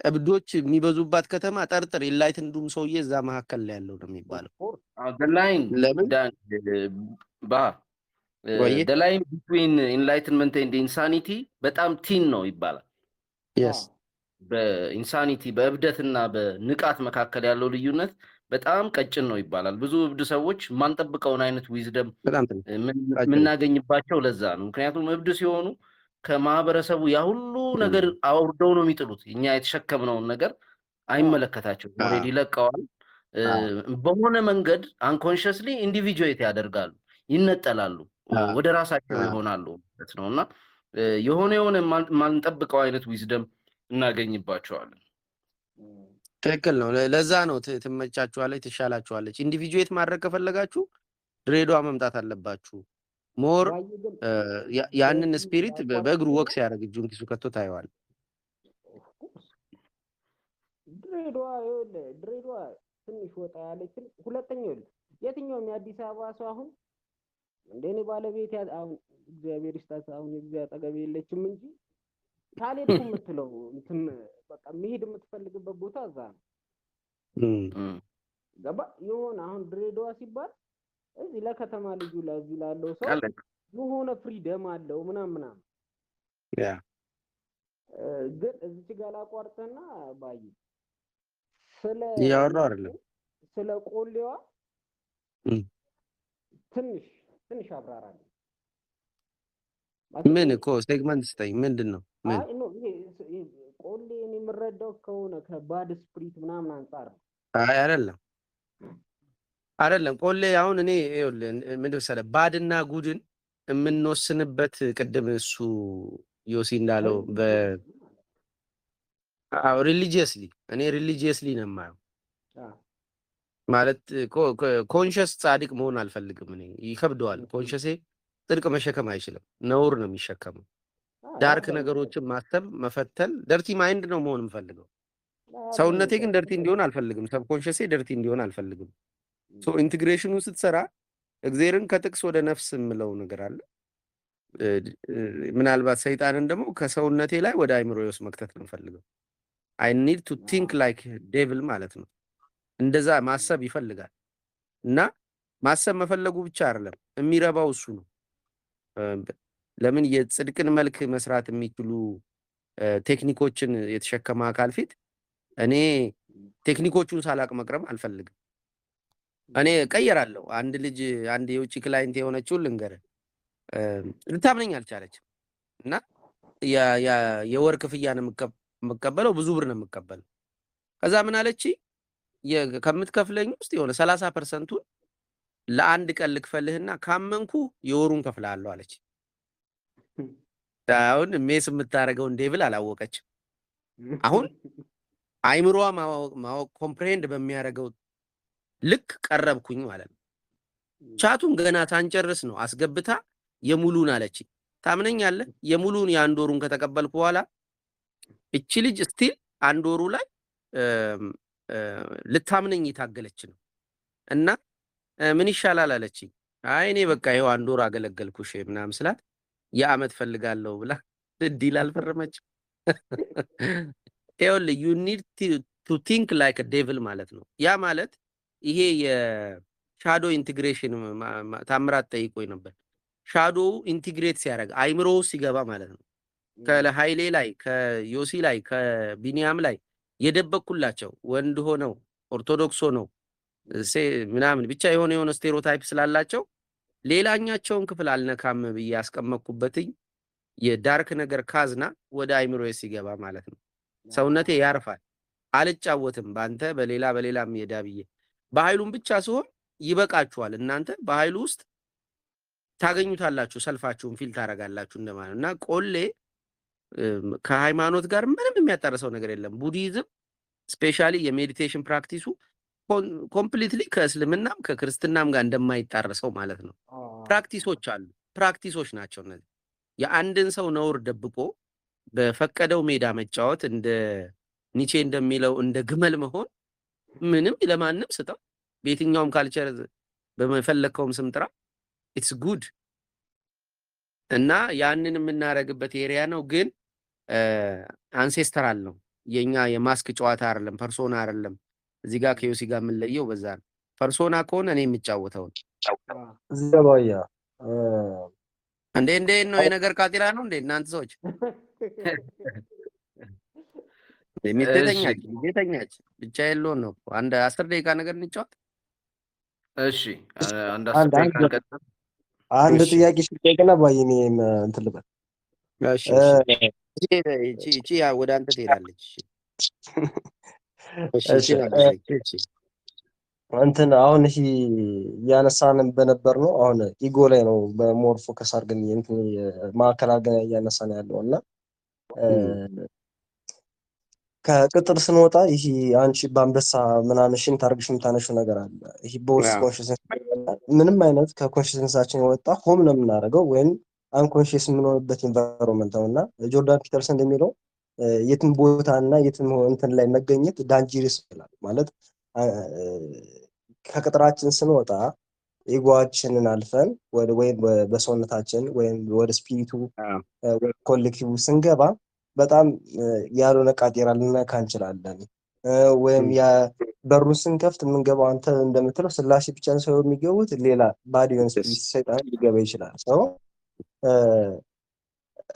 እብዶች የሚበዙባት ከተማ ጠርጥር፣ ኢንላይትንዱም ሰውዬ እዛ መካከል ላይ ያለው ነው የሚባለው። the line between enlightenment and insanity በጣም ቲን ነው ይባላል። በኢንሳኒቲ በእብደትና በንቃት መካከል ያለው ልዩነት በጣም ቀጭን ነው ይባላል። ብዙ እብድ ሰዎች ማንጠብቀውን አይነት ዊዝደም የምናገኝባቸው ለዛ ነው። ምክንያቱም እብድ ሲሆኑ ከማህበረሰቡ ያ ሁሉ ነገር አውርደው ነው የሚጥሉት። እኛ የተሸከምነውን ነገር አይመለከታቸውም። ኦልሬዲ ለቀዋል። በሆነ መንገድ አንኮንሽስሊ ኢንዲቪጁዌት ያደርጋሉ፣ ይነጠላሉ፣ ወደ ራሳቸው ይሆናሉ ማለት ነው። እና የሆነ ማንጠብቀው አይነት ዊዝደም እናገኝባቸዋለን። ትክክል ነው። ለዛ ነው ትመቻችኋለች፣ ትሻላችኋለች። ኢንዲቪጁዌት ማድረግ ከፈለጋችሁ ድሬዳዋ መምጣት አለባችሁ። ሞር ያንን ስፒሪት በእግሩ ወቅት ሲያደርግ እጁን ኪሱ ከቶ ታየዋል። ድሬዳዋ ትንሽ ወጣ ያለች። ሁለተኛው የትኛውም የአዲስ አበባ ሰው አሁን እንደኔ ባለቤት አሁን እግዚአብሔር ይስጣት አሁን እግዚአብሔር አጠገብ የለችም እንጂ ካልሄድኩ የምትለው በቃ መሄድ የምትፈልግበት ቦታ እዛ ነው። ገባ የሆነ አሁን ድሬዳዋ ሲባል እዚህ ለከተማ ልጁ ለዚህ ላለው ሰው የሆነ ፍሪደም አለው ምናምን ግን እዚህ ጋር ላቋርጥና ባይ እያወራሁ አይደለም ስለ ቆሌዋ ትንሽ አብራራለሁ። ምን እኮ ሴግመንት ስጠኝ። ምንድን ነው ምን? አይ ነው ይሄ ቆሌን የምረዳው ከሆነ ከባድ ስፕሪት ምናምን አንፃር ነው። አይ አይደለም ቆሌ አሁን እኔ ምን መሰለህ ባድና ጉድን የምንወስንበት ቅድም እሱ ዮሲ እንዳለው እኔ ሪሊጂየስሊ ነው የማየው። ማለት ኮንሽስ ጻድቅ መሆን አልፈልግም። እኔ ይከብደዋል። ኮንሽሴ ጽድቅ መሸከም አይችልም። ነውር ነው የሚሸከመው። ዳርክ ነገሮችን ማሰብ መፈተል፣ ደርቲ ማይንድ ነው መሆን የምፈልገው። ሰውነቴ ግን ደርቲ እንዲሆን አልፈልግም። ሰብኮንሽሴ ደርቲ እንዲሆን አልፈልግም። ሶ ኢንቴግሬሽኑ ስትሰራ እግዚአብሔርን ከጥቅስ ወደ ነፍስ የምለው ነገር አለ። ምናልባት ሰይጣንን ደግሞ ከሰውነቴ ላይ ወደ አይምሮዬ ውስጥ መክተት ነው የምፈልገው። አይ ኒድ ቱ ቲንክ ላይክ ዴቪል ማለት ነው። እንደዛ ማሰብ ይፈልጋል። እና ማሰብ መፈለጉ ብቻ አይደለም የሚረባው እሱ ነው። ለምን የጽድቅን መልክ መስራት የሚችሉ ቴክኒኮችን የተሸከመ አካል ፊት እኔ ቴክኒኮቹን ሳላቅ መቅረብ አልፈልግም። እኔ ቀየራለሁ። አንድ የውጭ ክላይንት የሆነችውን ልንገርህ፣ ልታምነኝ አልቻለችም። እና የወር ክፍያ ነው የምቀበለው፣ ብዙ ብር ነው የምቀበለው። ከዛ ምን አለች? ከምትከፍለኝ ውስጥ የሆነ 30%ቱን ለአንድ ቀን ልክፈልህና ካመንኩ የወሩን ከፍላለሁ አለች። አሁን ሜስ የምታደርገውን ዴቪል አላወቀችም። አሁን አይምሮዋ ማወቅ ኮምፕሬንድ በሚያደርገው ልክ ቀረብኩኝ ማለት ነው። ቻቱን ገና ሳንጨርስ ነው አስገብታ የሙሉን አለች። ታምነኛለህ? የሙሉን የአንድ ወሩን ከተቀበልኩ በኋላ እቺ ልጅ ስቲል አንድ ወሩ ላይ ልታምነኝ የታገለች ነው። እና ምን ይሻላል አለችኝ። አይ እኔ በቃ ይኸው አንድ ወር አገለገልኩሽ ምናምን ስላት የአመት ፈልጋለሁ ብላ ዲል አልፈረመችም። ይኸውልህ ዩ ኒድ ቱ ቲንክ ላይክ ዴቪል ማለት ነው። ያ ማለት ይሄ የሻዶ ኢንቲግሬሽን ታምራት ጠይቆኝ ነበር። ሻዶ ኢንቲግሬት ሲያደርግ አይምሮ ሲገባ ማለት ነው። ከኃይሌ ላይ ከዮሲ ላይ ከቢኒያም ላይ የደበቅኩላቸው ወንድ ሆነው ኦርቶዶክስ ሆነው ምናምን ብቻ የሆነ ስቴሪዮታይፕ ስላላቸው ሌላኛቸውን ክፍል አልነካም ብዬ ያስቀመጥኩበትኝ የዳርክ ነገር ካዝና ወደ አይምሮዬ ሲገባ ማለት ነው ሰውነቴ ያርፋል። አልጫወትም በአንተ በሌላም ሜዳ ብዬ በኃይሉም ብቻ ሲሆን ይበቃችኋል። እናንተ በኃይሉ ውስጥ ታገኙታላችሁ፣ ሰልፋችሁን ፊል ታደርጋላችሁ እንደማለት እና ቆሌ ከሃይማኖት ጋር ምንም የሚያጣርሰው ነገር የለም። ቡዲዝም ስፔሻሊ የሜዲቴሽን ፕራክቲሱ ኮምፕሊትሊ ከእስልምናም ከክርስትናም ጋር እንደማይጣረሰው ማለት ነው። ፕራክቲሶች አሉ፣ ፕራክቲሶች ናቸው እነዚህ። የአንድን ሰው ነውር ደብቆ በፈቀደው ሜዳ መጫወት እንደ ኒቼ እንደሚለው እንደ ግመል መሆን ምንም ለማንም ስጠው በየትኛውም ካልቸር በመፈለከውም ስም ጥራ ኢትስ ጉድ እና ያንን የምናደርግበት ኤሪያ ነው። ግን አንሴስተራል ነው የኛ የማስክ ጨዋታ አይደለም፣ ፐርሶና አይደለም። እዚህ ጋር ከዮሲ ጋር የምንለየው በዛ ነው። ፐርሶና ከሆነ እኔ የምጫወተው ዘባያ እንዴ ነው የነገር ካቴራ ነው እንዴ እናንተ ሰዎች ሚተኛች ብቻ የለውን ነው። አንድ 10 ደቂቃ ነገር እንጫወት። እሺ አንድ 10 ደቂቃ አንድ ጥያቄ ሽጠይቅና ባይኔ እንትን ልበል። እሺ እቺ ወደ አንተ ትሄዳለች። እሺ እንትን አሁን ይሄ እያነሳን በነበር ነው። አሁን ኢጎ ላይ ነው በሞር ፎከስ አድርገን እንትን ማዕከል አድርገን እያነሳን ያለው እና ከቅጥር ስንወጣ ይሄ አንቺ በአንበሳ ምናምን ሽንት አድርግሽ የምታነሺው ነገር አለ። ይሄ በውስጥ ኮንሽስነስ ምንም አይነት ከኮንሽስነሳችን የወጣ ሆም ነው የምናደርገው ወይም አንኮንሽስ የምንሆንበት ኢንቫይሮንመንት ነው እና ጆርዳን ፒተርሰን እንደሚለው የትም ቦታ እና የትም እንትን ላይ መገኘት ዳንጀረስ ይላል። ማለት ከቅጥራችን ስንወጣ ኢጎአችንን አልፈን ወይም በሰውነታችን ወይም ወደ ስፒሪቱ ወደ ኮሌክቲቭ ስንገባ በጣም ያልሆነ ቃጤራ ልነካ እንችላለን። ወይም በሩን ስንከፍት የምንገባው አንተ እንደምትለው ስላሴ ብቻ ሰው የሚገቡት ሌላ ባዲ ወይም ስፒሪት ሰይጣን ሊገባ ይችላል። ሰው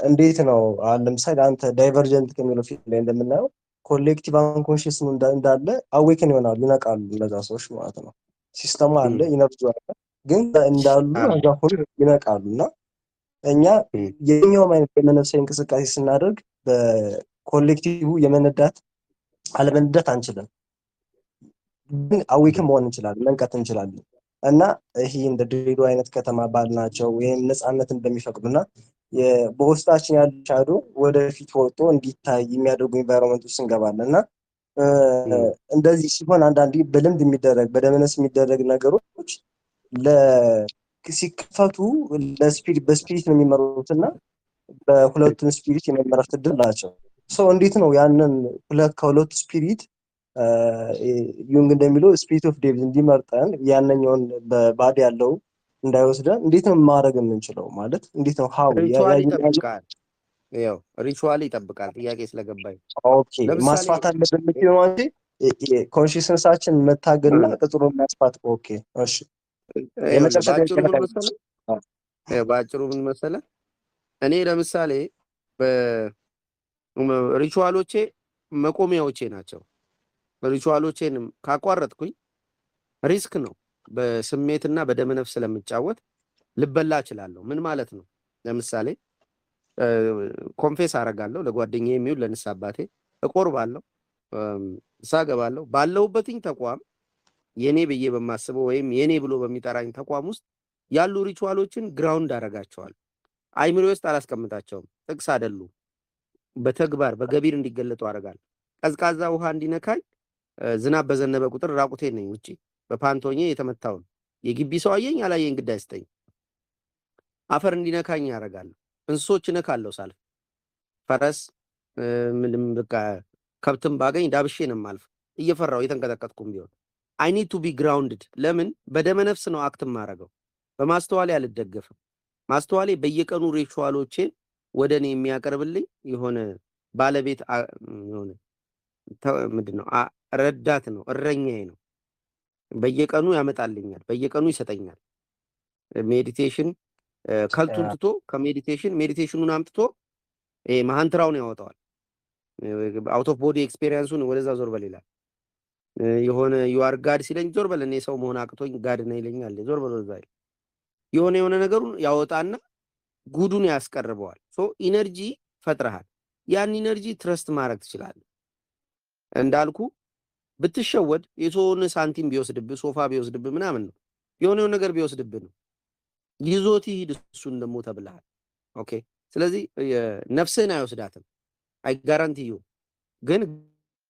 እንዴት ነው አሁን ለምሳሌ አንተ ዳይቨርጀንት ከሚለው ፊልም ላይ እንደምናየው ኮሌክቲቭ አንኮንሽስ እንዳለ አዌክን ይሆናሉ፣ ይነቃሉ እነዛ ሰዎች ማለት ነው። ሲስተሙ አለ፣ ኢነርጂ አለ፣ ግን እንዳሉ እዛ ሁሉ ይነቃሉ እና እኛ የኛውም አይነት የመነፍሳዊ እንቅስቃሴ ስናደርግ በኮሌክቲቭ የመነዳት አለመነዳት አንችልም፣ ግን አዌክን መሆን እንችላለን፣ መንቀት እንችላለን። እና ይሄ እንደ ድሬዳዋ አይነት ከተማ ባልናቸው ወይም ነፃነትን በሚፈቅዱና በውስጣችን ያሉ ሻዶ ወደፊት ወጥቶ እንዲታይ የሚያደርጉ ኢንቫይሮንመንት ውስጥ እንገባለን እና እንደዚህ ሲሆን አንዳንዴ በልምድ የሚደረግ በደመነስ የሚደረግ ነገሮች ሲከፈቱ በስፒሪት ነው የሚመሩትና በሁለቱም ስፒሪት የመመራት እድል ናቸው። ሰው እንዴት ነው ያንን ከሁለቱ ስፒሪት ዩንግ እንደሚለው ስፒሪት ኦፍ ዴቪድ እንዲመርጠን ያነኛውን በባዲ ያለው እንዳይወስደን እንዴት ነው ማድረግ የምንችለው? ማለት እንዴት ነው ሪቹዋል ይጠብቃል። ጥያቄ ስለገባኝ ኦኬ ማስፋት አለብን ነው እንጂ ኮንሽስነሳችን መታገልና ቅጥሩን ማስፋት። ኦኬ እሺ በአጭሩ ምን መሰለህ፣ እኔ ለምሳሌ በሪቹዋሎቼ መቆሚያዎቼ ናቸው። ሪቹዋሎቼን ካቋረጥኩኝ ሪስክ ነው። በስሜትና በደመነፍስ ስለምጫወት ልበላ እችላለሁ። ምን ማለት ነው? ለምሳሌ ኮንፌስ አደርጋለሁ ለጓደኛዬ የሚውል ለንስሐ አባቴ፣ እቆርባለሁ፣ እሳገባለሁ። ባለሁበትኝ ተቋም የኔ ብዬ በማስበው ወይም የኔ ብሎ በሚጠራኝ ተቋም ውስጥ ያሉ ሪቹዋሎችን ግራውንድ አደርጋቸዋለሁ። አይምሮ ውስጥ አላስቀምጣቸውም። ጥቅስ አይደሉም። በተግባር በገቢር እንዲገለጡ አደርጋለሁ። ቀዝቃዛ ውሃ እንዲነካኝ ዝናብ በዘነበ ቁጥር ራቁቴን ነኝ ውጪ በፓንቶኜ የተመታውን የግቢ ሰው አየኝ አላየኝ ግድ አይስጠኝ። አፈር እንዲነካኝ ያደርጋለሁ። እንስሶች እነካለሁ ሳልፍ። ፈረስ ምንም በቃ ከብትም ባገኝ ዳብሼ ነው የማልፍ እየፈራው የተንቀጠቀጥኩም ቢሆን። አይ ኒድ ቱ ቢ ግራውንድድ። ለምን? በደመነፍስ ነው አክት የማደርገው። በማስተዋሌ አልደገፍም። ማስተዋሌ በየቀኑ ሪቹዋሎቼን ወደ እኔ የሚያቀርብልኝ የሆነ ባለቤት የሆነ ምንድን ነው ረዳት ነው፣ እረኛዬ ነው። በየቀኑ ያመጣልኛል፣ በየቀኑ ይሰጠኛል። ሜዲቴሽን ከልቱን ትቶ ሜዲቴሽኑን አምጥቶ ማሃንትራውን ያወጣዋል። አውት ኦፍ ቦዲ ኤክስፔሪየንሱን ወደዛ ዞር በል ይላል። የሆነ ዩአር ጋድ ሲለኝ ዞር በል፣ እኔ ሰው መሆን አቅቶኝ ጋድ ነው ይለኛል። ዞር በል ወደዛ። የሆነ ነገሩን ያወጣና ጉዱን ያስቀርበዋል። ሶ ኢነርጂ ፈጥረሃል። ያን ኢነርጂ ትረስት ማድረግ ትችላለህ። እንዳልኩ ብትሸወድ የተወነ ሳንቲም ቢወስድብህ ሶፋ ቢወስድብህ ምናምን ነው የሆነ ነገር ቢወስድብህ ነው ይዞት ይሂድ እሱን ደግሞ ተብለሃል። ኦኬ ስለዚህ ነፍስህን አይወስዳትም። አይ ጋራንቲ ዩ ግን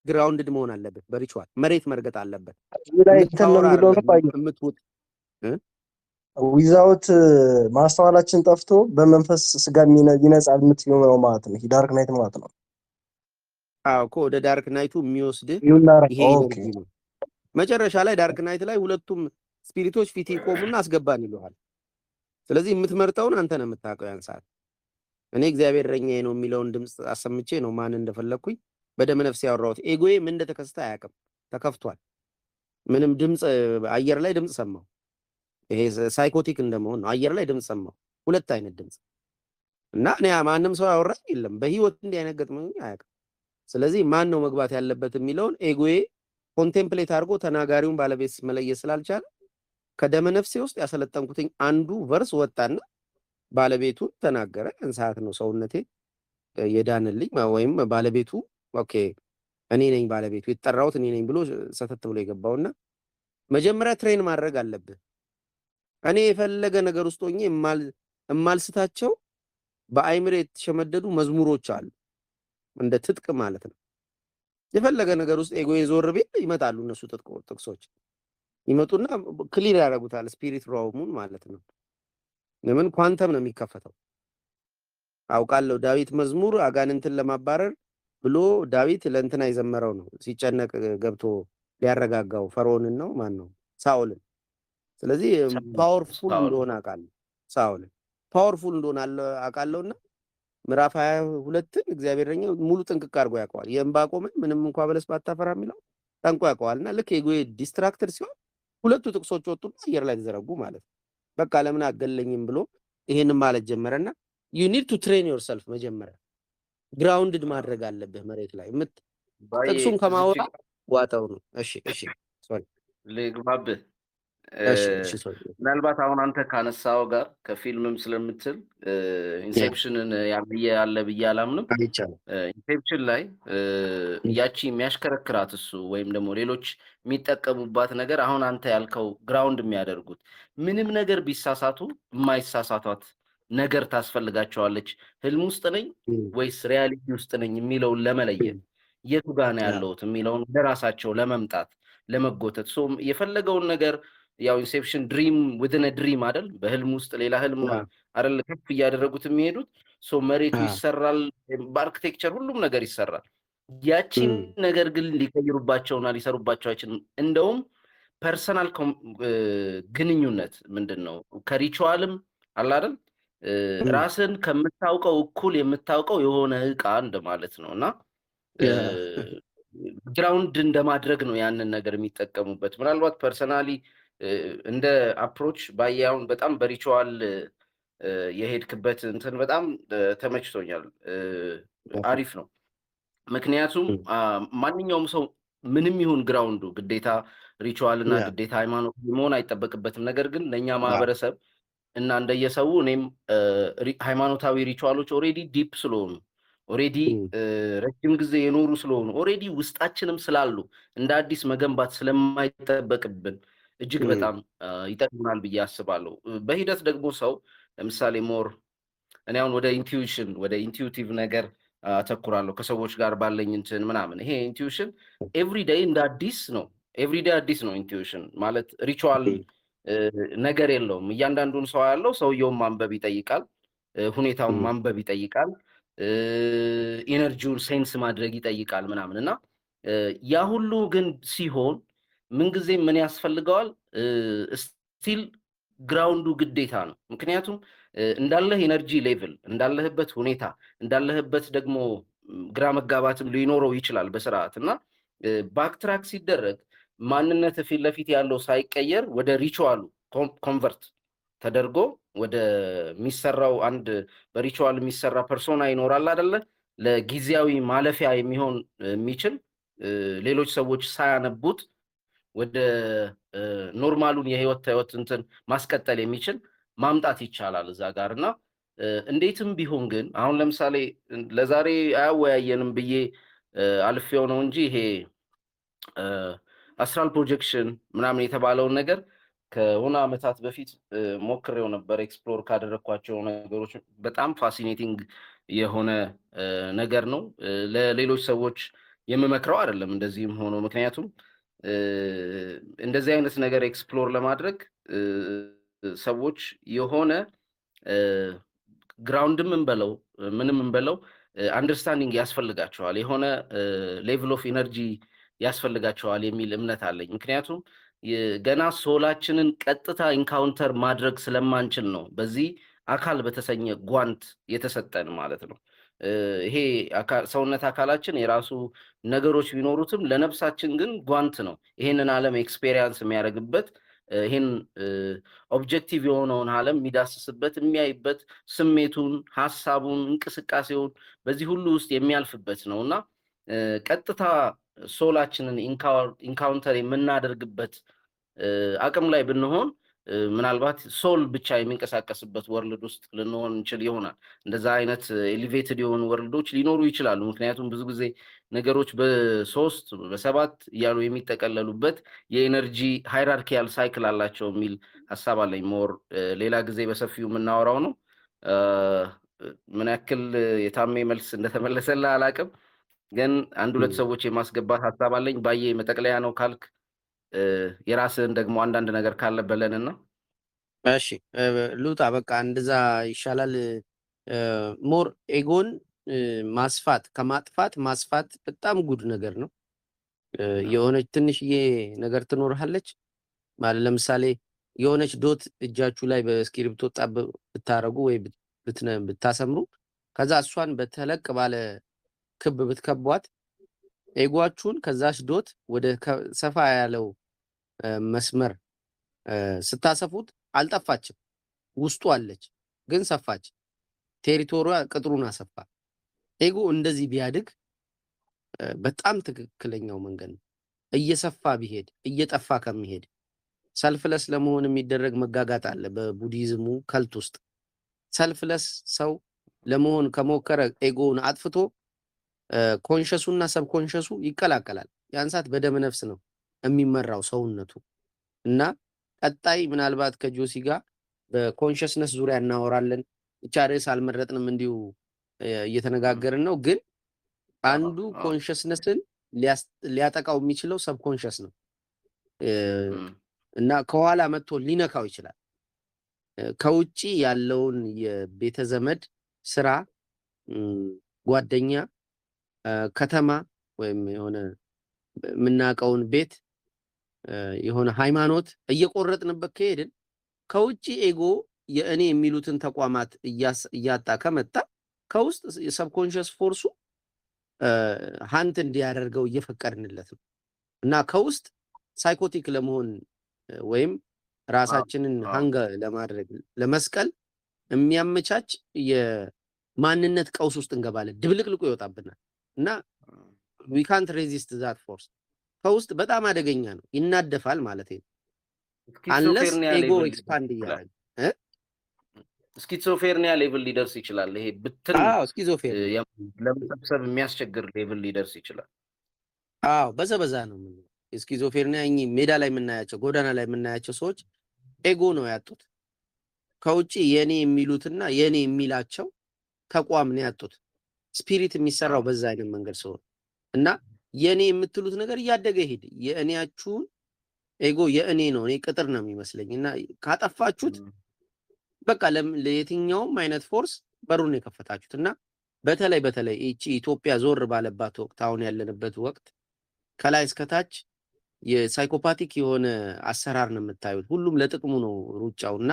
ግራውንድድ መሆን አለበት። በሪቹዋል መሬት መርገጥ አለበት። ዊዛውት ማስተዋላችን ጠፍቶ በመንፈስ ስጋ ይነጻል የምትለው ነው ማለት ነው። ዳርክ ናይት ማለት ነው። አዎ እኮ ወደ ዳርክ ናይቱ የሚወስድ ይሄ ነው። መጨረሻ ላይ ዳርክ ናይት ላይ ሁለቱም ስፒሪቶች ፊት ይቆሙና አስገባን ይሉሃል። ስለዚህ የምትመርጠውን አንተ ነው የምታውቀው። ያን ሰዓት እኔ እግዚአብሔር እረኛዬ ነው የሚለውን ድምፅ አሰምቼ ነው ማን እንደፈለኩኝ በደመ ነፍስ ያወራሁት። ኤጎዬ ምን እንደተከሰተ አያውቅም። ተከፍቷል። ምንም ድምፅ አየር ላይ ድምፅ ሰማሁ። ይሄ ሳይኮቲክ እንደመሆን ነው። አየር ላይ ድምፅ ሰማሁ፣ ሁለት አይነት ድምፅ እና እኔ ማንም ሰው ያወራኝ የለም። በህይወት እንዲህ አይነት ገጥሞኝ አያውቅም። ስለዚህ ማን ነው መግባት ያለበት የሚለውን ኤጎዬ ኮንቴምፕሌት አድርጎ ተናጋሪውን ባለቤት መለየት ስላልቻለ ከደመ ነፍሴ ውስጥ ያሰለጠንኩትኝ አንዱ ቨርስ ወጣና ባለቤቱን ተናገረ። እንሰዓት ነው ሰውነቴ የዳንልኝ ወይም ባለቤቱ ኦኬ እኔ ነኝ ባለቤቱ የተጠራሁት እኔ ነኝ ብሎ ሰተት ብሎ የገባውና መጀመሪያ ትሬን ማድረግ አለብህ። እኔ የፈለገ ነገር ውስጥ ሆኜ እማልስታቸው በአይምሬ የተሸመደዱ መዝሙሮች አሉ፣ እንደ ትጥቅ ማለት ነው። የፈለገ ነገር ውስጥ ኤጎ የዞር ቤት ይመጣሉ እነሱ ጥቅሶች ይመጡና ክሊር ያደርጉታል። ስፒሪት ሮሙን ማለት ነው። ለምን ኳንተም ነው የሚከፈተው። አውቃለሁ ዳዊት መዝሙር አጋንንትን ለማባረር ብሎ ዳዊት ለእንትና የዘመረው ነው። ሲጨነቅ ገብቶ ሊያረጋጋው ፈርዖንን ነው ማን ነው ሳኦልን። ስለዚህ ፓወርፉል እንደሆነ አውቃለሁ። ሳኦልን ፓወርፉል እንደሆነ አውቃለሁና ምዕራፍ 22 እግዚአብሔር ረኛ ሙሉ ጥንቅቅ አድርጎ ያውቀዋል። የዕንባቆምን ምንም እንኳን በለስ ባታፈራ የሚለው ጠንቆ ያውቀዋልና ልክ ኤጎዬ ዲስትራክተር ሲሆን ሁለቱ ጥቅሶች ወጡና አየር ላይ ተዘረጉ ማለት ነው። በቃ ለምን አገለኝም ብሎ ይሄንን ማለት ጀመረና you need to train yourself መጀመሪያ ግራውንድድ ማድረግ አለብህ መሬት ላይ ጥቅሱን ከማወራ ዋጣው ነው። እሺ ሶሪ ልግባብህ። ምናልባት አሁን አንተ ካነሳው ጋር ከፊልምም ስለምትል ኢንሴፕሽንን ያለ ብዬ አላምንም። ኢንሴፕሽን ላይ ያቺ የሚያሽከረክራት እሱ ወይም ደግሞ ሌሎች የሚጠቀሙባት ነገር አሁን አንተ ያልከው ግራውንድ የሚያደርጉት ምንም ነገር ቢሳሳቱ የማይሳሳቷት ነገር ታስፈልጋቸዋለች። ህልም ውስጥ ነኝ ወይስ ሪያሊቲ ውስጥ ነኝ የሚለውን ለመለየት የቱ ጋር ነው ያለሁት የሚለውን ለራሳቸው ለመምጣት ለመጎተት የፈለገውን ነገር ያው ኢንሴፕሽን ድሪም ዊዝን ድሪም አይደል? በህልም ውስጥ ሌላ ህልም አይደል? ከፍ እያደረጉት የሚሄዱት መሬቱ ይሰራል፣ በአርኪቴክቸር ሁሉም ነገር ይሰራል። ያቺን ነገር ግን ሊቀይሩባቸውና ሊሰሩባቸው አይችልም። እንደውም ፐርሰናል ግንኙነት ምንድን ነው ከሪቹዋልም አለ አይደል? ራስን ከምታውቀው እኩል የምታውቀው የሆነ እቃ እንደማለት ነው እና ግራውንድ እንደማድረግ ነው ያንን ነገር የሚጠቀሙበት። ምናልባት ፐርሰናሊ እንደ አፕሮች ባያውን በጣም በሪቹዋል የሄድክበት እንትን በጣም ተመችቶኛል። አሪፍ ነው። ምክንያቱም ማንኛውም ሰው ምንም ይሁን ግራውንዱ ግዴታ ሪቹዋል እና ግዴታ ሃይማኖት መሆን አይጠበቅበትም። ነገር ግን ለእኛ ማህበረሰብ እና እንደየሰው እኔም ሃይማኖታዊ ሪቹዋሎች ኦሬዲ ዲፕ ስለሆኑ ኦሬዲ ረጅም ጊዜ የኖሩ ስለሆኑ ኦሬዲ ውስጣችንም ስላሉ እንደ አዲስ መገንባት ስለማይጠበቅብን እጅግ በጣም ይጠቅሙናል ብዬ አስባለሁ። በሂደት ደግሞ ሰው ለምሳሌ ሞር እኔ አሁን ወደ ኢንቲዩሽን ወደ ኢንቲዩቲቭ ነገር አተኩራለሁ ከሰዎች ጋር ባለኝ እንትን ምናምን። ይሄ ኢንቲዩሽን ኤቭሪዴይ እንደ አዲስ ነው። ኤቭሪዴይ አዲስ ነው። ኢንቲዩሽን ማለት ሪቹዋል ነገር የለውም። እያንዳንዱን ሰው ያለው ሰውየውን ማንበብ ይጠይቃል፣ ሁኔታውን ማንበብ ይጠይቃል፣ ኢነርጂውን ሴንስ ማድረግ ይጠይቃል ምናምን እና ያ ሁሉ ግን ሲሆን ምንጊዜ ምን ያስፈልገዋል? ስቲል ግራውንዱ ግዴታ ነው። ምክንያቱም እንዳለህ ኤነርጂ ሌቭል እንዳለህበት ሁኔታ እንዳለህበት ደግሞ ግራ መጋባትም ሊኖረው ይችላል በስርዓት እና ባክትራክ ሲደረግ ማንነት ፊት ለፊት ያለው ሳይቀየር ወደ ሪቹዋሉ ኮንቨርት ተደርጎ ወደ ሚሰራው አንድ በሪቹዋል የሚሰራ ፐርሶና ይኖራል አይደለ? ለጊዜያዊ ማለፊያ የሚሆን የሚችል ሌሎች ሰዎች ሳያነቡት ወደ ኖርማሉን የህይወት እንትን ማስቀጠል የሚችል ማምጣት ይቻላል እዛ ጋርና እንዴትም ቢሆን ግን አሁን ለምሳሌ ለዛሬ አያወያየንም ብዬ አልፌው ነው እንጂ ይሄ አስትራል ፕሮጀክሽን ምናምን የተባለውን ነገር ከሆነ ዓመታት በፊት ሞክሬው ነበር። ኤክስፕሎር ካደረግኳቸው ነገሮች በጣም ፋሲኔቲንግ የሆነ ነገር ነው። ለሌሎች ሰዎች የምመክረው አይደለም እንደዚህም ሆኖ፣ ምክንያቱም እንደዚህ አይነት ነገር ኤክስፕሎር ለማድረግ ሰዎች የሆነ ግራውንድም እንበለው ምንም እንበለው አንደርስታንዲንግ ያስፈልጋቸዋል፣ የሆነ ሌቭል ኦፍ ኢነርጂ ያስፈልጋቸዋል የሚል እምነት አለኝ። ምክንያቱም ገና ሶላችንን ቀጥታ ኢንካውንተር ማድረግ ስለማንችል ነው በዚህ አካል በተሰኘ ጓንት የተሰጠን ማለት ነው። ይሄ ሰውነት አካላችን የራሱ ነገሮች ቢኖሩትም ለነፍሳችን ግን ጓንት ነው ይሄንን ዓለም ኤክስፔሪየንስ የሚያደርግበት፣ ይሄን ኦብጀክቲቭ የሆነውን ዓለም የሚዳስስበት፣ የሚያይበት፣ ስሜቱን፣ ሀሳቡን፣ እንቅስቃሴውን በዚህ ሁሉ ውስጥ የሚያልፍበት ነው እና ቀጥታ ሶላችንን ኢንካውንተር የምናደርግበት አቅም ላይ ብንሆን ምናልባት ሶል ብቻ የሚንቀሳቀስበት ወርልድ ውስጥ ልንሆን እንችል ይሆናል። እንደዛ አይነት ኤሊቬትድ የሆኑ ወርልዶች ሊኖሩ ይችላሉ። ምክንያቱም ብዙ ጊዜ ነገሮች በ3 በ7 እያሉ የሚጠቀለሉበት የኤነርጂ ሃይራርኪያል ሳይክል አላቸው የሚል ሀሳብ አለኝ። ሞር ሌላ ጊዜ በሰፊው የምናወራው ነው። ምን ያክል የታሜ መልስ እንደተመለሰልህ አላቅም፣ ግን አንድ ሁለት ሰዎች የማስገባት ሀሳብ አለኝ። ባየ መጠቅለያ ነው ካልክ የራስህን ደግሞ አንዳንድ ነገር ካለ በለንና። እሺ ሉጣ በቃ እንደዛ ይሻላል። ሞር ኤጎን ማስፋት ከማጥፋት ማስፋት በጣም ጉድ ነገር ነው። የሆነች ትንሽዬ ነገር ትኖርሃለች ማለት ለምሳሌ የሆነች ዶት እጃችሁ ላይ በእስክሪብቶ ጣብ ብታረጉ ወይ ብታሰምሩ ከዛ እሷን በተለቅ ባለ ክብ ብትከቧት ኤጓችሁን ከዛች ዶት ወደ ሰፋ ያለው መስመር ስታሰፉት አልጠፋችም፣ ውስጡ አለች፣ ግን ሰፋች። ቴሪቶሪያ ቅጥሩን አሰፋ። ኤጎ እንደዚህ ቢያድግ በጣም ትክክለኛው መንገድ ነው። እየሰፋ ቢሄድ እየጠፋ ከሚሄድ ሰልፍለስ ለመሆን የሚደረግ መጋጋጥ አለ በቡዲዝሙ ከልት ውስጥ። ሰልፍለስ ሰው ለመሆን ከሞከረ ኤጎን አጥፍቶ ኮንሸሱና ሰብኮንሸሱ ይቀላቀላል። ያን ሰዓት በደም ነፍስ ነው የሚመራው ሰውነቱ እና ቀጣይ ምናልባት ከጆሲ ጋር በኮንሸስነስ ዙሪያ እናወራለን። ብቻ ርዕስ አልመረጥንም፣ እንዲሁ እየተነጋገርን ነው። ግን አንዱ ኮንሸስነስን ሊያጠቃው የሚችለው ሰብኮንሸስ ነው እና ከኋላ መጥቶ ሊነካው ይችላል። ከውጪ ያለውን የቤተ ዘመድ ስራ፣ ጓደኛ፣ ከተማ ወይም የሆነ የምናውቀውን ቤት የሆነ ሃይማኖት እየቆረጥንበት ከሄድን ከውጪ ኤጎ የእኔ የሚሉትን ተቋማት እያጣ ከመጣ ከውስጥ የሰብኮንሽስ ፎርሱ ሀንት እንዲያደርገው እየፈቀድንለት ነው እና ከውስጥ ሳይኮቲክ ለመሆን ወይም ራሳችንን ሀንገ ለማድረግ ለመስቀል የሚያመቻች የማንነት ቀውስ ውስጥ እንገባለን። ድብልቅልቁ ይወጣብናል እና we can't resist that force። ከውስጥ በጣም አደገኛ ነው፣ ይናደፋል ማለት ነው። unless ego expand ያደርጋል ስኪዞፍሬኒያ ሌቭል ሊደርስ ይችላል። ይሄ ብትን ስኪዞፍሬኒያ ለመሰብሰብ የሚያስቸግር ሌቭል ሊደርስ ይችላል። በዛ ነው ምን ስኪዞፍሬኒያ ሜዳ ላይ የምናያቸው ጎዳና ላይ የምናያቸው ሰዎች ኤጎ ነው ያጡት። ከውጪ የኔ የሚሉትና የኔ የሚላቸው ተቋም ነው ያጡት። ስፒሪት የሚሰራው በዛ አይነት መንገድ ሰው እና የኔ የምትሉት ነገር እያደገ ይሄድ የእኔያችሁን ኤጎ የእኔ ነው እኔ ቅጥር ነው የሚመስለኝ እና ካጠፋችሁት በቃ ለየትኛውም አይነት ፎርስ በሩን የከፈታችሁት እና በተለይ እቺ ኢትዮጵያ ዞር ባለባት ወቅት አሁን ያለንበት ወቅት ከላይ እስከታች የሳይኮፓቲክ የሆነ አሰራር ነው የምታዩት። ሁሉም ለጥቅሙ ነው ሩጫውና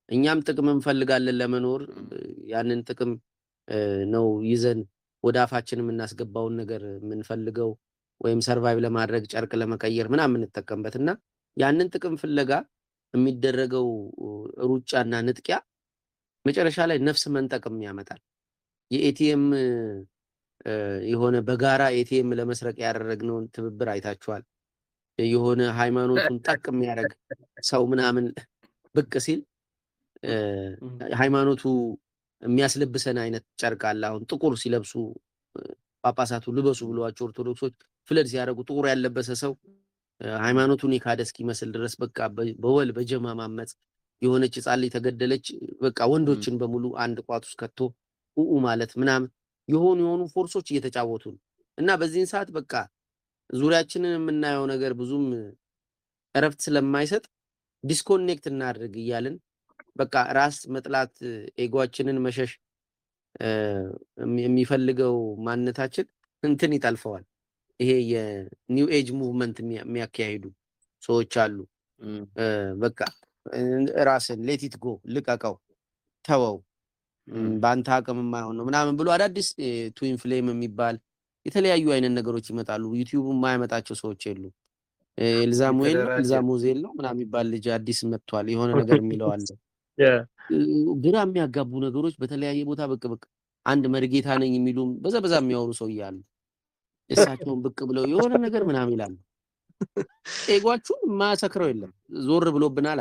እኛም ጥቅም እንፈልጋለን ለመኖር ያንን ጥቅም ነው ይዘን ወደ አፋችን የምናስገባውን ነገር የምንፈልገው ወይም ሰርቫይቭ ለማድረግ ጨርቅ ለመቀየር ምናምን እንጠቀምበትና ያንን ጥቅም ፍለጋ የሚደረገው ሩጫና ንጥቂያ መጨረሻ ላይ ነፍስ መንጠቅም ያመጣል። የኤቲኤም የሆነ በጋራ ኤቲኤም ለመስረቅ ያደረግነውን ትብብር አይታችኋል። የሆነ ሃይማኖቱን ጠቅ የሚያደርግ ሰው ምናምን ብቅ ሲል ሃይማኖቱ የሚያስለብሰን አይነት ጨርቅ አለ። አሁን ጥቁር ሲለብሱ ጳጳሳቱ ልበሱ ብለዋቸው ኦርቶዶክሶች ፍለድ ሲያደርጉ ጥቁር ያለበሰ ሰው ሃይማኖቱን የካደ እስኪመስል ድረስ በቃ በወል በጀማ ማመጽ የሆነች ሕፃን ልጅ ተገደለች፣ በቃ ወንዶችን በሙሉ አንድ ቋት ውስጥ ከቶ ኡኡ ማለት ምናምን የሆኑ ፎርሶች እየተጫወቱ ነው። እና በዚህን ሰዓት በቃ ዙሪያችንን የምናየው ነገር ብዙም እረፍት ስለማይሰጥ ዲስኮኔክት እናድርግ እያልን በቃ ራስ መጥላት ኤጎአችንን መሸሽ የሚፈልገው ማንነታችን እንትን ይጠልፈዋል። ይሄ የኒው ኤጅ ሙቭመንት የሚያካሂዱ ሰዎች አሉ። በቃ ራስን ሌቲት ጎ ልቀቀው፣ ተወው፣ በአንተ አቅም የማይሆን ነው ምናምን ብሎ አዳዲስ ትዊን ፍሌም የሚባል የተለያዩ አይነት ነገሮች ይመጣሉ። ዩቲዩብ የማያመጣቸው ሰዎች የሉ። ኤልዛሙዜል ነው ምናምን የሚባል ልጅ አዲስ መጥቷል። የሆነ ነገር የሚለው አለ። ግራ የሚያጋቡ ነገሮች በተለያየ ቦታ ብቅ አንድ መርጌታ ነኝ የሚሉ በዛ የሚያወሩ ሰው እያሉ እሳቸውን ብቅ ብለው የሆነ ነገር ምናምን ይላሉ። ኤጓቹን ማሰክረው የለም። ዞር ብሎብናል።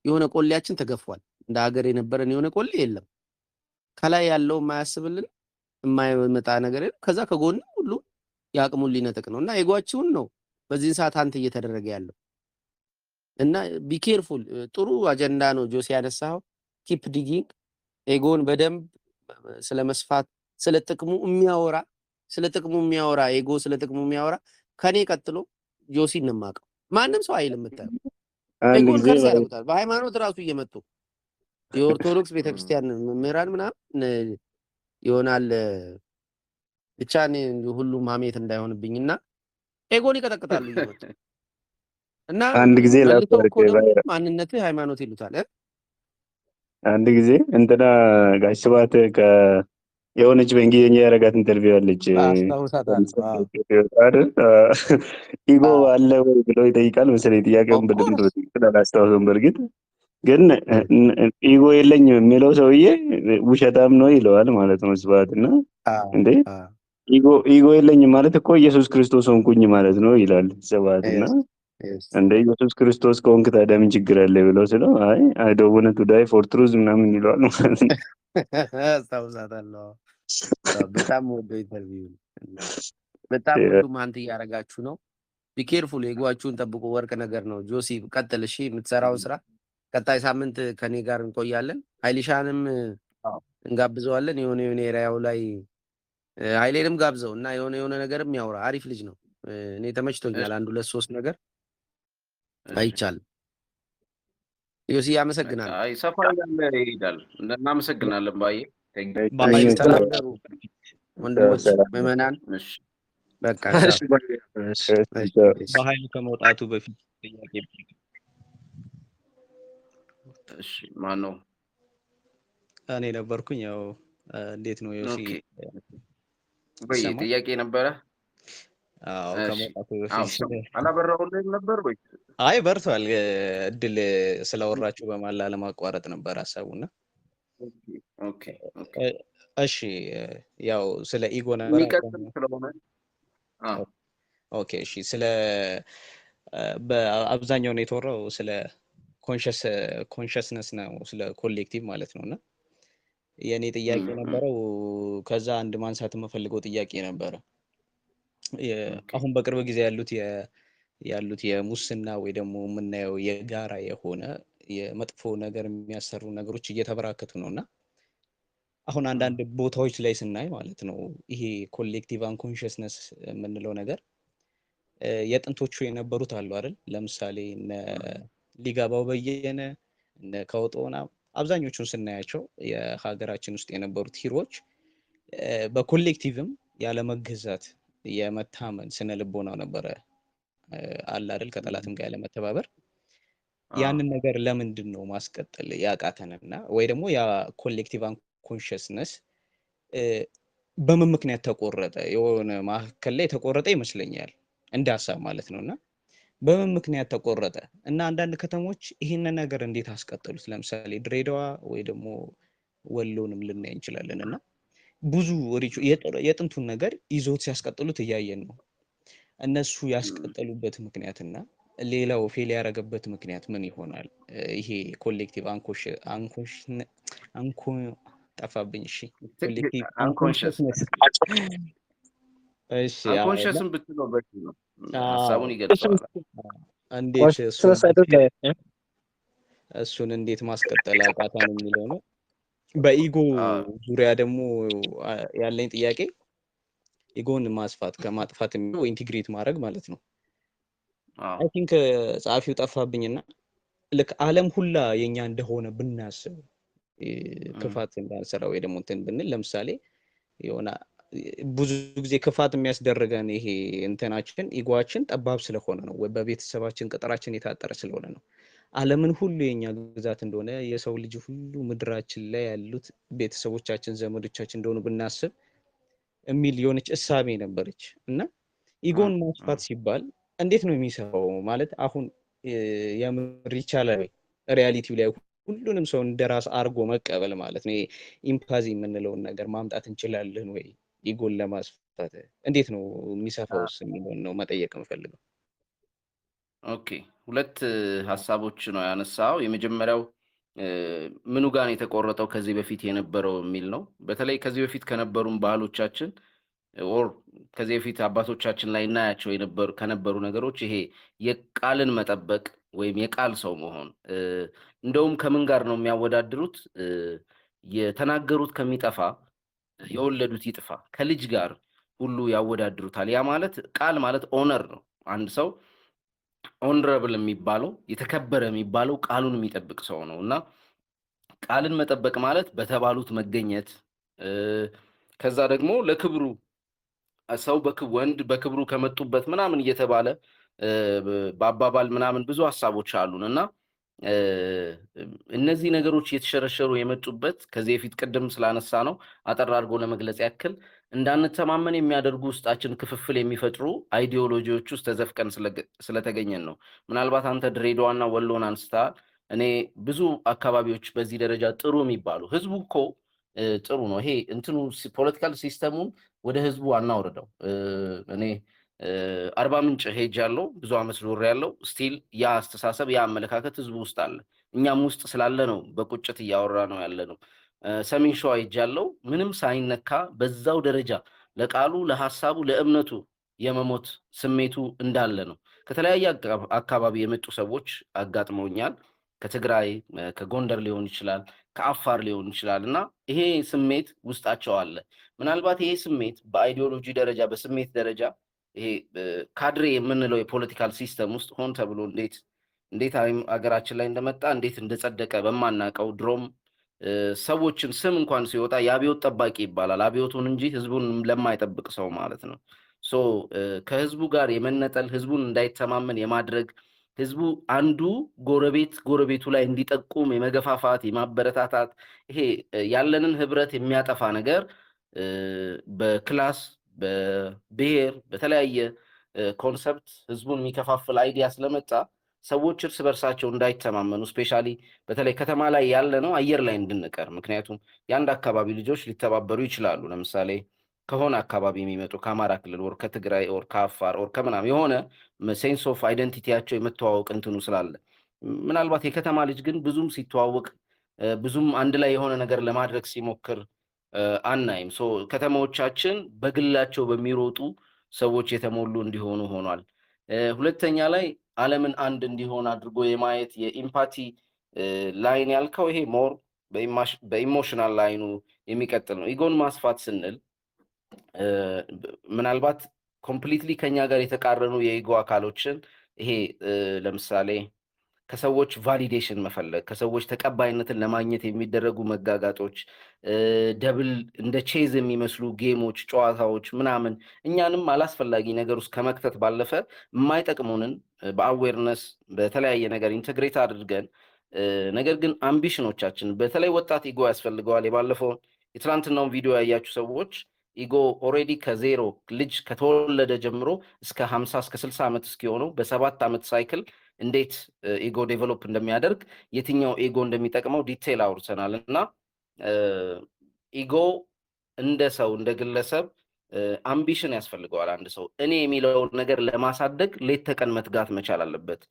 የሆነ ቆሌያችን ተገፏል። እንደ ሀገር የነበረን የሆነ ቆሌ የለም። ከላይ ያለው የማያስብልን የማይመጣ ነገር የለም። ከዛ ከጎን ሁሉ የአቅሙን ሊነጥቅ ነው እና ኤጓችሁን ነው በዚህ ሰዓት አንተ እየተደረገ ያለው እና ቢኬርፉል። ጥሩ አጀንዳ ነው ጆሲ ያነሳው። ኪፕ ዲጊንግ ኤጎን በደንብ ስለመስፋት ስለጥቅሙ የሚያወራ ኤጎ ስለጥቅሙ የሚያወራ ከኔ ቀጥሎ ጆሲ እንማቀው ማንም ሰው አይልም። ኤጎን ከርስ ያደርጉታል። በሃይማኖት ራሱ እየመጡ የኦርቶዶክስ ቤተክርስቲያን መምህራን ምናምን ይሆናል። ብቻ ሁሉም ሀሜት እንዳይሆንብኝና ኤጎን ይቀጠቅጣሉ እየመጡ እና አንድ ጊዜ ማንነትህ ሃይማኖት ይሉታል። አንድ ጊዜ እንትና ጋሽ ስብሐት የሆነች በእንግሊዝኛ ያደረጋት ኢንተርቪው አለች። ኢጎ አለ ወይ ብሎ ይጠይቃል መሰለኝ። ጥያቄውን በደንብ አላስታውሰውም። በእርግጥ ግን ኢጎ የለኝም የሚለው ሰውዬ ውሸታም ነው ይለዋል ማለት ነው ስብሐት። እና እንዴ ኢጎ የለኝም ማለት እኮ ኢየሱስ ክርስቶስ ሆንኩኝ ማለት ነው ይላል ስብሐት። እና እንደ ኢየሱስ ክርስቶስ ከሆንክ ታዲያ ምን ችግር አለ ብለው ስለው አይ ዶንት ዋንት ቱ ዳይ ፎር ትሩዝ ምናምን ይለዋል ማለት ነው። አስታውሳታለሁ። በጣም ወደ ኢንተርቪው በጣም ሁሉም አንተ እያደረጋችሁ ነው። ቢኬርፉል ኤጓችሁን ጠብቁ። ወርቅ ነገር ነው። ጆሲ ቀጥል። እሺ የምትሰራውን ስራ ቀጣይ ሳምንት ከኔ ጋር እንቆያለን። ኃይሊሻንም እንጋብዘዋለን። የሆነ ኤሪያው ላይ ኃይሌንም ጋብዘው እና የሆነ ነገርም ያውራ። አሪፍ ልጅ ነው። እኔ ተመችቶኛል። 1 2 3 ነገር አይቻልም። ዮሲ አመሰግናለሁ። አይ ሰፋ ያለ ይሄዳል። እናመሰግናለን ባዬ። ወንድሞች ምዕመናን በቃ በኃይል ከመውጣቱ በፊት ጥያቄ እሺ፣ ማን ነው? እኔ ነበርኩኝ። ያው እንዴት ነው ዮሲ? ወይ ጥያቄ ነበረ? አዎ ከመውጣቱ በፊት አላበራሁልህም ነበር ወይ? አይ በርቷል። እድል ስለወራችሁ በማላ ለማቋረጥ ነበር ሐሳቡና። ኦኬ እሺ ያው ስለ ኢጎ ነበር የሚቀጥል ስለሆነ ኦኬ እሺ። ስለ በአብዛኛው ነው የተወራው ስለ ኮንሽስነስ ነው፣ ስለ ኮሌክቲቭ ማለት ነውና የኔ ጥያቄ ነበረው። ከዛ አንድ ማንሳት የምፈልገው ጥያቄ ነበረ። አሁን በቅርብ ጊዜ ያሉት የሙስና ወይ ደግሞ የምናየው የጋራ የሆነ የመጥፎ ነገር የሚያሰሩ ነገሮች እየተበራከቱ ነውና አሁን አንዳንድ ቦታዎች ላይ ስናይ ማለት ነው ይሄ ኮሌክቲቭ አንኮንሽስነስ የምንለው ነገር የጥንቶቹ የነበሩት አሉ አይደል? ለምሳሌ እነ ሊጋባው በየነ እነ ከውጦና አብዛኞቹን ስናያቸው የሀገራችን ውስጥ የነበሩት ሂሮዎች በኮሌክቲቭም ያለመገዛት የመታመን ስነ ልቦናው ነበረ አለ አይደል? ከጠላትም ጋር ያለመተባበር ያንን ነገር ለምንድን ነው ማስቀጠል ያቃተንና ወይ ደግሞ ያ ኮሌክቲቭ አንኮንሽስነስ በምን ምክንያት ተቆረጠ? የሆነ ማዕከል ላይ ተቆረጠ ይመስለኛል እንደ ሀሳብ ማለት ነውና በምን ምክንያት ተቆረጠ? እና አንዳንድ ከተሞች ይህንን ነገር እንዴት አስቀጠሉት? ለምሳሌ ድሬዳዋ ወይ ደግሞ ወሎንም ልናይ እንችላለን። እና ብዙ የጥንቱን ነገር ይዞት ሲያስቀጥሉት እያየን ነው። እነሱ ያስቀጠሉበት ምክንያትና ሌላው ፌል ያደረገበት ምክንያት ምን ይሆናል? ይሄ ኮሌክቲቭ ጠፋብኝ። እሺ ኮሌክቲቭ አንኮንሽስነስ። እሺ አንኮንሽስን ብትለው በቂ ነው፣ ሀሳቡን ይገልጸዋል። እንዴት እሱን እንዴት ማስቀጠል አቃተን የሚለው ነው። በኢጎ ዙሪያ ደግሞ ያለኝ ጥያቄ ኢጎን ማስፋት ከማጥፋት የሚለው ኢንቲግሬት ማድረግ ማለት ነው። አይ ቲንክ ጸሐፊው ጠፋብኝና ልክ ዓለም ሁላ የኛ እንደሆነ ብናስብ ክፋት እንዳንሰራ ወይ ደግሞ እንትን ብንል ለምሳሌ የሆነ ብዙ ጊዜ ክፋት የሚያስደርገን ይሄ እንትናችን ኢጎአችን ጠባብ ስለሆነ ነው፣ ወይ በቤተሰባችን ቅጥራችን የታጠረ ስለሆነ ነው። ዓለምን ሁሉ የኛ ግዛት እንደሆነ የሰው ልጅ ሁሉ ምድራችን ላይ ያሉት ቤተሰቦቻችን ዘመዶቻችን እንደሆኑ ብናስብ የሚል የሆነች እሳቤ ነበረች እና ኢጎን ማስፋት ሲባል እንዴት ነው የሚሰራው? ማለት አሁን የምር ይቻላል ወይ ሪያሊቲው ላይ ሁሉንም ሰው እንደራስ አርጎ መቀበል ማለት ነው? ኢምፓዚ የምንለውን ነገር ማምጣት እንችላለን ወይ? ኢጎን ለማስፋት እንዴት ነው የሚሰፋውስ የሚለውን ነው መጠየቅ የምፈልገው። ኦኬ፣ ሁለት ሀሳቦች ነው ያነሳው። የመጀመሪያው ምኑ ጋር ነው የተቆረጠው ከዚህ በፊት የነበረው የሚል ነው። በተለይ ከዚህ በፊት ከነበሩን ባህሎቻችን ኦር ከዚህ በፊት አባቶቻችን ላይ እናያቸው ከነበሩ ነገሮች ይሄ የቃልን መጠበቅ ወይም የቃል ሰው መሆን፣ እንደውም ከምን ጋር ነው የሚያወዳድሩት? የተናገሩት ከሚጠፋ የወለዱት ይጥፋ፣ ከልጅ ጋር ሁሉ ያወዳድሩታል። ያ ማለት ቃል ማለት ኦነር ነው። አንድ ሰው ኦነረብል የሚባለው የተከበረ የሚባለው ቃሉን የሚጠብቅ ሰው ነው እና ቃልን መጠበቅ ማለት በተባሉት መገኘት፣ ከዛ ደግሞ ለክብሩ ሰው ወንድ በክብሩ ከመጡበት ምናምን እየተባለ በአባባል ምናምን ብዙ ሀሳቦች አሉን እና እነዚህ ነገሮች እየተሸረሸሩ የመጡበት ከዚህ በፊት ቅድም ስላነሳ ነው አጠር አድርጎ ለመግለጽ ያክል እንዳንተማመን የሚያደርጉ ውስጣችን ክፍፍል የሚፈጥሩ አይዲዮሎጂዎች ውስጥ ተዘፍቀን ስለተገኘን ነው። ምናልባት አንተ ድሬዳዋና ወሎን አንስተሃል። እኔ ብዙ አካባቢዎች በዚህ ደረጃ ጥሩ የሚባሉ ህዝቡ እኮ ጥሩ ነው። ይሄ እንትኑ ፖለቲካል ሲስተሙን ወደ ህዝቡ አናውርደው። እኔ አርባ ምንጭ ሄጃለሁ፣ ብዙ አመት ኖሬያለሁ። ስቲል ያ አስተሳሰብ ያ አመለካከት ህዝቡ ውስጥ አለ። እኛም ውስጥ ስላለ ነው በቁጭት እያወራ ነው ያለ ነው። ሰሜን ሸዋ ሄጃለሁ፣ ምንም ሳይነካ በዛው ደረጃ ለቃሉ፣ ለሐሳቡ፣ ለእምነቱ የመሞት ስሜቱ እንዳለ ነው። ከተለያየ አካባቢ የመጡ ሰዎች አጋጥመውኛል። ከትግራይ ከጎንደር ሊሆን ይችላል፣ ከአፋር ሊሆን ይችላል እና ይሄ ስሜት ውስጣቸው አለ። ምናልባት ይሄ ስሜት በአይዲዮሎጂ ደረጃ በስሜት ደረጃ ይሄ ካድሬ የምንለው የፖለቲካል ሲስተም ውስጥ ሆን ተብሎ እንዴት ሀገራችን ላይ እንደመጣ እንዴት እንደጸደቀ በማናቀው ድሮም ሰዎችን ስም እንኳን ሲወጣ የአብዮት ጠባቂ ይባላል። አብዮቱን እንጂ ህዝቡን ለማይጠብቅ ሰው ማለት ነው። ሶ ከህዝቡ ጋር የመነጠል ህዝቡን እንዳይተማመን የማድረግ ህዝቡ አንዱ ጎረቤቱ ላይ እንዲጠቁም የመገፋፋት የማበረታታት ይሄ ያለንን ህብረት የሚያጠፋ ነገር በክላስ በብሔር በተለያየ ኮንሰፕት ህዝቡን የሚከፋፍል አይዲያ ስለመጣ ሰዎች እርስ በርሳቸው እንዳይተማመኑ ስፔሻሊ በተለይ ከተማ ላይ ያለ ነው አየር ላይ እንድንቀር። ምክንያቱም የአንድ አካባቢ ልጆች ሊተባበሩ ይችላሉ። ለምሳሌ ከሆነ አካባቢ የሚመጡ ከአማራ ክልል ወር ከትግራይ ወር ከአፋር ወር ከምናምን የሆነ ሴንስ ኦፍ አይደንቲቲያቸው የመተዋወቅ እንትኑ ስላለ ምናልባት የከተማ ልጅ ግን ብዙም ሲተዋወቅ ብዙም አንድ ላይ የሆነ ነገር ለማድረግ ሲሞክር አናይም። ሶ ከተማዎቻችን በግላቸው በሚሮጡ ሰዎች የተሞሉ እንዲሆኑ ሆኗል። ሁለተኛ ላይ ዓለምን አንድ እንዲሆን አድርጎ የማየት የኢምፓቲ ላይን ያልከው ይሄ ሞር በኢሞሽናል ላይኑ የሚቀጥል ነው። ኢጎን ማስፋት ስንል ምናልባት ኮምፕሊትሊ ከኛ ጋር የተቃረኑ የኢጎ አካሎችን ይሄ ለምሳሌ ከሰዎች ቫሊዴሽን መፈለግ፣ ከሰዎች ተቀባይነትን ለማግኘት የሚደረጉ መጋጋጦች፣ ደብል እንደ ቼዝ የሚመስሉ ጌሞች፣ ጨዋታዎች ምናምን እኛንም አላስፈላጊ ነገር ውስጥ ከመክተት ባለፈ የማይጠቅሙንን በአዌርነስ በተለያየ ነገር ኢንተግሬት አድርገን ነገር ግን አምቢሽኖቻችን በተለይ ወጣት ኢጎ ያስፈልገዋል። የባለፈውን የትላንትናውን ቪዲዮ ያያችሁ ሰዎች ኢጎ ኦልሬዲ ከዜሮ ልጅ ከተወለደ ጀምሮ እስከ 50 እስከ 60 ዓመት እስኪሆነው በ7 ዓመት ሳይክል እንዴት ኢጎ ዴቨሎፕ እንደሚያደርግ የትኛው ኢጎ እንደሚጠቅመው ዲቴይል አውርተናል እና ኢጎ እንደ ሰው እንደ ግለሰብ አምቢሽን ያስፈልገዋል። አንድ ሰው እኔ የሚለውን ነገር ለማሳደግ ሌት ተቀን መትጋት መቻል አለበት።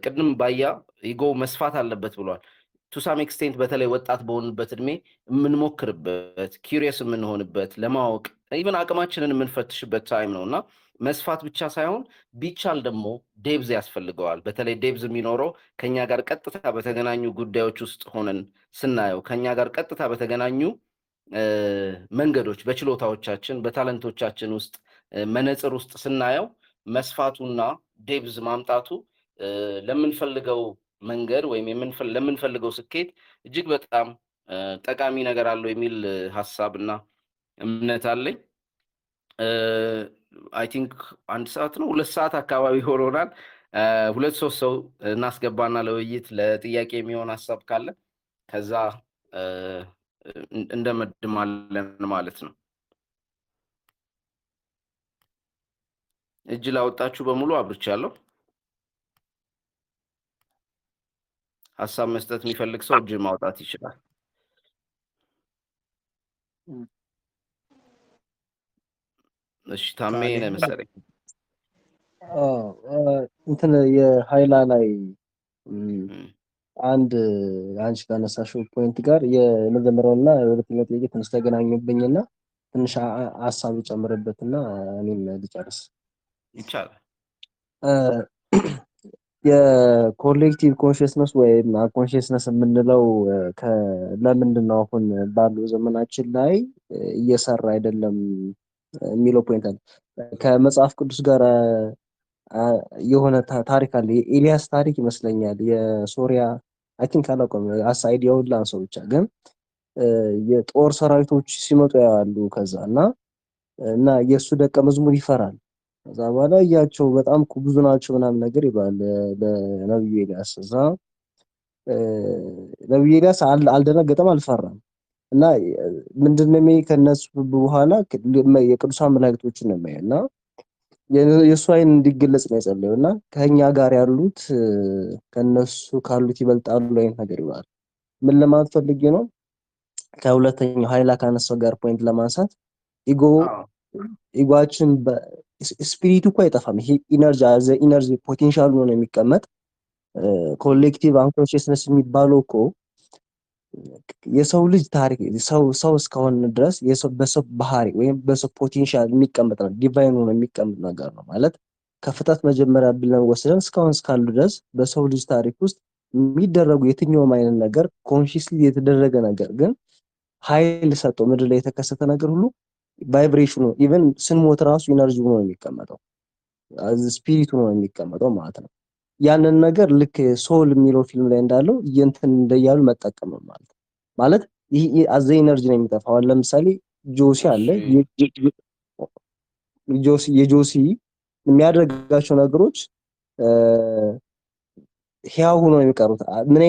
ቅድም ባያ ኢጎ መስፋት አለበት ብሏል። ቱ ሳም ኤክስቴንት በተለይ ወጣት በሆንበት እድሜ የምንሞክርበት ኪሪየስ የምንሆንበት ለማወቅ ኢቨን አቅማችንን የምንፈትሽበት ታይም ነው እና መስፋት ብቻ ሳይሆን ቢቻል ደግሞ ዴብዝ ያስፈልገዋል። በተለይ ዴብዝ የሚኖረው ከኛ ጋር ቀጥታ በተገናኙ ጉዳዮች ውስጥ ሆነን ስናየው ከኛ ጋር ቀጥታ በተገናኙ መንገዶች በችሎታዎቻችን በታለንቶቻችን ውስጥ መነጽር ውስጥ ስናየው መስፋቱና ዴብዝ ማምጣቱ ለምንፈልገው መንገድ ወይም ለምንፈልገው ስኬት እጅግ በጣም ጠቃሚ ነገር አለው የሚል ሀሳብና እምነት አለኝ። አይ ቲንክ 1 ሰዓት ነው 2 ሰዓት አካባቢ ሆኖናል። 2-3 ሰው እናስገባና ለውይይት ለጥያቄ የሚሆን ሀሳብ ካለ ከዛ እንደመድማለን ማለት ነው። እጅ ላወጣችሁ በሙሉ አብርቻለሁ። ሀሳብ መስጠት የሚፈልግ ሰው እጅ ማውጣት ይችላል። እሺ ታሜ ነህ መሰለኝ። እንትን የሃይላ ላይ አንድ አንቺ ካነሳሽው ፖይንት ጋር የመጀመሪያውና የሁለተኛው ጥያቄ ትንሽ ተገናኙብኝና ትንሽ ሀሳብ ጨምርበትና እኔም ልጨርስ ይቻላል። የኮሌክቲቭ ኮንሽስነስ ወይም ኮንሽስነስ የምንለው ለምንድን ነው አሁን ባለው ዘመናችን ላይ እየሰራ አይደለም የሚለው ፖይንት አለ። ከመጽሐፍ ቅዱስ ጋር የሆነ ታሪክ አለ። የኤልያስ ታሪክ ይመስለኛል። የሶሪያ አይ ቲንክ አላውቅም አይዲያውን ላንሰው ብቻ ግን የጦር ሰራዊቶች ሲመጡ ያሉ ከዛ እና የእሱ ደቀ መዝሙር ይፈራል። ከዛ በኋላ እያቸው በጣም ብዙ ናቸው ምናምን ነገር ይባል ለነብዩ ኤልያስ። እዛ ነብዩ ኤልያስ አልደነገጠም፣ አልፈራም። እና ምንድነው ከነሱ በኋላ የቅዱሳን መላእክቶችን ነው እና የእሱ አይን እንዲገለጽ ነው የጸለየው እና ከኛ ጋር ያሉት ከነሱ ካሉት ይበልጣሉ አይነት ነገር ይባላል። ምን ለማለት ፈልጌ ነው? ከሁለተኛው ኃይላ ካነሳው ጋር ፖይንት ለማንሳት ኢጓችን ስፒሪቱ እኮ አይጠፋም። ይሄ ኢነርጂ ፖቴንሻሉ ነው የሚቀመጥ። ኮሌክቲቭ አንኮንሺየስነስ የሚባለው እኮ የሰው ልጅ ታሪክ ሰው እስከሆነ ድረስ በሰው ባህሪ ወይም በሰው ፖቴንሻል የሚቀመጥ ነው። ዲቫይን ሆኖ የሚቀመጥ ነገር ነው ማለት ከፍጥረት መጀመሪያ ብለን ወስደን እስካሁን እስካሉ ድረስ በሰው ልጅ ታሪክ ውስጥ የሚደረጉ የትኛውም አይነት ነገር ኮንሺየስሊ የተደረገ ነገር ግን ኃይል ሰጥቶ ምድር ላይ የተከሰተ ነገር ሁሉ ቫይብሬሽኑ ኢቨን ስንሞት ራሱ ኢነርጂ ሆኖ የሚቀመጠው ስፒሪቱ ነው የሚቀመጠው ማለት ነው። ያንን ነገር ልክ ሶል የሚለው ፊልም ላይ እንዳለው እንትን እንደያሉ መጠቀም ማለት ይሄ አዘ ኢነርጂ ነው የሚጠፋው። ለምሳሌ ጆሲ አለ። የጆሲ የሚያደርጋቸው ነገሮች ህያው ሆኖ የሚቀሩት ምን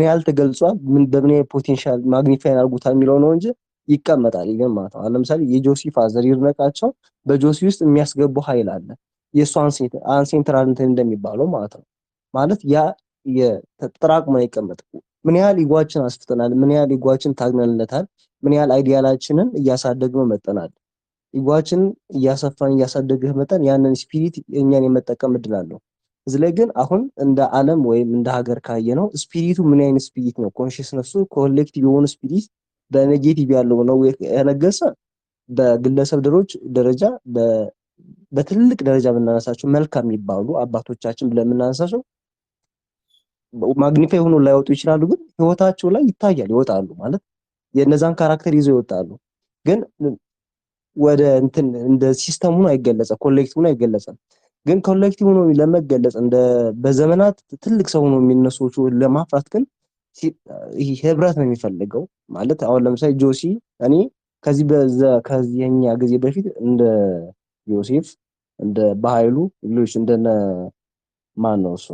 ያህል ተገልጿል፣ በምን ያህል ፖቴንሻል ማግኒፋይ አድርጉታል የሚለው ነው እንጂ ይቀመጣል ይገን ማለት ነው። ለምሳሌ የጆሲ ፋዘር ይርነቃቸው በጆሲ ውስጥ የሚያስገባው ኃይል አለ። የሱ አንሴንትራል እንትን እንደሚባለው ማለት ነው። ማለት ያ የተጠራቅሞ ይቀመጥ። ምን ያህል ኢጓችን አስፍተናል፣ ምን ያህል ኢጓችን ታግነንለታል፣ ምን ያህል አይዲያላችንን እያሳደግነው መጠናል። ኢጓችን እያሰፋን እያሳደግህ መጠን ያንን ስፒሪት እኛን የመጠቀም እድል አለው። እዚህ ላይ ግን አሁን እንደ ዓለም ወይም እንደ ሀገር ካየነው ስፒሪቱ ምን አይነት ስፒሪት ነው? ኮንሺየስነሱ ኮሌክቲቭ የሆነ ስፒሪት በኔጌቲቭ ያለው ነው የነገሰ በግለሰብ ደረጃ በትልቅ ደረጃ ብናነሳቸው መልካም የሚባሉ አባቶቻችን ብለን የምናነሳቸው ማግኒፋይ ሆኖ ላይወጡ ይችላሉ፣ ግን ህይወታቸው ላይ ይታያል፣ ይወጣሉ ማለት የነዛን ካራክተር ይዘው ይወጣሉ። ግን ወደ እንትን እንደ ሲስተሙ ነው አይገለጸም፣ ኮሌክቲቭ ነው አይገለጸም። ግን ኮሌክቲቭ ነው ለመገለጽ እንደ በዘመናት ትልቅ ሰው ነው የሚነሱት ለማፍራት ግን ይሄ ህብረት ነው የሚፈልገው ማለት አሁን ለምሳሌ ጆሲ እኔ ከዚህኛ ጊዜ በፊት እንደ ዮሴፍ እንደ በኃይሉ ሌሎች እንደነ ማን ነው እሱ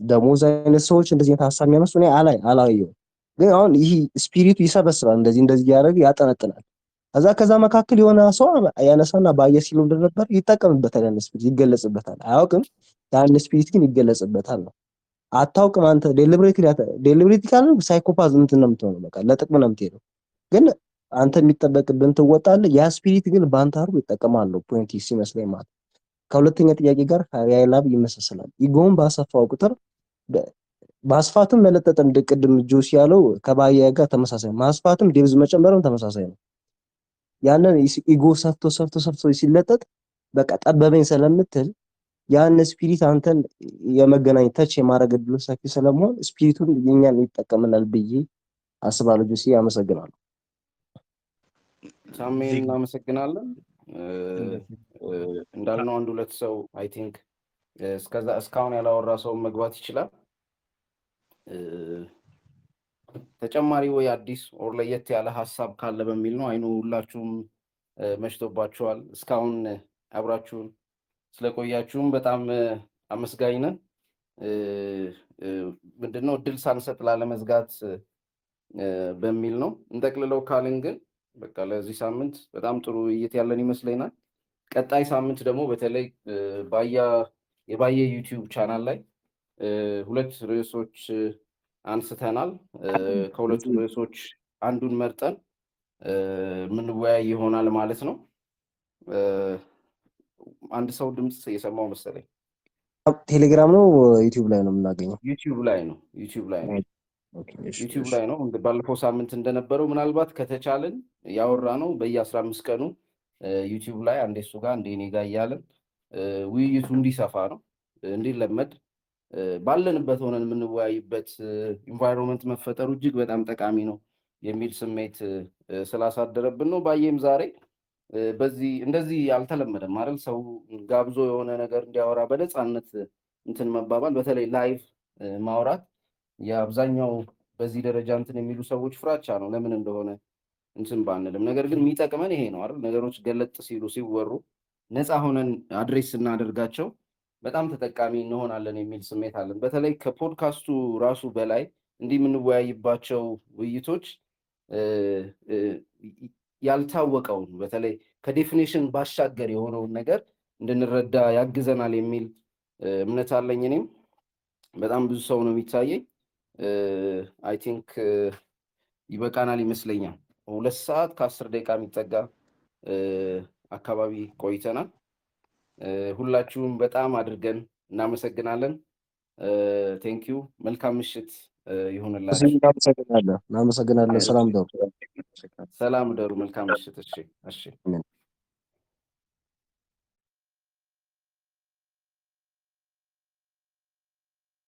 ደሞዝ አይነት ሰዎች እንደዚህ ሀሳብ የሚያነሱ እኔ አላየው። ግን አሁን ይሄ ስፒሪቱ ይሰበስባል፣ እንደዚህ ያደርግ ያጠነጥናል። ከዛ መካከል የሆነ ሰው ያነሳና ባየ ሲሉ እንደነበር ይጠቀምበታል። ያን ስፒሪት ይገለጽበታል። አያውቅም፣ ያን ስፒሪት ግን ይገለጽበታል ነው። አታውቅም አንተ ዴሊብሬትሊ ካለ ሳይኮፓዝ እንትን ነው የምትሆነው፣ በቃ ለጥቅም ነው የምትሄደው። ግን አንተ የሚጠበቅብን ትወጣለህ። ያ ስፒሪት ግን በአንተ አርጎ ይጠቀማሉ። ፖይንት ሲመስለኝ ማለት ከሁለተኛ ጥያቄ ጋር ያይላብ ይመሳሰላል። ኢጎን ባሰፋው ቁጥር ማስፋትም መለጠጥም ቅድም ጆሲ ያለው ከባያ ጋር ተመሳሳይ ማስፋትም ዴብዝ መጨመርም ተመሳሳይ ነው። ያንን ኢጎ ሰፍቶ ሲለጠጥ በቃ ጠበበኝ ስለምትል ያን ስፒሪት አንተን የመገናኝ ተች የማድረግ እድሉ ሰፊ ስለመሆን ስፒሪቱን የኛን ይጠቀምናል ብዬ አስባለሁ። ጆሲ አመሰግናለሁ። ሳሜን እናመሰግናለን። እንዳልነው አንድ ሁለት ሰው አይ ቲንክ እስካሁን ያላወራ ሰው መግባት ይችላል። ተጨማሪ ወይ አዲስ ኦር ለየት ያለ ሀሳብ ካለ በሚል ነው። አይኑ ሁላችሁም መሽቶባችኋል። እስካሁን አብራችሁን ስለቆያችሁም በጣም አመስጋኝ ነን። ምንድነው እድል ሳንሰጥ ላለመዝጋት በሚል ነው። እንጠቅልለው ካልን ግን በቃ ለዚህ ሳምንት በጣም ጥሩ ውይይት ያለን ይመስለኛል። ቀጣይ ሳምንት ደግሞ በተለይ የባየ ዩቲዩብ ቻናል ላይ ሁለት ርዕሶች አንስተናል። ከሁለቱ ርዕሶች አንዱን መርጠን የምንወያይ ይሆናል ማለት ነው። አንድ ሰው ድምፅ የሰማው መሰለኝ። ቴሌግራም ነው ዩቲዩብ ላይ ነው የምናገኘው? ዩቲዩብ ላይ ነው። ዩቲዩብ ላይ ነው። ባለፈው ሳምንት እንደነበረው ምናልባት ከተቻለን ያወራ ነው በየ15 ቀኑ ዩቲዩብ ላይ አንዴ እሱ ጋር አንዴ እኔ ጋር እያለን ውይይቱ እንዲሰፋ ነው እንዲለመድ ባለንበት ሆነን የምንወያይበት ኢንቫይሮንመንት መፈጠሩ እጅግ በጣም ጠቃሚ ነው የሚል ስሜት ስላሳደረብን ነው። ባየም ዛሬ በዚህ እንደዚህ አልተለመደም አይደል? ሰው ጋብዞ የሆነ ነገር እንዲያወራ በነፃነት እንትን መባባል፣ በተለይ ላይቭ ማውራት የአብዛኛው በዚህ ደረጃ እንትን የሚሉ ሰዎች ፍራቻ ነው። ለምን እንደሆነ እንትን ባንልም፣ ነገር ግን የሚጠቅመን ይሄ ነው አይደል? ነገሮች ገለጥ ሲሉ ሲወሩ ነፃ ሆነን አድሬስ ስናደርጋቸው በጣም ተጠቃሚ እንሆናለን የሚል ስሜት አለን። በተለይ ከፖድካስቱ ራሱ በላይ እንዲህ የምንወያይባቸው ውይይቶች ያልታወቀውን በተለይ ከዴፊኒሽን ባሻገር የሆነውን ነገር እንድንረዳ ያግዘናል የሚል እምነት አለኝ። እኔም በጣም ብዙ ሰው ነው የሚታየኝ። አይ ቲንክ ይበቃናል ይመስለኛል። 2 ሰዓት ከ10 ደቂቃ የሚጠጋ አካባቢ ቆይተናል። ሁላችሁም በጣም አድርገን እናመሰግናለን። ቴንኪዩ። መልካም ምሽት ይሁንላችሁ። እናመሰግናለን። ሰላም ደሩ። ሰላም ደሩ። መልካም ምሽት። እሺ።